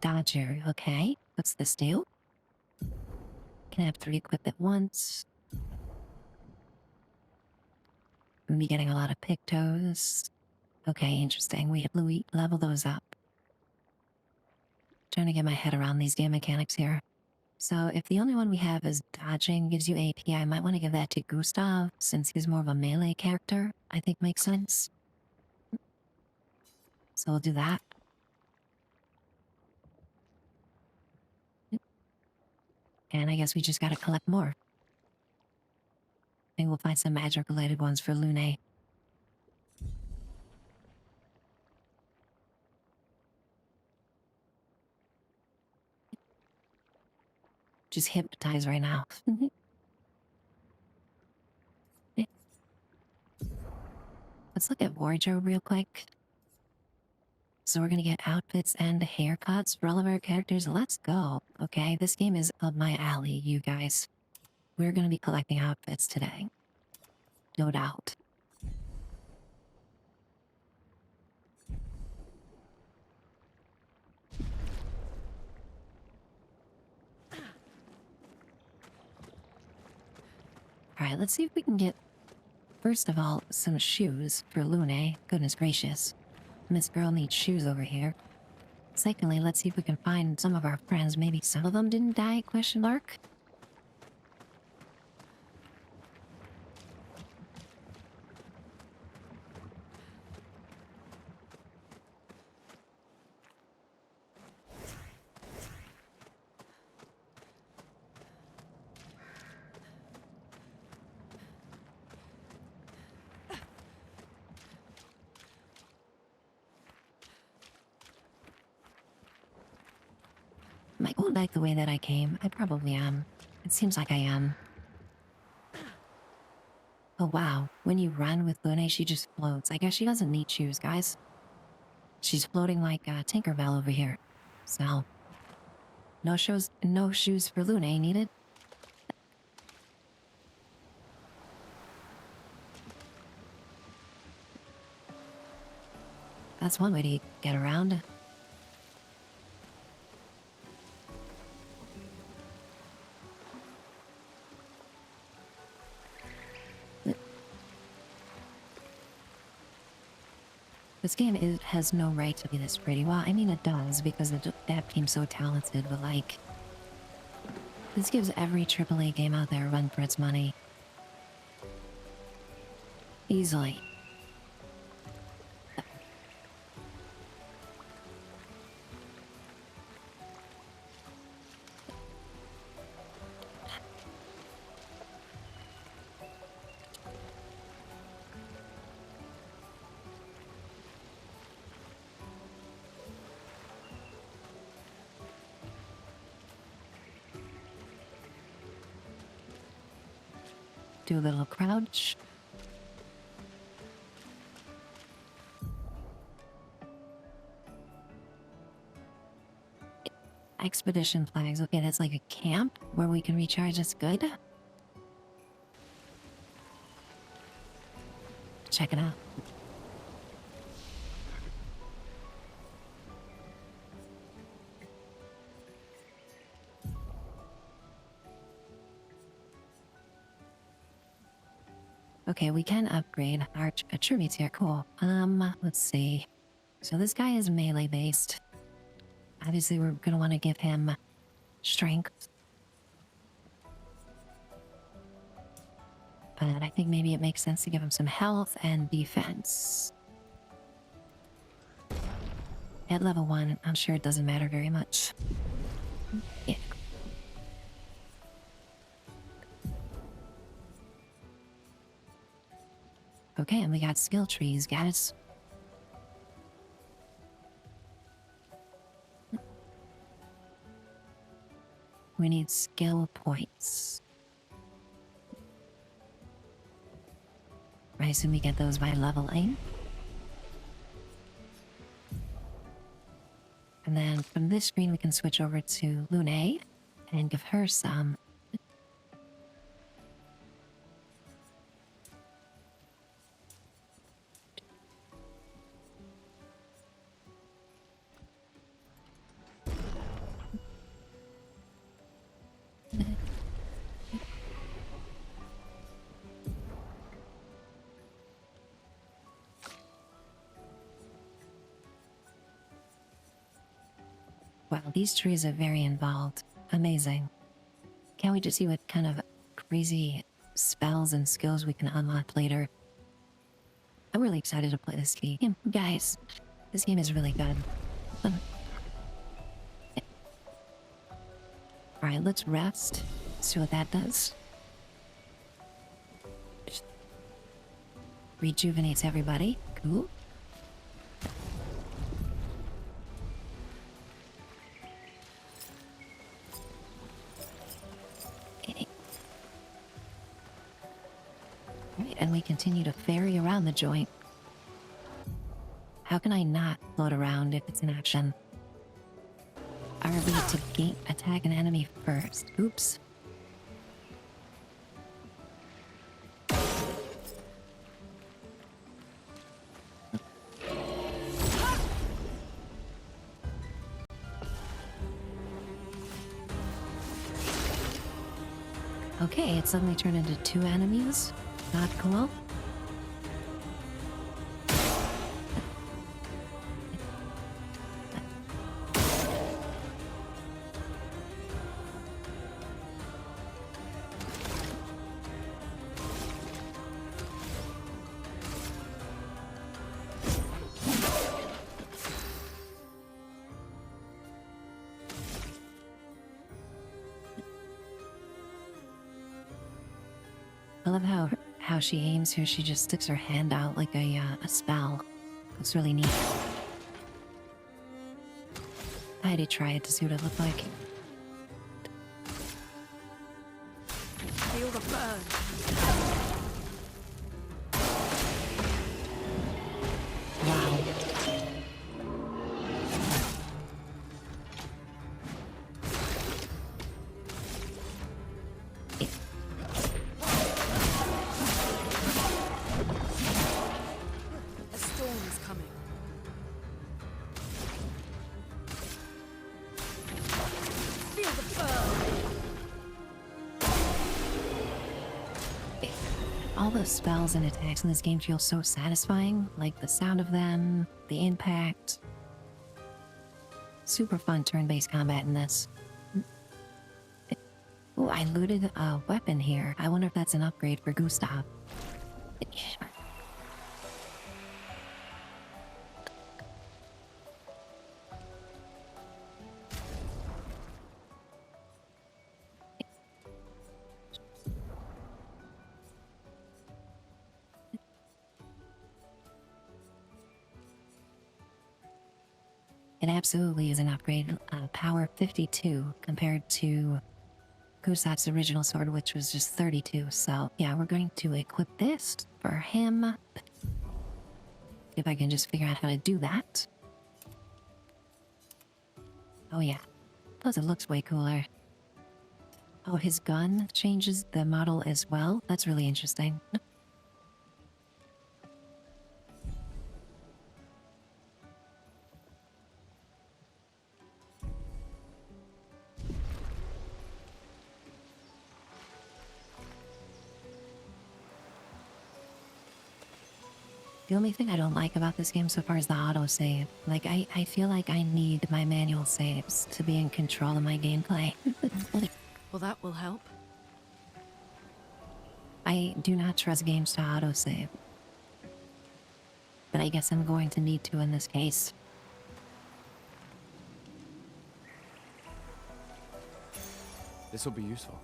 Dodger, okay. What's this do? Can have 3 equipped at once. We'll be getting a lot of Pictos. Okay, interesting. We level those up. Trying to get my head around these game mechanics here. So if the only one we have is dodging gives you AP, I might want to give that to Gustav since he's more of a melee character. I think makes sense. So we'll do that. And I guess we just gotta collect more. Maybe we'll find some magic-related ones for Lune. Just hypnotize right now. Let's look at wardrobe real quick. So we're gonna get outfits and haircuts for all of our characters. Let's go. Okay, this game is up my alley, you guys. We're gonna be collecting outfits today. No doubt. Alright, let's see if we can get, first of all, some shoes for Lune. Goodness gracious. Miss Girl needs shoes over here. Secondly, let's see if we can find some of our friends. Maybe some of them didn't die, question mark? Am I going back the way that I came? I probably am. It seems like I am. Oh wow, when you run with Lune, she just floats. I guess she doesn't need shoes, guys. She's floating like Tinkerbell over here. So, no shoes for Lune needed. That's one way to get around. This game has no right to be this pretty. Well, I mean it does because the dev team's so talented, but like, this gives every AAA game out there a run for its money. Easily. Do a little crouch. Expedition flags. Okay, that's like a camp where we can recharge. That's good. Check it out. Okay, we can upgrade our attributes here. Cool. Let's see. So this guy is melee based. Obviously, we're gonna want to give him strength. But I think maybe it makes sense to give him some health and defense. At level 1, I'm sure it doesn't matter very much. Yeah. Okay, and we got skill trees, guys. We need skill points. I assume we get those by leveling. And then from this screen, we can switch over to Lune and give her some. Wow, these trees are very involved. Amazing. Can't wait to see what kind of crazy spells and skills we can unlock later. I'm really excited to play this game. Guys, this game is really good. Alright, let's rest. See what that does. Rejuvenates everybody. Cool. And we continue to ferry around the joint. How can I not float around if it's an action? RB to attack an enemy first. Oops. Okay, it suddenly turned into 2 enemies. Not cool. I love how she aims here. She just sticks her hand out like a spell. Looks really neat. I had to try it to see what it looked like. Feel the burn. Wow. A storm is coming. Feel the burn. All the spells and attacks in this game feel so satisfying. Like the sound of them, the impact. Super fun turn-based combat in this. Oh, I looted a weapon here. I wonder if that's an upgrade for Gustav. It absolutely is an upgrade. Power 52 compared to Kusat's original sword, which was just 32. So yeah, we're going to equip this for him. If I can just figure out how to do that. Oh yeah. Plus it looks way cooler. Oh, his gun changes the model as well. That's really interesting. The only thing I don't like about this game so far is the autosave. Like, I feel like I need my manual saves to be in control of my gameplay. Well, that will help. I do not trust games to autosave. But I guess I'm going to need to in this case. This will be useful.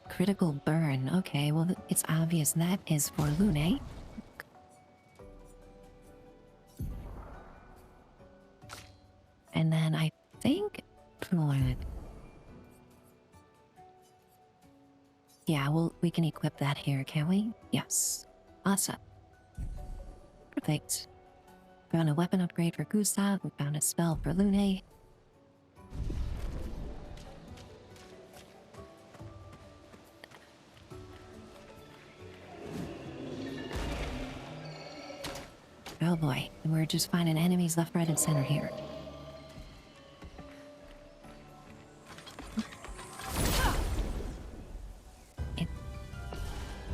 Critical burn. Okay, well, it's obvious that is for Lune. And then I think... Yeah, well, we can equip that here, can we? Yes. Awesome. Perfect. Found a weapon upgrade for Gustav. We found a spell for Lune. Oh boy, we're just finding enemies left, right, and center here.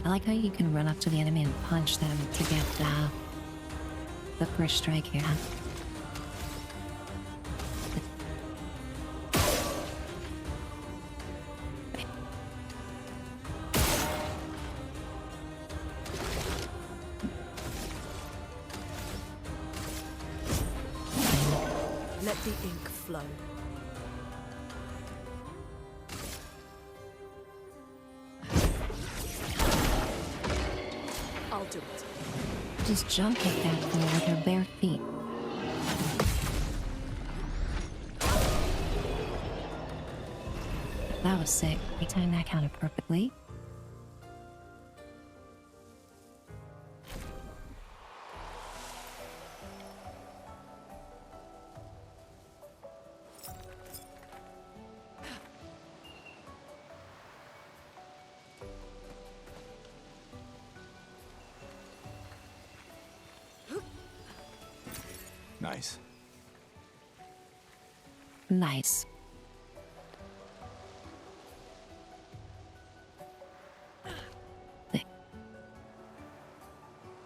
I like how you can run up to the enemy and punch them to get the first strike here. Let the ink flow. I'll do it. Just jump at that thing with her bare feet. That was sick. We timed that counter perfectly. Nice. Nice.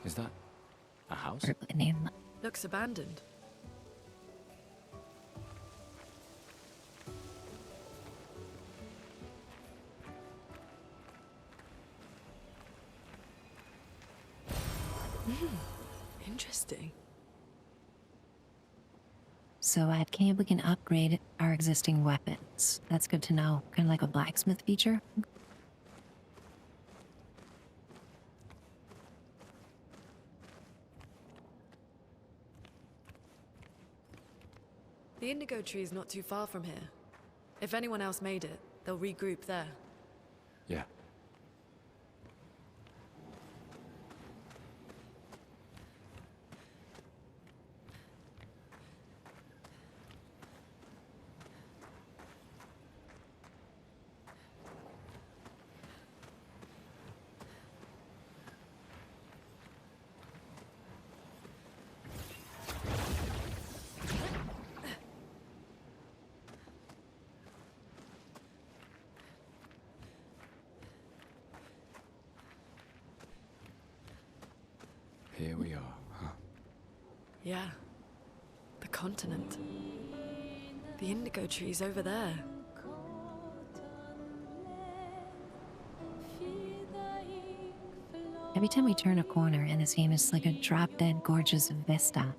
Is that a house? Looks abandoned. Interesting. So at camp we can upgrade our existing weapons. That's good to know. Kind of like a blacksmith feature. The indigo tree is not too far from here. If anyone else made it, they'll regroup there. Yeah. Here we are, huh? Yeah. The continent. The indigo tree's over there. Every time we turn a corner in this game, it's like a drop-dead gorgeous vista.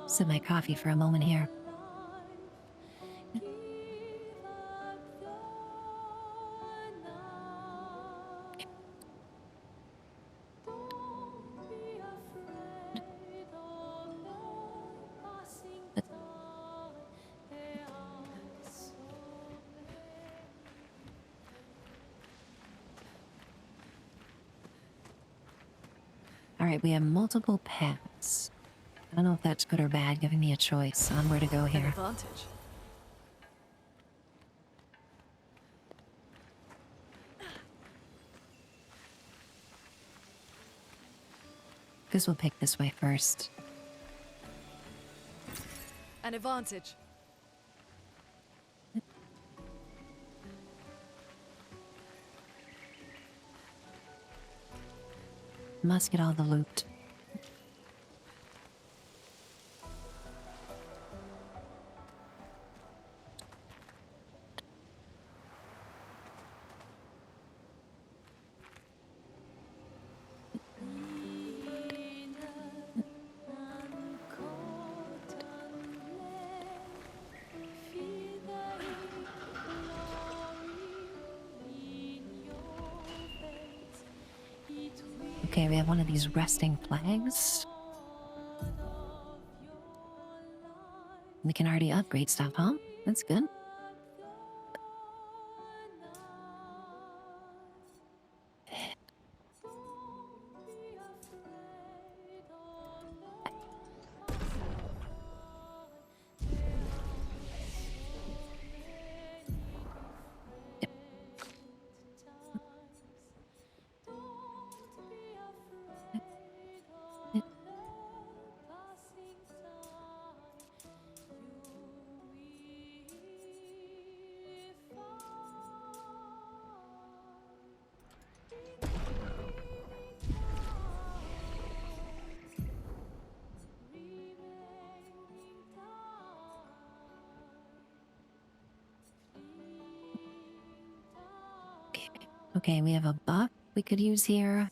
Sip my coffee for a moment here. Alright, we have multiple paths. I don't know if that's good or bad, giving me a choice on where to go An here. advantage. Guess we'll pick this way first. An advantage. Must get all the loot. Okay, we have one of these resting flags. We can already upgrade stuff, huh? That's good. Okay, we have a buff we could use here.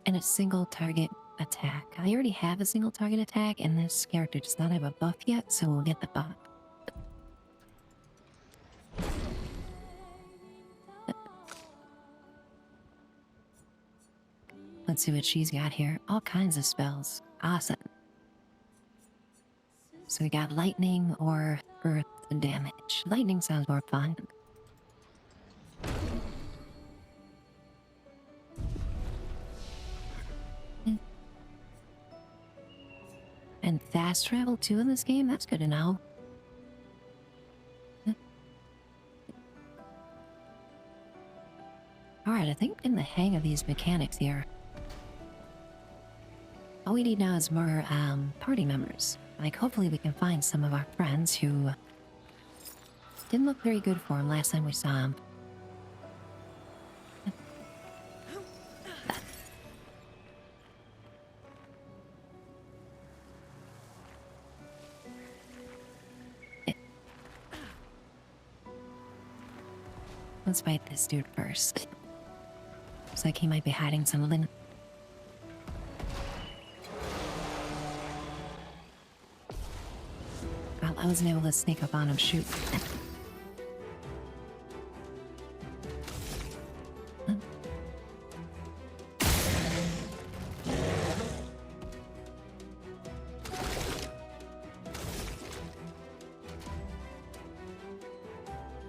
And a single target attack. I already have a single target attack, and this character does not have a buff yet, so we'll get the buff. Let's see what she's got here. All kinds of spells. Awesome. So we got lightning or earth damage. Lightning sounds more fun. And fast travel too in this game? That's good to know. Alright, I think I'm in the hang of these mechanics here. All we need now is more party members. Like, hopefully we can find some of our friends who didn't look very good for him last time we saw him. Let's fight this dude first. Looks like he might be hiding something. Well, I wasn't able to sneak up on him. Shoot.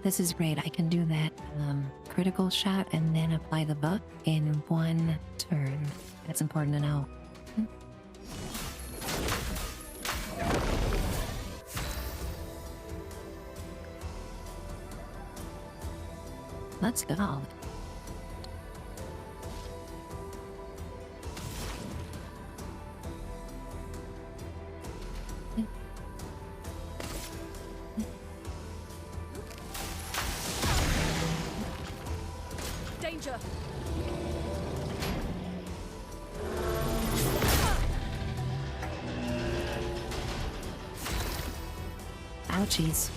This is great. I can do that critical shot and then apply the buff in one turn. That's important to know. Let's go. Danger! Ouchies.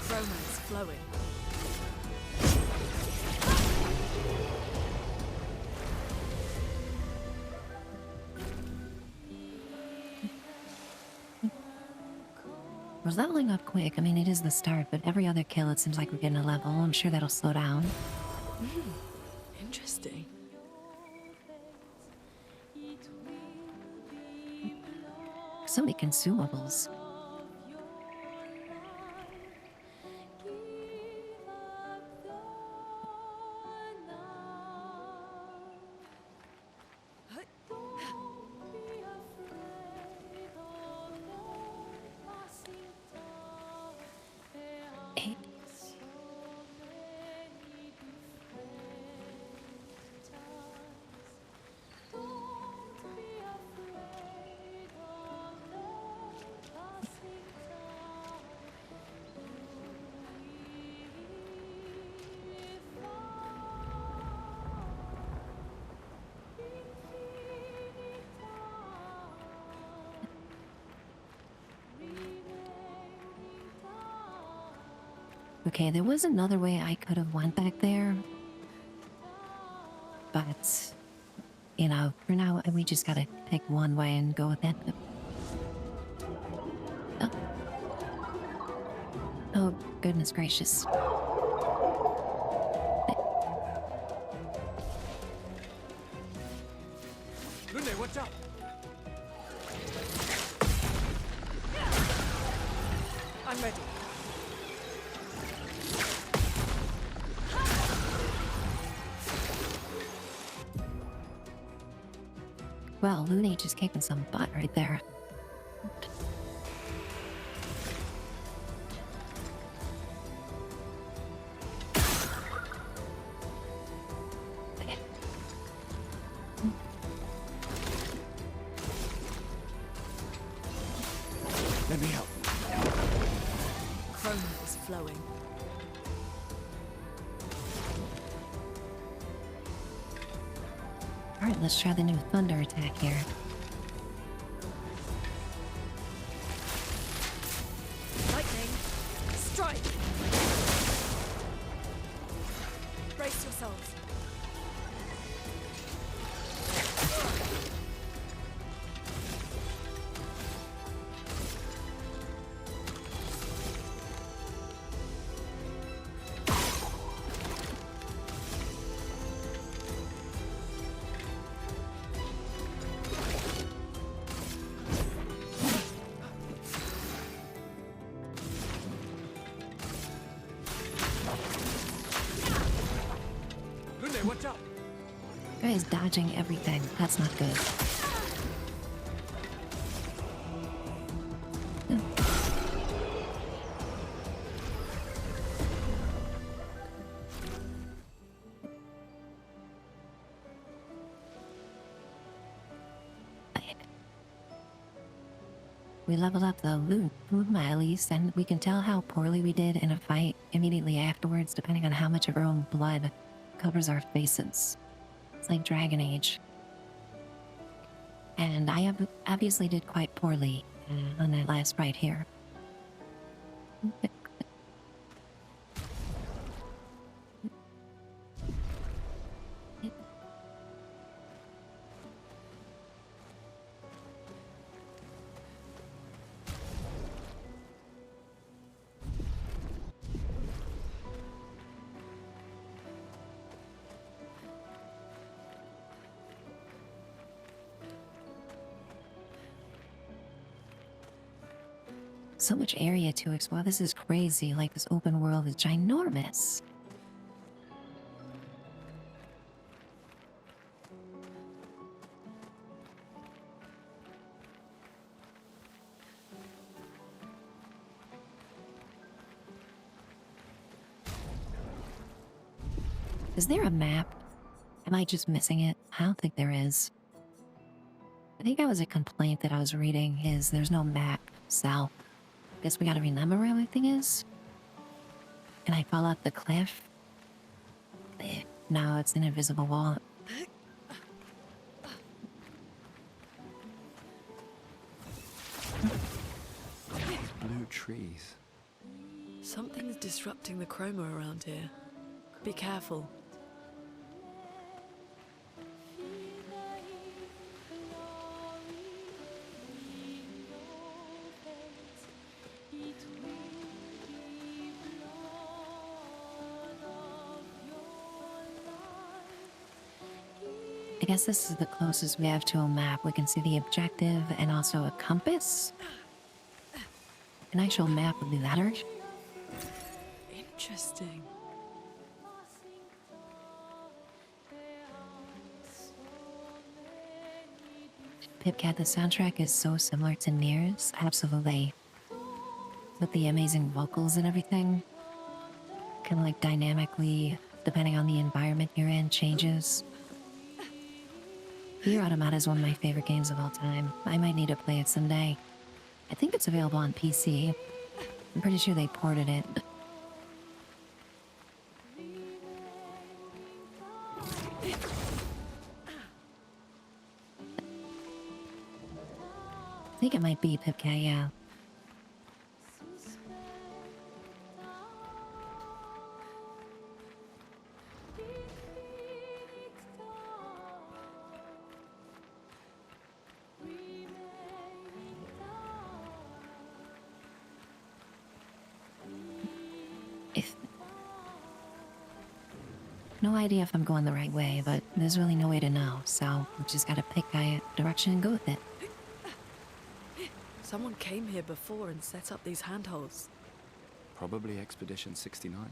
Romance flowing. We're leveling up quick. I mean, it is the start, but every other kill it seems like we're getting a level. I'm sure that'll slow down. Interesting. So many consumables. Okay, there was another way I could have went back there. But, you know, for now, we just gotta pick one way and go with that. Oh, oh goodness gracious. Lunde, watch out! I'm ready. Well, Lune just kicking some butt right there. Let me help. Chroma is flowing. Alright, let's try the new thunder attack here. Lightning, strike! Brace yourselves. Lunde, watch out! Guy's dodging everything. That's not good. We leveled up the loot at least, and we can tell how poorly we did in a fight immediately afterwards, depending on how much of our own blood covers our faces. It's like Dragon Age. And I obviously did quite poorly on that last fight here. So much area to explore. This is crazy. Like, this open world is ginormous. Is there a map? Am I just missing it? I don't think there is. I think that was a complaint that I was reading, is there's no map south. Guess we gotta remember where everything is. Can I fall off the cliff? No, it's an invisible wall. Blue trees. Something's disrupting the chroma around here. Be careful. I guess this is the closest we have to a map. We can see the objective and also a compass. An actual map would be better. Interesting. Pipcat, the soundtrack is so similar to Nier's. Absolutely. With the amazing vocals and everything. Kind of like dynamically, depending on the environment you're in, changes. Nier Automata is one of my favorite games of all time. I might need to play it someday. I think it's available on PC. I'm pretty sure they ported it. I think it might be Pipcat, yeah. no idea if I'm going the right way, but there's really no way to know, so we just gotta pick a direction and go with it. Someone came here before and set up these handholds. Probably Expedition 69.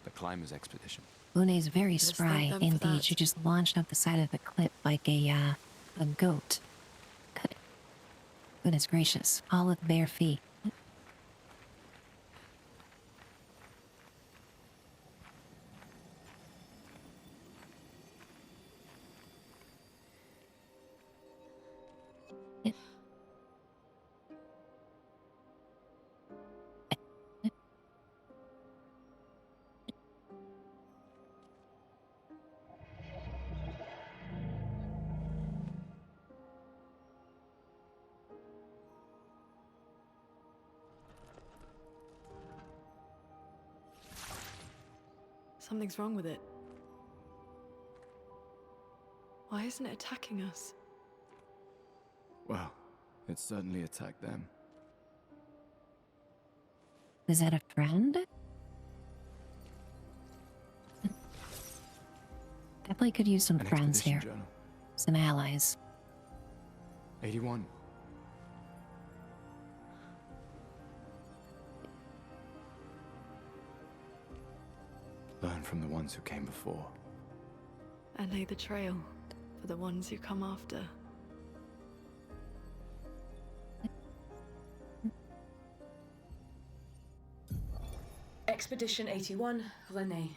The climbers' expedition. Lune's very Let's thank spry, them for indeed. that. She just launched up the side of the cliff like a goat. Goodness gracious, all with bare feet. Something's wrong with it. Why isn't it attacking us? Well, it certainly attacked them. Is that a friend? Definitely could use some An friends expedition here. journal. Some allies. 81. Learn from the ones who came before. And lay the trail for the ones who come after. Expedition 81, René.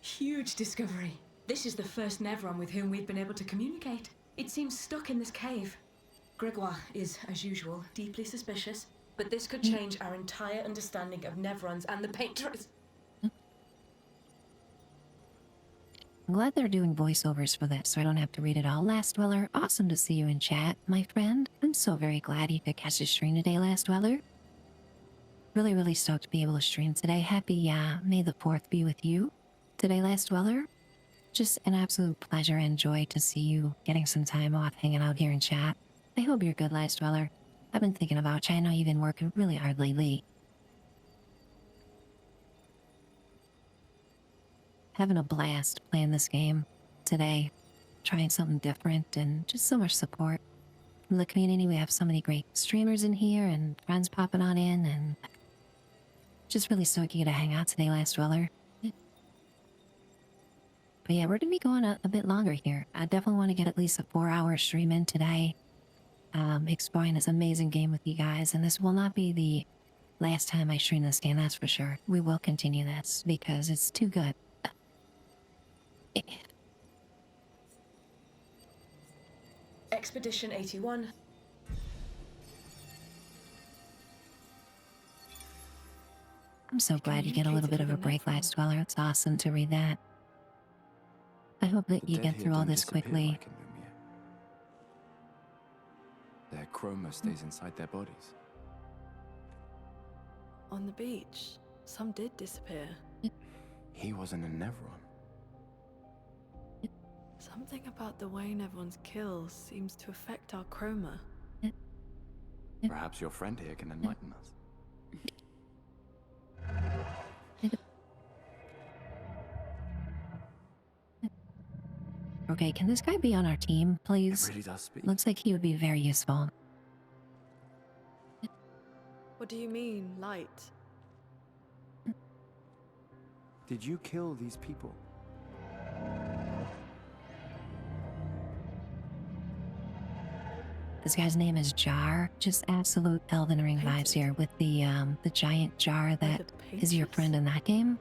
Huge discovery. This is the first Nevron with whom we've been able to communicate. It seems stuck in this cave. Gregoire is, as usual, deeply suspicious, but this could change our entire understanding of Nevrons and the Painters. I'm glad they're doing voiceovers for this, so I don't have to read it all. Last Dweller, awesome to see you in chat, my friend. I'm so very glad you could catch the stream today, Last Dweller. Really, really stoked to be able to stream today. Happy, May the 4th be with you today, Last Dweller. Just an absolute pleasure and joy to see you getting some time off hanging out here in chat. I hope you're good, Last Dweller. I've been thinking about you. I know you've been working really hard lately. Having a blast playing this game today. Trying something different and just so much support from the community. We have so many great streamers in here and friends popping on in, and just really stoked you get to hang out today, Last Dweller. But yeah, we're gonna be going a bit longer here. I definitely want to get at least a 4-hour stream in today. Exploring this amazing game with you guys, and this will not be the last time I stream this game, that's for sure. We will continue this because it's too good. Expedition 81. I'm so glad you get a little bit of a break, Last Dweller. It's awesome to read that. I hope that you get through all this quickly. Like in Lumiere. Their chroma stays inside their bodies. On the beach, some did disappear. He wasn't a Nevron. Something about the way Nevrons kill seems to affect our chroma. Perhaps your friend here can enlighten us. Okay, can this guy be on our team, please? It really does speak. Looks like he would be very useful. What do you mean, light? Did you kill these people? This guy's name is Jar. Just absolute Elden Ring vibes here with the giant jar that is your friend in that game.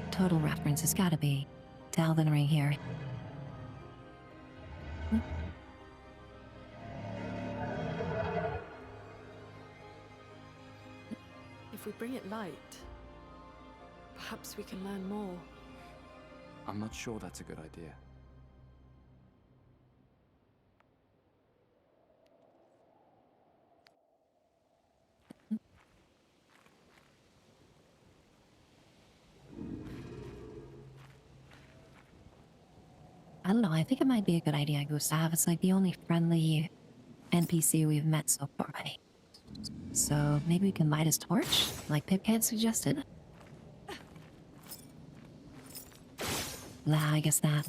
Total reference. It's gotta be to Elden Ring here. If we bring it light, perhaps we can learn more. I'm not sure that's a good idea. I don't know, I think it might be a good idea, Gustav. It's like the only friendly NPC we've met so far. So maybe we can light his torch, like Pipcat suggested. I guess that.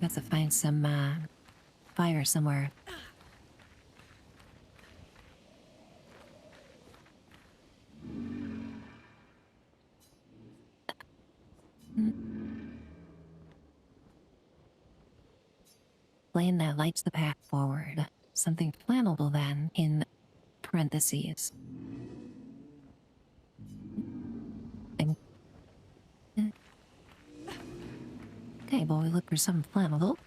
Got to find some fire somewhere. Flame that lights the path forward. Something flammable then, in parentheses. Okay, well, we look for something flammable.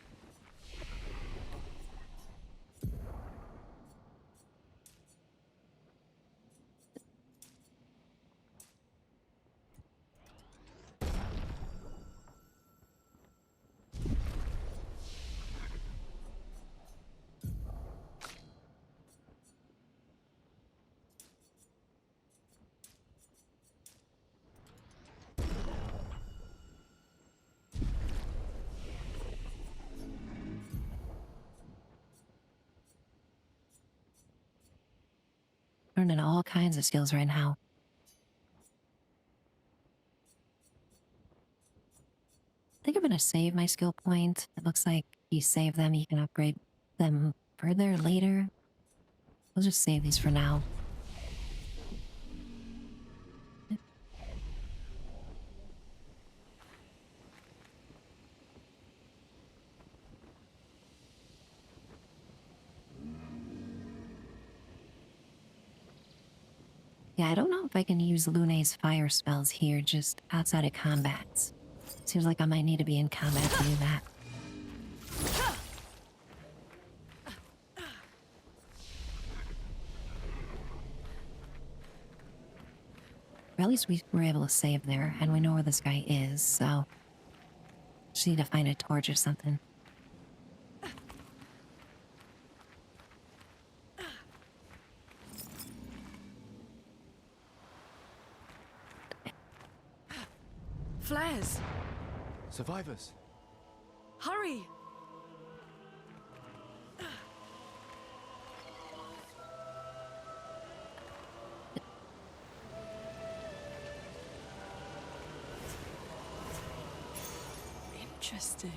Learning all kinds of skills right now. I think I'm gonna save my skill point. It looks like you save them, you can upgrade them further later. We'll just save these for now. Yeah, I don't know if I can use Lune's fire spells here just outside of combat. Seems like I might need to be in combat to do that. Or at least we were able to save there, and we know where this guy is, so... Just need to find a torch or something. Flares! Survivors! Hurry! Interesting.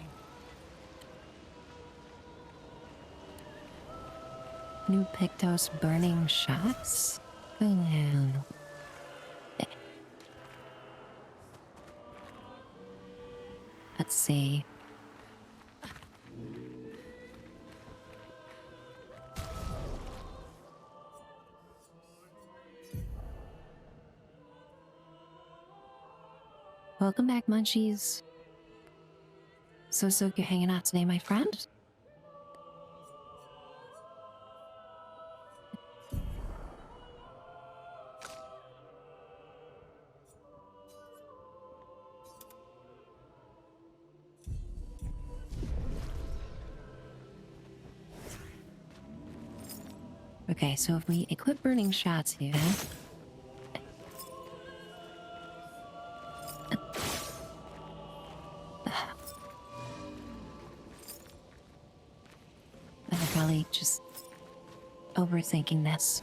New Pictos burning shots? Oh, no. Let's see. Welcome back, Munchies. So you're hanging out today, my friend? Okay, so if we equip burning shots here... I'm probably just overthinking this.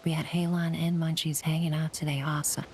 We had Halon and Munchies hanging out today, awesome.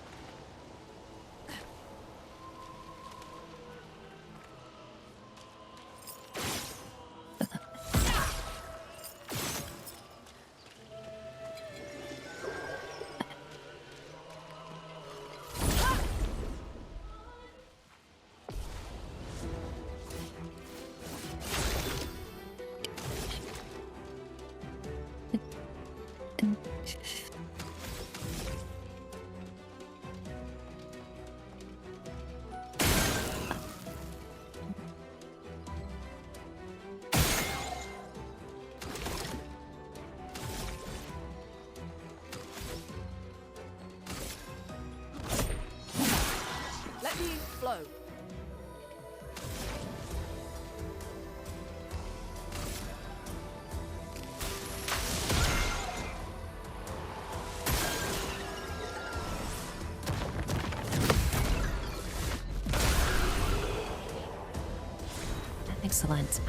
Excellent.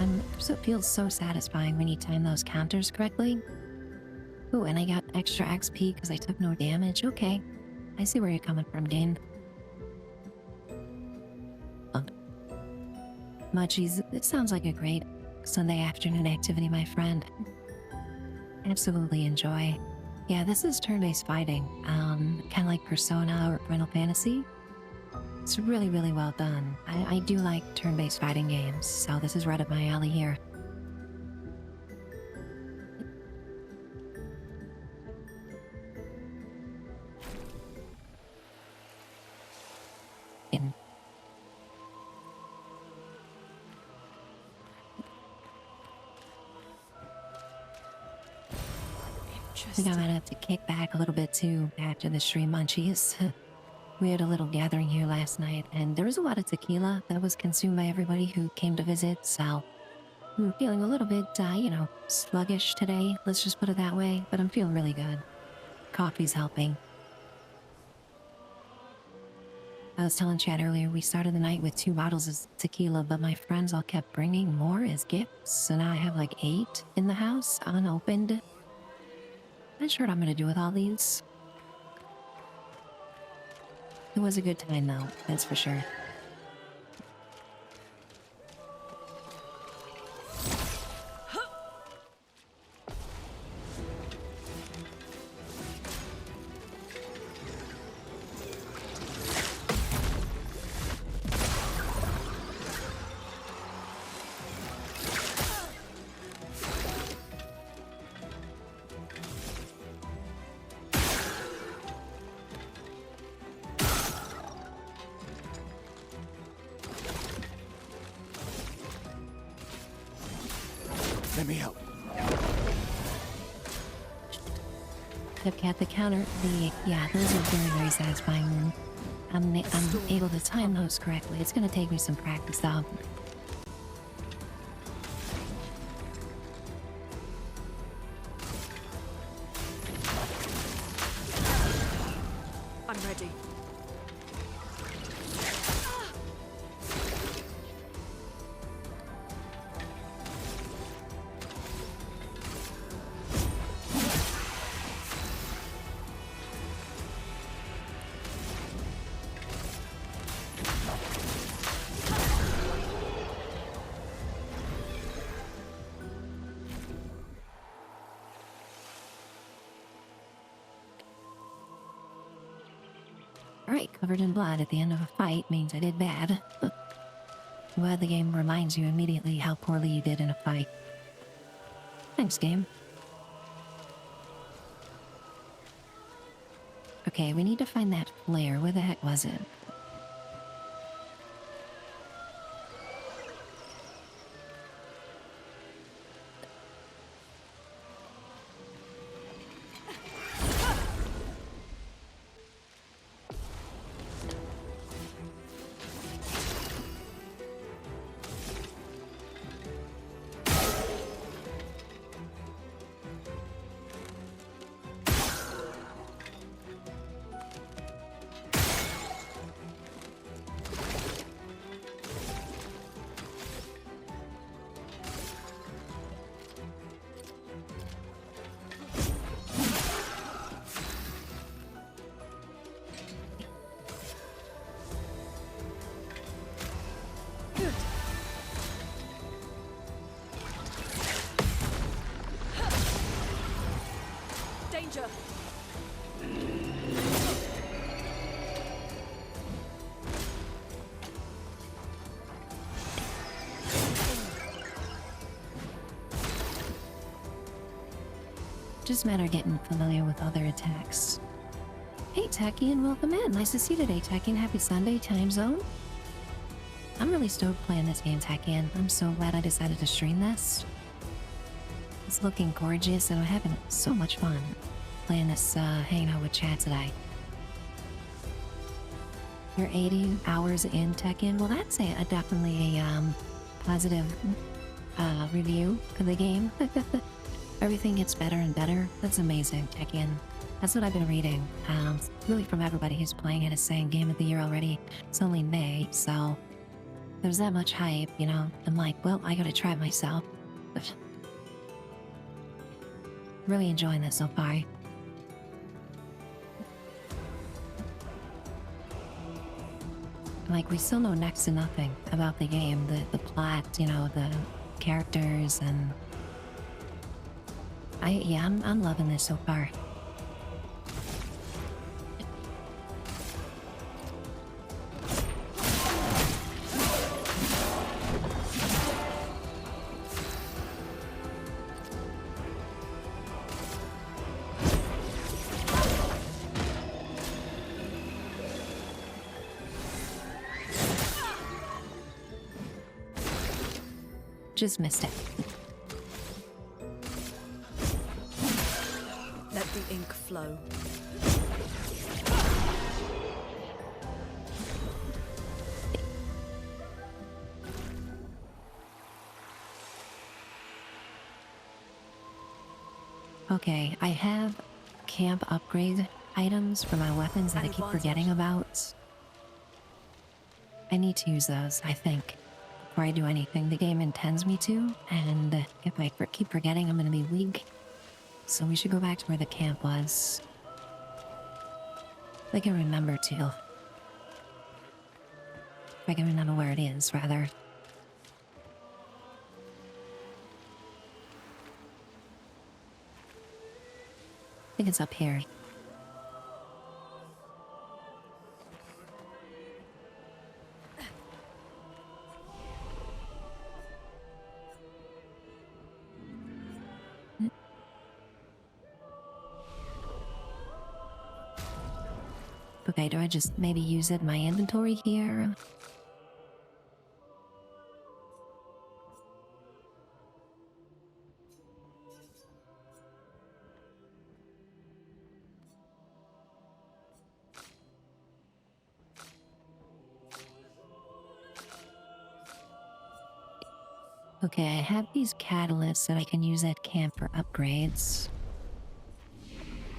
It feels so satisfying when you time those counters correctly. Ooh, and I got extra XP because I took no damage. Okay. I see where you're coming from, Dane. Munchies, it sounds like a great Sunday afternoon activity, my friend. Absolutely enjoy. Yeah, this is turn-based fighting. Kind of like Persona or Final Fantasy. It's really, really well done. I do like turn-based fighting games, so this is right up my alley here. I think I might have to kick back a little bit too after the stream, Munchies. We had a little gathering here last night, and there was a lot of tequila that was consumed by everybody who came to visit, so I'm feeling a little bit, sluggish today, let's just put it that way, but I'm feeling really good. Coffee's helping. I was telling Chad earlier, we started the night with 2 bottles of tequila, but my friends all kept bringing more as gifts, so now I have like 8 in the house, unopened. Not sure what I'm gonna do with all these. It was a good time though, that's for sure. Let me help. At the counter, yeah, those are very, very satisfying. I'm able to time those correctly. It's gonna take me some practice though. I'm ready. Alright, covered in blood at the end of a fight means I did bad. Well, the game reminds you immediately how poorly you did in a fight. Thanks, game. Okay, we need to find that flare. Where the heck was it? Danger! Just a matter of getting familiar with other attacks. Hey, Techie, and welcome in. Nice to see you today, Techie, and happy Sunday, time zone. I'm really stoked playing this game, Techie, and I'm so glad I decided to stream this. It's looking gorgeous, and I'm having so much fun playing this, hanging out with Chad today. You're 80 hours in Tekken. Well, that's definitely a positive review for the game. Everything gets better and better. That's amazing, Tekken. That's what I've been reading. Really from everybody who's playing it is saying Game of the Year already. It's only May, so There's that much hype, you know. I'm like, well, I gotta try it myself. Really enjoying this so far. Like, we still know next to nothing about the game, the plot, you know, the characters, and I'm loving this so far. Just missed it. Let the ink flow. Okay, I have camp upgrade items for my weapons that I keep forgetting about. I need to use those, I think, before I do anything the game intends me to, and if I keep forgetting, I'm gonna be weak. So we should go back to where the camp was. If I can remember to. If I can remember where it is, rather. I think it's up here. Okay, do I just maybe use it in my inventory here? Okay, I have these catalysts that I can use at camp for upgrades.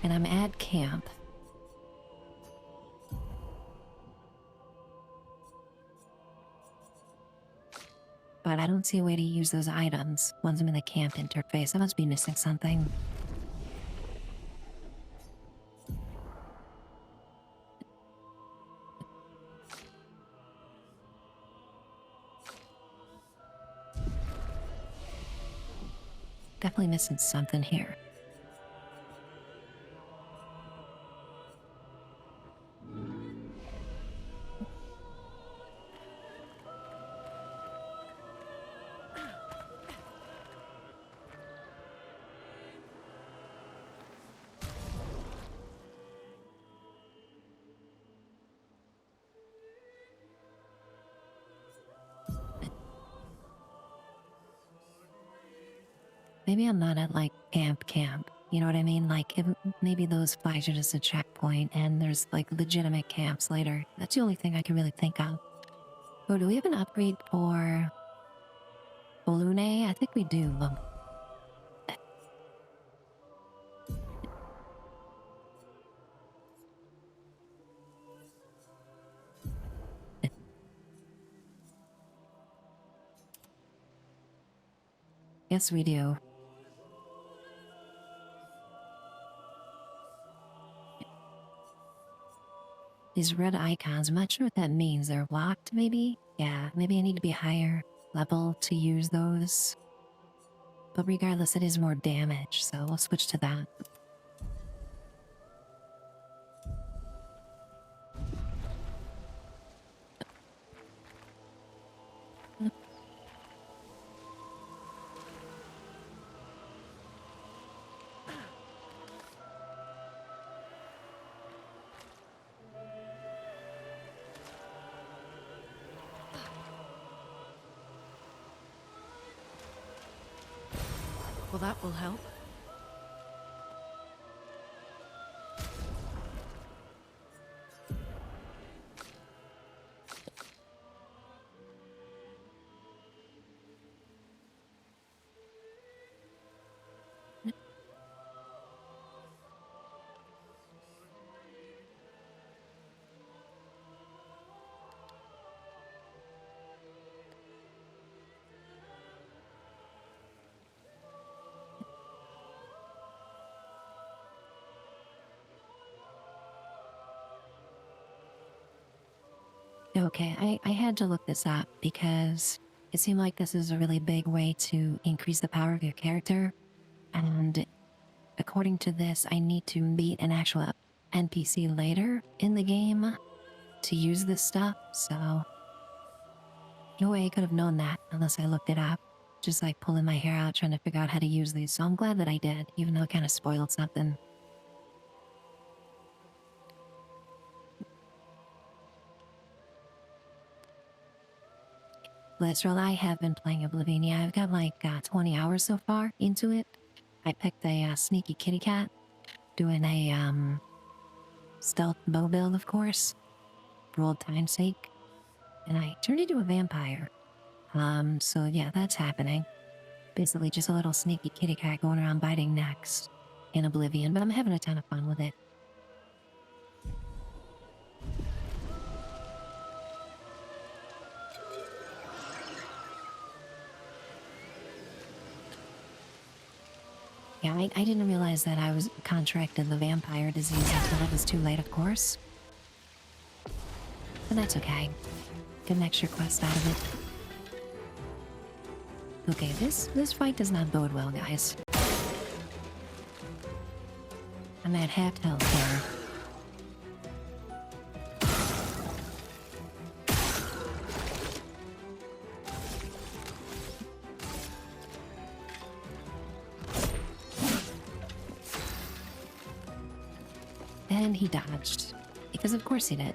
And I'm at camp. But I don't see a way to use those items once I'm in the camp interface. I must be missing something. Definitely missing something here. Maybe I'm not at like camp. You know what I mean? Like maybe those flags are just a checkpoint and there's like legitimate camps later. That's the only thing I can really think of. Oh, do we have an upgrade for Balloon? I think we do. Yes, we do. These red icons, I'm not sure what that means. They're locked, maybe? Yeah, maybe I need to be higher level to use those. But regardless, it is more damage, so we'll switch to that. Well, that will help. Okay, I had to look this up because it seemed like this is a really big way to increase the power of your character. And according to this, I need to meet an actual NPC later in the game to use this stuff. So, no way I could have known that unless I looked it up. Just like pulling my hair out trying to figure out how to use these. So I'm glad that I did, even though it kind of spoiled something. Literal, I have been playing Oblivion. Yeah, I've got like 20 hours so far into it. I picked a sneaky kitty cat, doing a stealth bow build, of course, for old time's sake. And I turned into a vampire. So yeah, that's happening. Basically just a little sneaky kitty cat going around biting necks in Oblivion, but I'm having a ton of fun with it. Yeah, I didn't realize that I was contracted the vampire disease until it was too late, of course. But that's okay. Get an extra quest out of it. Okay, this fight does not bode well, guys. I'm at half health here. And he dodged. Because of course he did.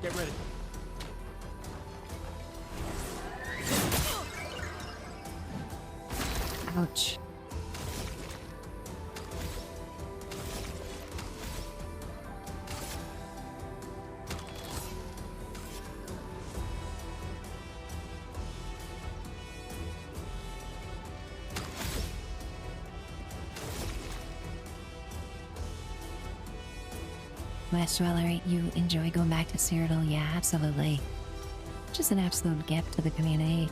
Get ready. Ouch. Westerweller, you enjoy going back to Cyrodiil? Yeah, absolutely. Just an absolute gift to the community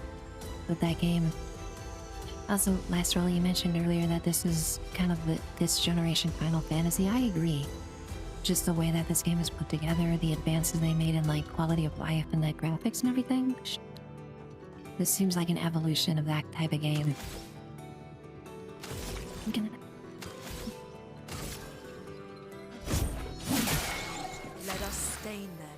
with that game. Also, Westerweller, you mentioned earlier that this is kind of this generation Final Fantasy. I agree. Just the way that this game is put together, the advances they made in like quality of life and the graphics and everything. This seems like an evolution of that type of game. I'm gonna... Let us stain them.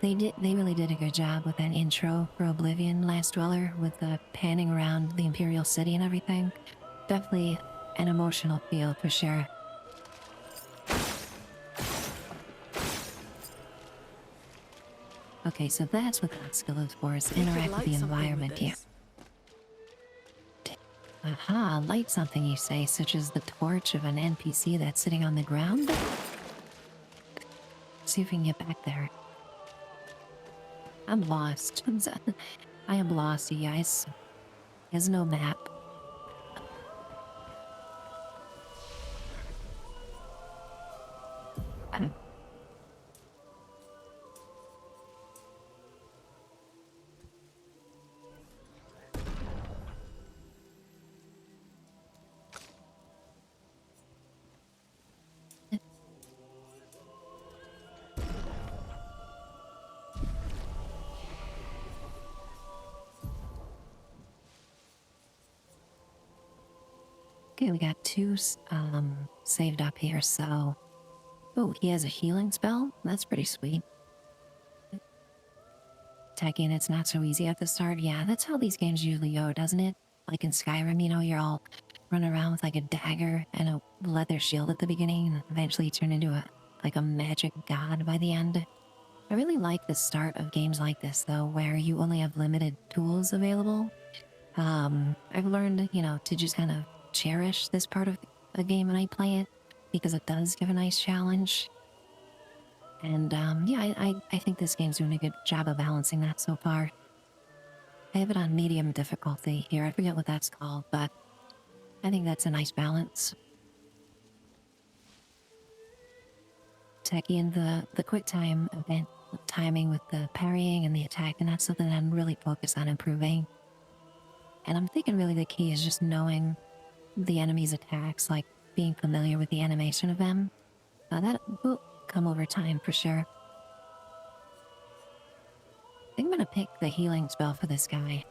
They really did a good job with that intro for Oblivion, Last Dweller, with the panning around the Imperial City and everything. Definitely an emotional feel for sure. Okay, so that's what that skill is for, is interact with the environment here. Aha, light something you say, such as the torch of an NPC that's sitting on the ground? See if we can get back there. I'm lost. I am lost, you guys. There's no map. Okay, we got two saved up here, so... Oh, he has a healing spell? That's pretty sweet. Attacking, it's not so easy at the start. Yeah, that's how these games usually go, doesn't it? Like in Skyrim, you know, you're all run around with like a dagger and a leather shield at the beginning and eventually turn into a magic god by the end. I really like the start of games like this though, where you only have limited tools available. I've learned, to just kind of cherish this part of a game when I play it because it does give a nice challenge. And yeah, I think this game's doing a good job of balancing that so far. I have it on medium difficulty here. I forget what that's called, but I think that's a nice balance. Taking the quick time event timing with the parrying and the attack, and that's something that I'm really focused on improving. And I'm thinking really the key is just knowing the enemy's attacks, like being familiar with the animation of them. That will come over time for sure. I think I'm gonna pick the healing spell for this guy.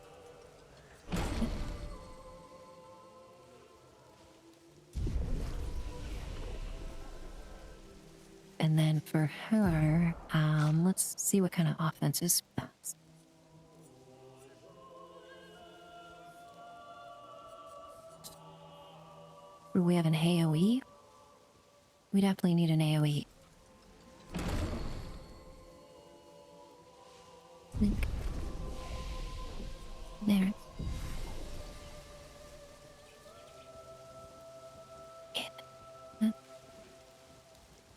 And then for her, let's see what kind of offensive spells. We have an AoE. We definitely need an AoE. There.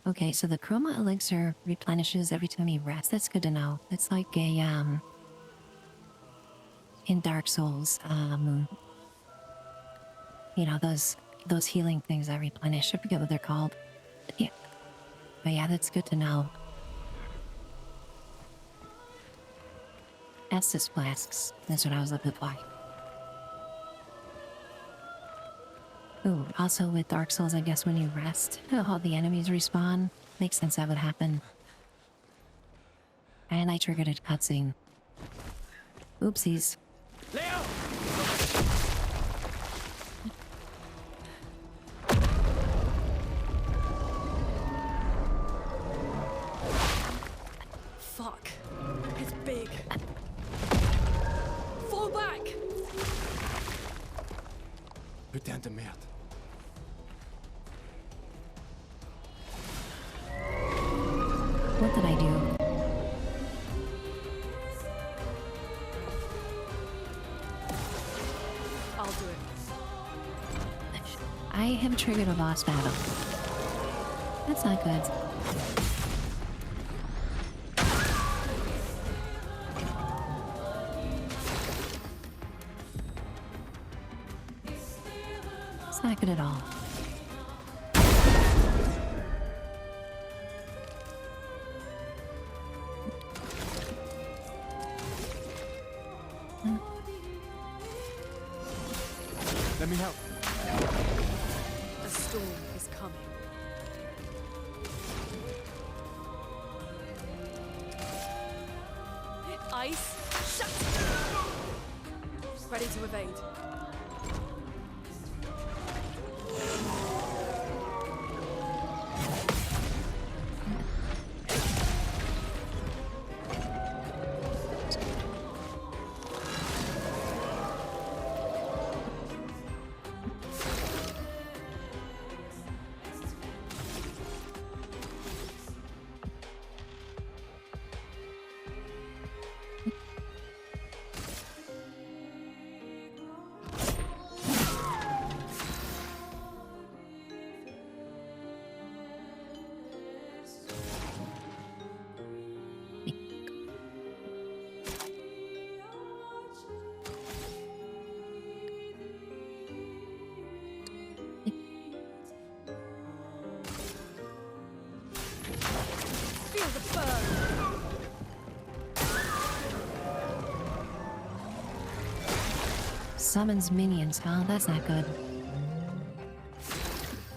Okay, so the chroma elixir replenishes every time you rest. That's good to know. It's like a in Dark Souls, those healing things that replenish. I forget what they're called. Yeah. But yeah, that's good to know. Estus flasks. That's what I was looking for. Ooh, also with Dark Souls, I guess when you rest, all the enemies respawn. Makes sense that would happen. And I triggered a cutscene. Oopsies. Leo! Fuck. It's big. Fall back! Putain de merde. What did I do? I'll do it. I have triggered a boss battle. That's not good. It's not good at all. Let me help. A storm is coming. Ice, shut! Ready to evade. Feel the burn! Summons minions, huh? That's not good.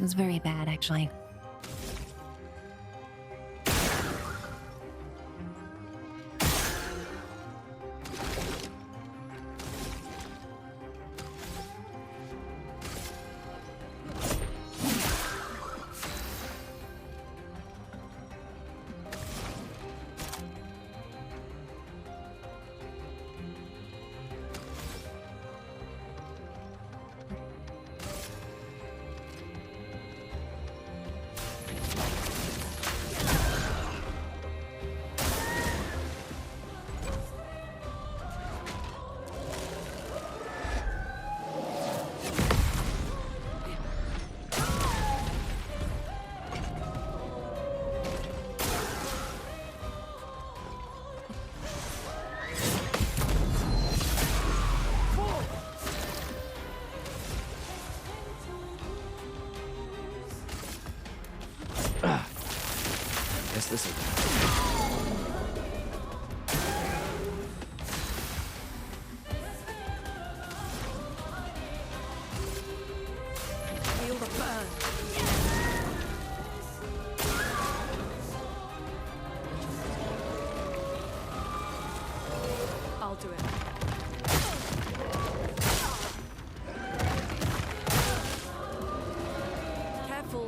It's very bad, actually. Guess this will do. Feel the burn. I'll do it. Careful.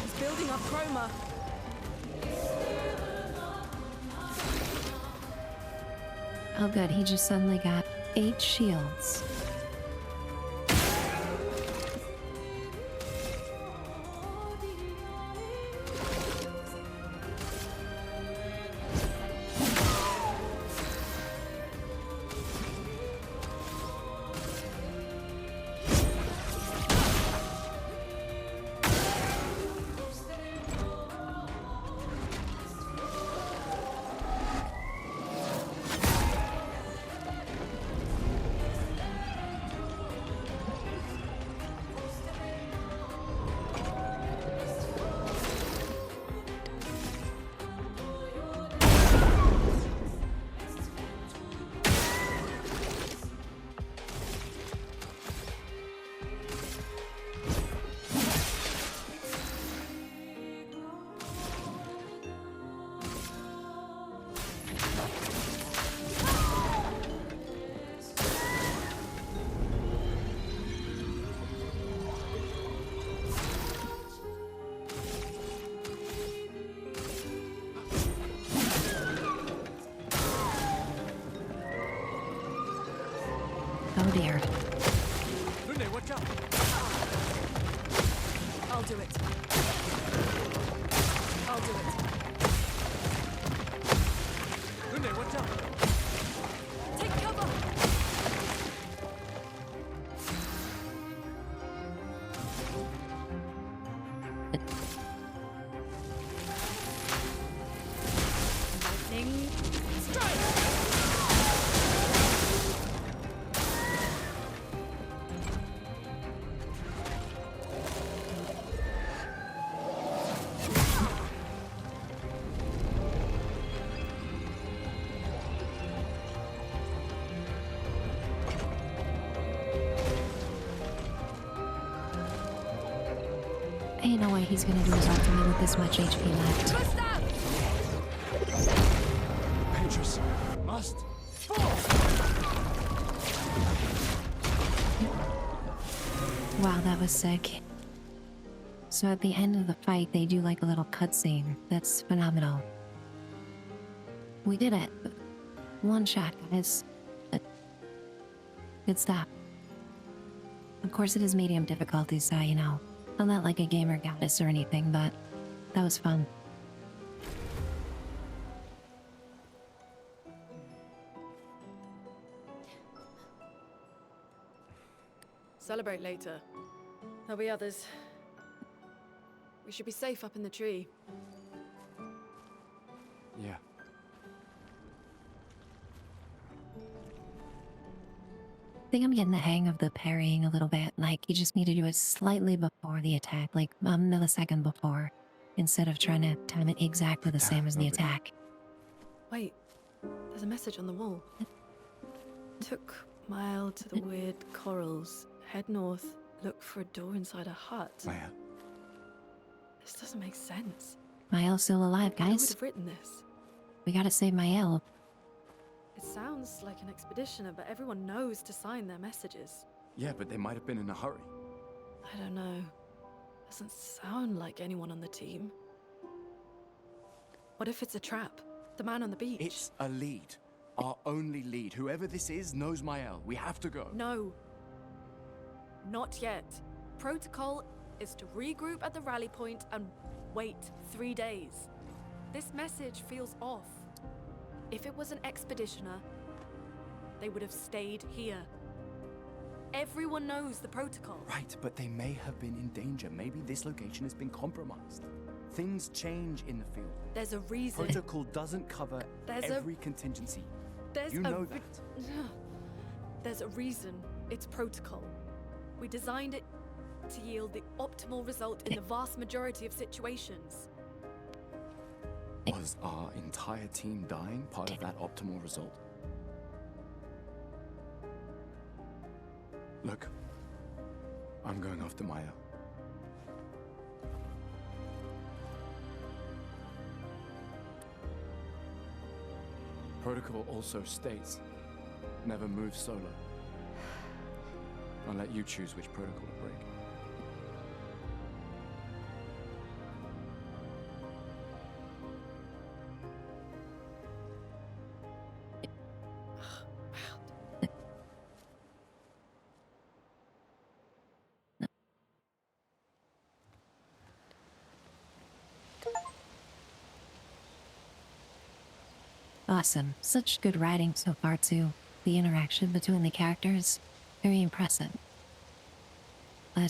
He's building up chroma. Oh good, he just suddenly got 8 shields. Oh dear. Rune, watch out! I'll do it. I'll do it. Rune, watch out! Take cover! Lightning strike! Ain't no way he's gonna do his ultimate with this much HP left. Petrus must Wow, that was sick. So at the end of the fight, they do like a little cutscene. That's phenomenal. We did it. One shot, guys. Good stuff. Of course, it is medium difficulty, so you know, I'm not like a gamer goddess or anything, but that was fun. Celebrate later. There'll be others. We should be safe up in the tree. Yeah. I think I'm getting the hang of the parrying a little bit. Like, you just need to do it slightly before the attack, like a millisecond before, instead of trying to time it exactly the same as the attack. Wait, there's a message on the wall. Took Mile to the weird corals. Head north, look for a door inside a hut. Maya. This doesn't make sense. Mael's still alive, Who would guys. have written this? We gotta save Mael. It sounds like an expeditioner, but everyone knows to sign their messages. Yeah, but they might have been in a hurry. I don't know. Doesn't sound like anyone on the team. What if it's a trap? The man on the beach? It's a lead. Our only lead. Whoever this is knows Mael. We have to go. No. Not yet. Protocol is to regroup at the rally point and wait 3 days. This message feels off. If it was an expeditioner, they would have stayed here. Everyone knows the protocol. Right, but they may have been in danger. Maybe this location has been compromised. Things change in the field. There's a reason. Protocol doesn't cover every contingency. You know that. There's a reason it's protocol. We designed it to yield the optimal result in the vast majority of situations. Was our entire team dying part of that optimal result? Look, I'm going after Maya. Protocol also states, never move solo. I'll let you choose which protocol to break. Awesome. Such good writing so far, too. The interaction between the characters, very impressive.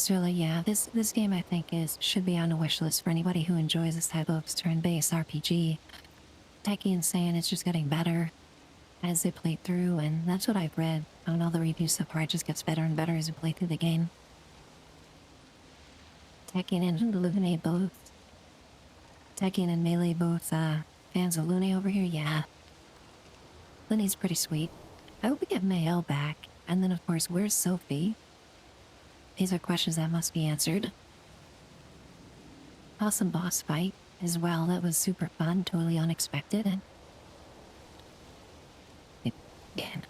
Really, yeah, this game I think should be on a wish list for anybody who enjoys this type of turn-based RPG. Techie and saying it's just getting better as they play through, and that's what I've read on all the reviews so far. It just gets better and better as you play through the game. Tekken and Lune both. Tekken and Melee both, fans of Lune over here? Yeah. Lune's pretty sweet. I hope we get Mael back. And then, of course, where's Sophie? These are questions that must be answered. Awesome boss fight as well. That was super fun, totally unexpected. And again.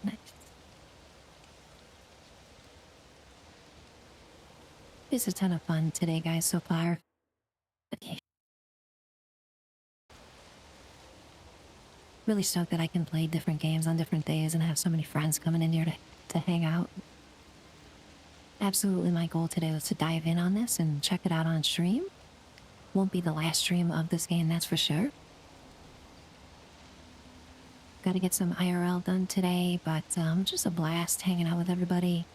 Nice. It's a ton of fun today, guys, so far. Okay. Really stoked that I can play different games on different days and have so many friends coming in here to hang out. Absolutely my goal today was to dive in on this and check it out on stream. Won't be the last stream of this game, that's for sure. Gotta get some IRL done today, but just a blast hanging out with everybody.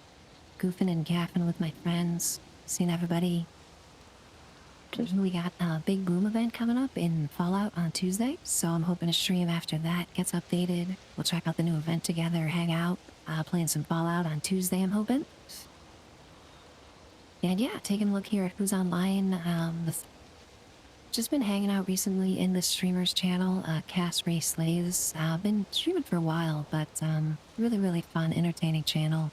Goofing and gaffing with my friends. Seeing everybody. We got a big boom event coming up in Fallout on Tuesday, so I'm hoping to stream after that gets updated. We'll check out the new event together, hang out, playing some Fallout on Tuesday, I'm hoping. And yeah, taking a look here at who's online. Just been hanging out recently in the streamer's channel, Cast Ray Slays. Been streaming for a while, but really fun, entertaining channel.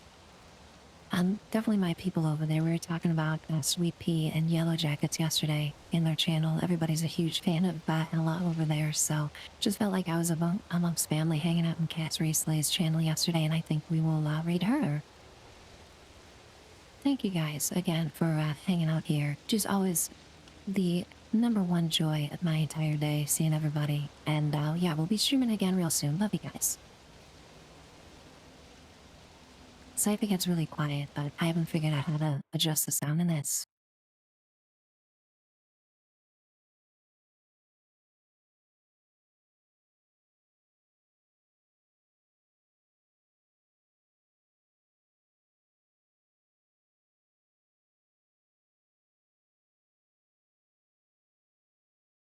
Definitely my people over there. We were talking about Sweet Pea and Yellow Jackets yesterday in their channel. Everybody's a huge fan of Ella over there, so just felt like I was amongst family hanging out in Cast Ray Slays' channel yesterday, and I think we will raid her. Thank you guys again for hanging out here. Just always the #1 joy of my entire day, seeing everybody. And yeah, we'll be streaming again real soon. Love you guys. Sorry if it gets really quiet, but I haven't figured out how to adjust the sound in this.